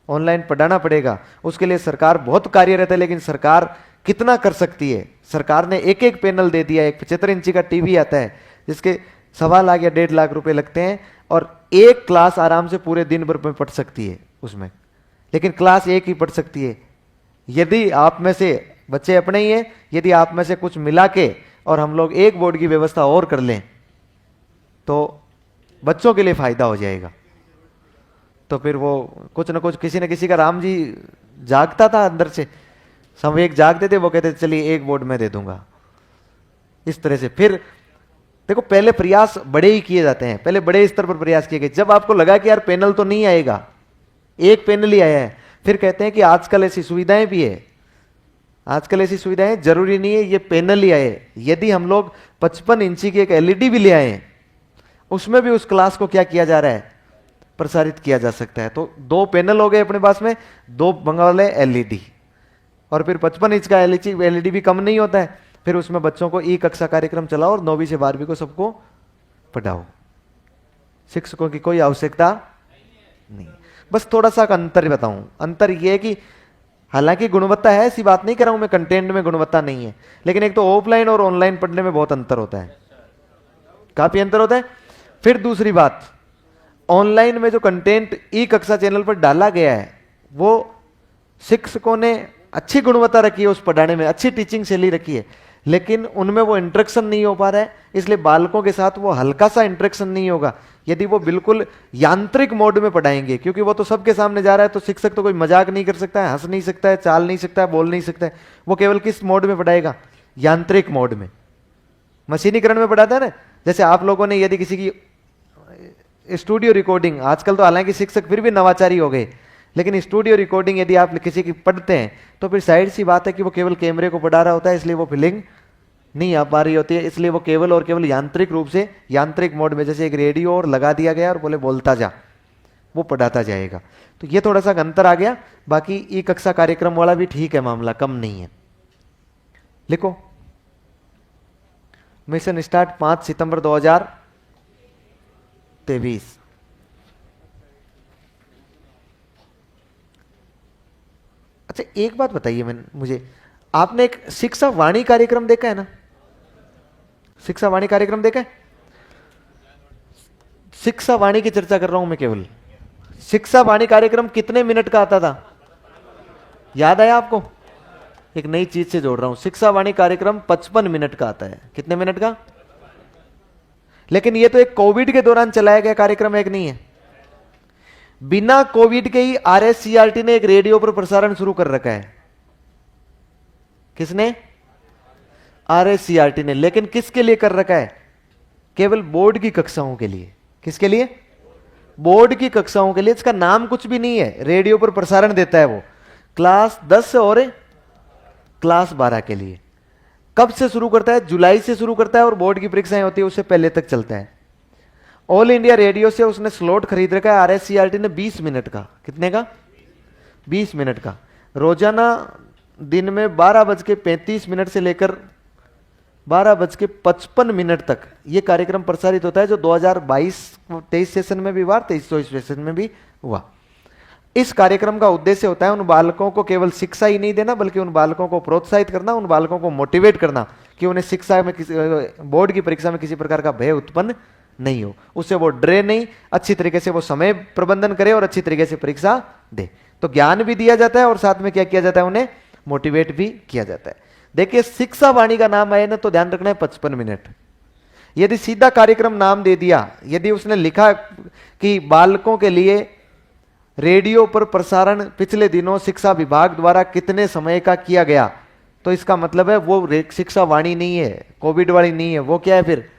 ऑनलाइन पढ़ाना पड़ेगा। उसके लिए सरकार बहुत कार्यरत है, लेकिन सरकार कितना कर सकती है। सरकार ने एक एक पैनल दे दिया, एक 75 इंची का टीवी आता है जिसके 1.25 लाख या 1.5 लाख रुपए लगते हैं, और एक क्लास आराम से पूरे दिन भर में पढ़ सकती है उसमें। लेकिन क्लास एक ही पढ़ सकती है। यदि आप में से बच्चे अपने ही हैं, यदि आप में से कुछ मिला के और हम लोग एक बोर्ड की व्यवस्था और कर लें तो बच्चों के लिए फायदा हो जाएगा। तो फिर वो कुछ ना कुछ, किसी न किसी का, राम जी जागता था अंदर से, सब एक जागते थे, वो कहते थे चलिए एक बोर्ड में दे दूंगा। इस तरह से फिर देखो, पहले प्रयास बड़े ही किए जाते हैं, पहले बड़े स्तर पर प्रयास किए गए। जब आपको लगा कि यार पैनल तो नहीं आएगा, एक पैनल ही आया है, फिर कहते हैं कि आजकल ऐसी सुविधाएं भी है, आजकल ऐसी सुविधाएं, जरूरी नहीं है ये पैनल ही आए। यदि हम लोग 55 इंची की एक LED भी ले आए, उसमें भी उस क्लास को क्या किया जा रहा है, प्रसारित किया जा सकता है। तो 2 पैनल हो गए अपने पास में, 2 मंगा ले LED, और फिर 55 इंच का LED भी कम नहीं होता है। फिर उसमें बच्चों को ई कक्षा कार्यक्रम चलाओ और 9वीं से 12वीं को सबको पढ़ाओ। शिक्षकों की कोई आवश्यकता नहीं। बस थोड़ा सा अंतर बताऊं, अंतर यह है कि हालांकि गुणवत्ता है, ऐसी बात नहीं कर रहा हूं मैं, कंटेंट में गुणवत्ता नहीं है, लेकिन एक तो ऑफलाइन और ऑनलाइन पढ़ने में बहुत अंतर होता है, काफी अंतर होता है। फिर दूसरी बात, ऑनलाइन में जो कंटेंट ई कक्षा चैनल पर डाला गया है, वो शिक्षकों ने अच्छी गुणवत्ता रखी है, उस पढ़ाने में अच्छी टीचिंग शैली रखी है, लेकिन उनमें वो इंटरेक्शन नहीं हो पा रहा है, इसलिए बालकों के साथ वो हल्का सा इंटरेक्शन नहीं होगा। यदि वो बिल्कुल यांत्रिक मोड में पढ़ाएंगे, क्योंकि वो तो सबके सामने जा रहा है, तो शिक्षक तो कोई मजाक नहीं कर सकता है, हंस नहीं सकता है, चाल नहीं सकता है, बोल नहीं सकता है। वो केवल किस मोड में पढ़ाएगा? यांत्रिक मोड में, मशीनीकरण में पढ़ाता है ना। जैसे आप लोगों ने यदि किसी की स्टूडियो रिकॉर्डिंग, आजकल तो हालांकि शिक्षक फिर भी नवाचारी हो गए, लेकिन स्टूडियो रिकॉर्डिंग यदि आप किसी की पढ़ते हैं तो फिर साइड सी बात है कि वो केवल कैमरे को पढ़ा रहा होता है, इसलिए वो फीलिंग नहीं आ पा रही होती है। इसलिए वो केवल और केवल यांत्रिक रूप से, यांत्रिक मोड में, जैसे एक रेडियो और लगा दिया गया और बोले बोलता जा, वो पढ़ाता जाएगा। तो ये थोड़ा सा अंतर आ गया। बाकी ई कक्षा कार्यक्रम वाला भी ठीक है, मामला कम नहीं है। लिखो, मिशन स्टार्ट 5 सितंबर 2023। अच्छा एक बात बताइए मुझे, आपने एक शिक्षा वाणी कार्यक्रम देखा है ना? शिक्षा वाणी कार्यक्रम देखा है? शिक्षा वाणी की चर्चा कर रहा हूं मैं केवल। शिक्षा वाणी कार्यक्रम कितने मिनट का आता था? याद आया आपको? एक नई चीज से जोड़ रहा हूं, शिक्षा वाणी कार्यक्रम 55 मिनट का आता है। कितने मिनट का? लेकिन ये तो एक कोविड के दौरान चलाया गया कार्यक्रम, एक नहीं है। बिना कोविड के ही आरएससीआरटी ने एक रेडियो पर प्रसारण शुरू कर रखा है। किसने? आरएससीआरटी ने। लेकिन किसके लिए कर रखा है? केवल बोर्ड की कक्षाओं के लिए। किसके लिए? बोर्ड की कक्षाओं के लिए। इसका नाम कुछ भी नहीं है, रेडियो पर प्रसारण देता है वो, क्लास 10 और क्लास 12 के लिए। कब से शुरू करता है? जुलाई से शुरू करता है, और बोर्ड की परीक्षाएं होती है उससे पहले तक चलता है। ऑल इंडिया रेडियो से उसने स्लॉट खरीद रखा है आरएससीआरटी ने 20 मिनट का। कितने का? 20 मिनट का। रोजाना दिन में 12:35 से लेकर 12:55 तक यह कार्यक्रम प्रसारित होता है, जो 2022-23 सेशन में भी हुआ, 23-24 सेशन में भी हुआ। इस कार्यक्रम का उद्देश्य होता है उन बालकों को केवल शिक्षा ही नहीं देना, बल्कि उन बालकों को प्रोत्साहित करना, उन बालकों को मोटिवेट करना कि उन्हें शिक्षा में, बोर्ड की परीक्षा में किसी प्रकार का भय उत्पन्न नहीं हो, उससे वो डरे नहीं, अच्छी तरीके से वो समय प्रबंधन करे और अच्छी तरीके से परीक्षा दे। तो ज्ञान भी दिया जाता है और साथ में क्या किया जाता है? उन्हें मोटिवेट भी किया जाता है। देखिए, शिक्षा वाणी का नाम आए ना तो ध्यान रखना है 55 मिनट। यदि सीधा कार्यक्रम नाम दे दिया, यदि उसने लिखा कि बालकों के लिए रेडियो पर प्रसारण पिछले दिनों शिक्षा विभाग द्वारा कितने समय का किया गया, तो इसका मतलब है वो शिक्षा वाणी नहीं है, कोविड वाली नहीं है। वो क्या है फिर?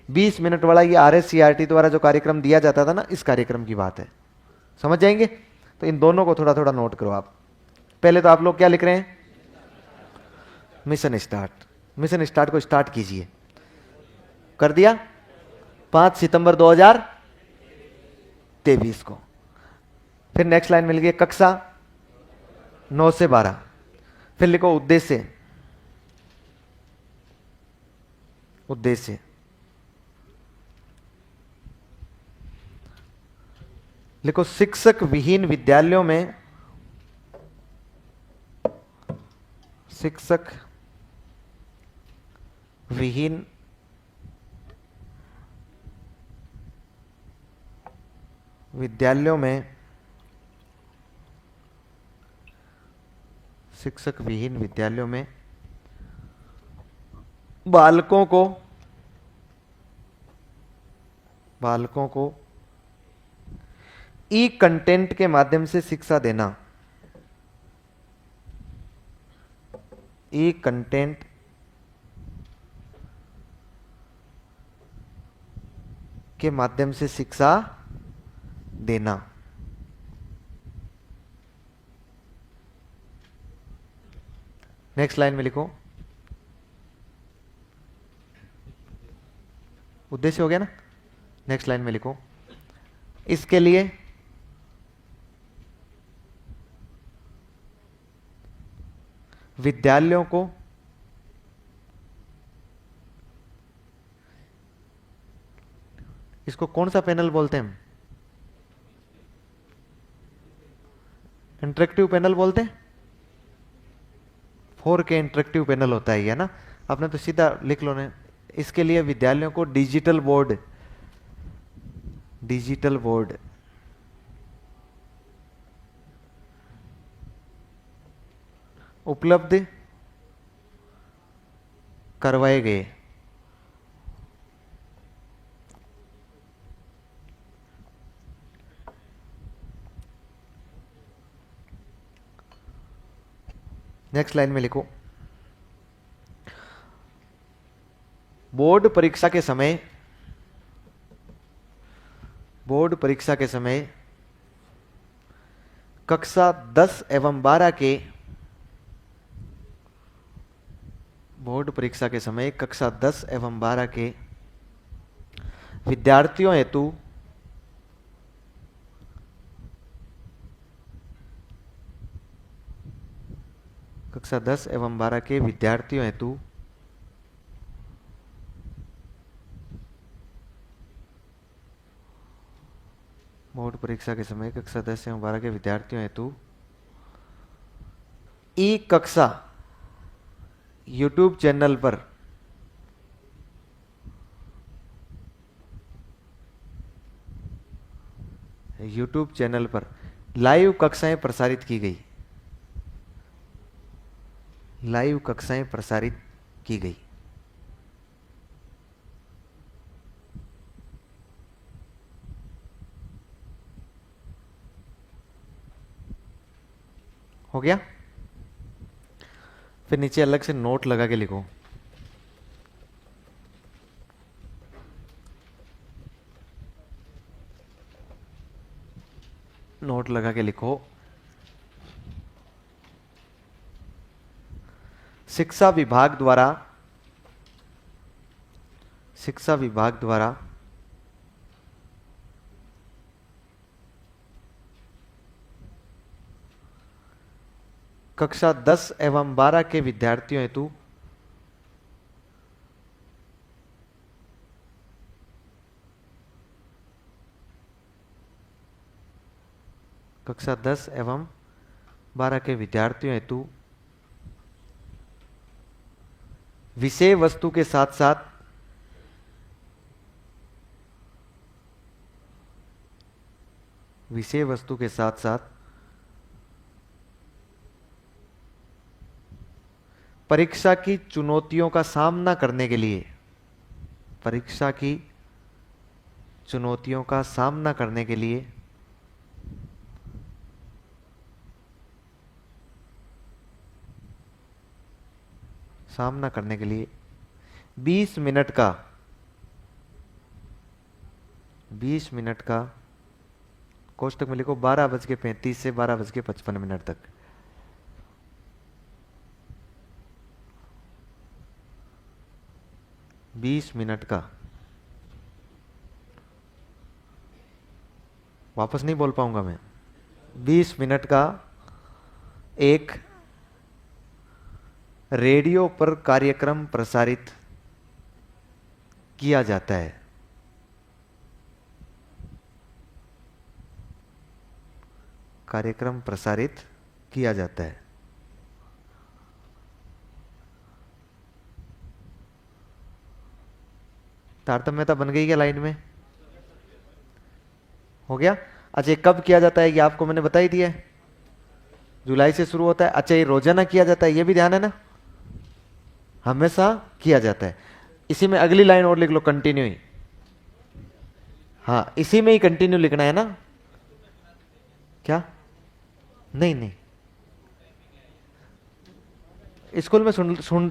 20 मिनट वाला ये आरएससीआरटी द्वारा जो कार्यक्रम दिया जाता था ना, इस कार्यक्रम की बात है। समझ जाएंगे? तो इन दोनों को थोड़ा थोड़ा नोट करो आप। पहले तो आप लोग क्या लिख रहे हैं? Mission start. मिशन स्टार्ट को स्टार्ट कीजिए। कर दिया? 5 सितंबर 2023 को। फिर नेक्स्ट लाइन मिल गई, कक्षा 9 से 12। फिर लिखो उद्देश्य। उद्देश्य लिखो, शिक्षक विहीन विद्यालयों में, शिक्षक विहीन विद्यालयों में, शिक्षक विहीन विद्यालयों में बालकों को ई कंटेंट के माध्यम से शिक्षा देना। ई कंटेंट के माध्यम से शिक्षा देना। नेक्स्ट लाइन में लिखो, उद्देश्य हो गया ना। नेक्स्ट लाइन में लिखो, इसके लिए विद्यालयों को इसको कौन सा पैनल बोलते हैं हम? इंटरेक्टिव पैनल बोलते हैं। 4K इंटरेक्टिव पैनल होता है ये ना। आपने तो सीधा लिख लो ना, इसके लिए विद्यालयों को डिजिटल बोर्ड उपलब्ध करवाए गए। नेक्स्ट लाइन में लिखो, बोर्ड परीक्षा के समय, बोर्ड परीक्षा के समय कक्षा 10 एवं 12 के, बोर्ड परीक्षा के समय कक्षा 10 एवं 12 के विद्यार्थियों हेतु कक्षा 10 एवं 12 के विद्यार्थियों हेतु बोर्ड परीक्षा के समय कक्षा 10 एवं 12 के विद्यार्थियों हेतु ई कक्षा यूट्यूब चैनल पर लाइव कक्षाएं प्रसारित की गई, लाइव कक्षाएं प्रसारित की गई। हो गया? फिर नीचे अलग से नोट लगा के लिखो, नोट लगा के लिखो, शिक्षा विभाग द्वारा, शिक्षा विभाग द्वारा कक्षा 10 एवं 12 के विद्यार्थियों हेतु कक्षा 10 एवं 12 के विद्यार्थियों हेतु विषय वस्तु के साथ साथ विषय वस्तु के साथ साथ परीक्षा की चुनौतियों का सामना करने के लिए, परीक्षा की चुनौतियों का सामना करने के लिए सामना करने के लिए 20 मिनट का 20 मिनट का कोष्टक में लिखो 12:35 से 12:55 तक। बीस मिनट का, वापस नहीं बोल पाऊंगा मैं, 20 मिनट का एक रेडियो पर कार्यक्रम प्रसारित किया जाता है। कार्यक्रम प्रसारित किया जाता है। तारतम्यता बन गई क्या लाइन में? हो गया? अच्छा, कब किया जाता है ये आपको मैंने बता ही दिया है, जुलाई से शुरू होता है। अच्छा, ये रोजाना किया जाता है, ये भी ध्यान है ना, हमेशा किया जाता है। इसी में अगली लाइन और लिख लो, कंटिन्यू ही। हाँ, इसी में ही कंटिन्यू लिखना है ना? क्या? नहीं नहीं, स्कूल में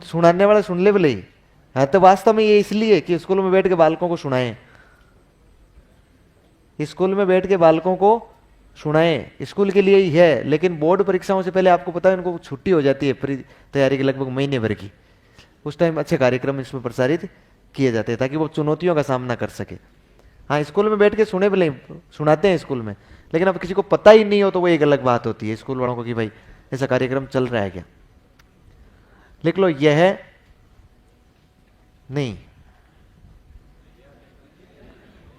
सुनाने वाला सुन ले बोले। हाँ, तो वास्तव में ये इसलिए कि स्कूल में बैठ के बालकों को सुनाएं, स्कूल में बैठ के बालकों को सुनाएं, स्कूल के लिए ही है। लेकिन बोर्ड परीक्षाओं से पहले आपको पता है उनको छुट्टी हो जाती है तैयारी की, लगभग महीने भर की। उस टाइम अच्छे कार्यक्रम इसमें प्रसारित किए जाते हैं ताकि वो चुनौतियों का सामना कर सके। हाँ, स्कूल में बैठ के सुने भले सुनाते हैं स्कूल में, लेकिन अब किसी को पता ही नहीं हो तो वो एक अलग बात होती है स्कूल वालों को कि भाई ऐसा कार्यक्रम चल रहा है क्या। लिख लो, यह नहीं,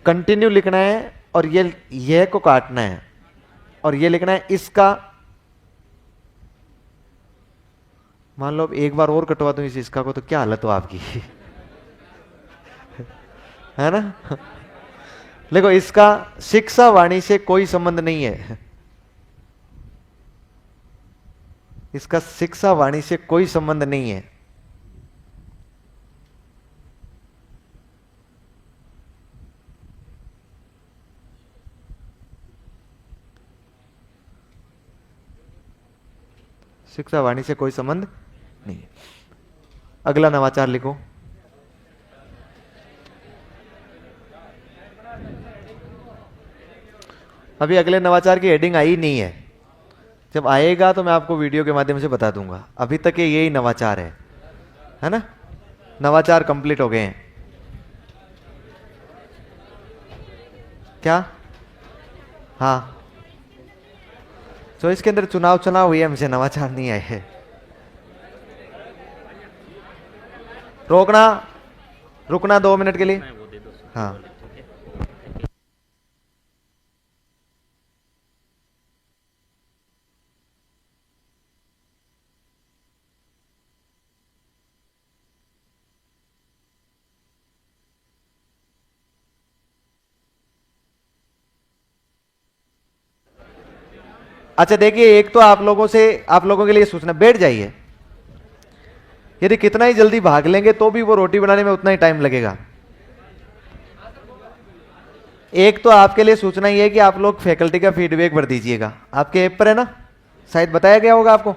कंटिन्यू लिखना है और यह को काटना है और ये लिखना है इसका। मान लो अब एक बार और कटवा दूं इसका को, तो क्या हालत हो आपकी है ना? देखो, इसका शिक्षा वाणी से कोई संबंध नहीं है, इसका शिक्षा वाणी से कोई संबंध नहीं है। शिक्षा वाणी से कोई संबंध नहीं। अगला नवाचार लिखो। अभी अगले नवाचार की हेडिंग आई नहीं है, जब आएगा तो मैं आपको वीडियो के माध्यम से बता दूंगा। अभी तक ये यही नवाचार है ना। नवाचार कंप्लीट हो गए हैं क्या? हाँ, तो इसके अंदर चुनाव हुई है, हमसे नवाचार नहीं आए हैं। रुकना 2 मिनट के लिए। हाँ, अच्छा देखिए, एक तो आप लोगों के लिए सूचना, बैठ जाइए। यदि कितना ही जल्दी भाग लेंगे तो भी वो रोटी बनाने में उतना ही टाइम लगेगा। एक तो आपके लिए सूचना ये है कि आप लोग फैकल्टी का फीडबैक भर दीजिएगा, आपके ऐप पर है ना, शायद बताया गया होगा आपको।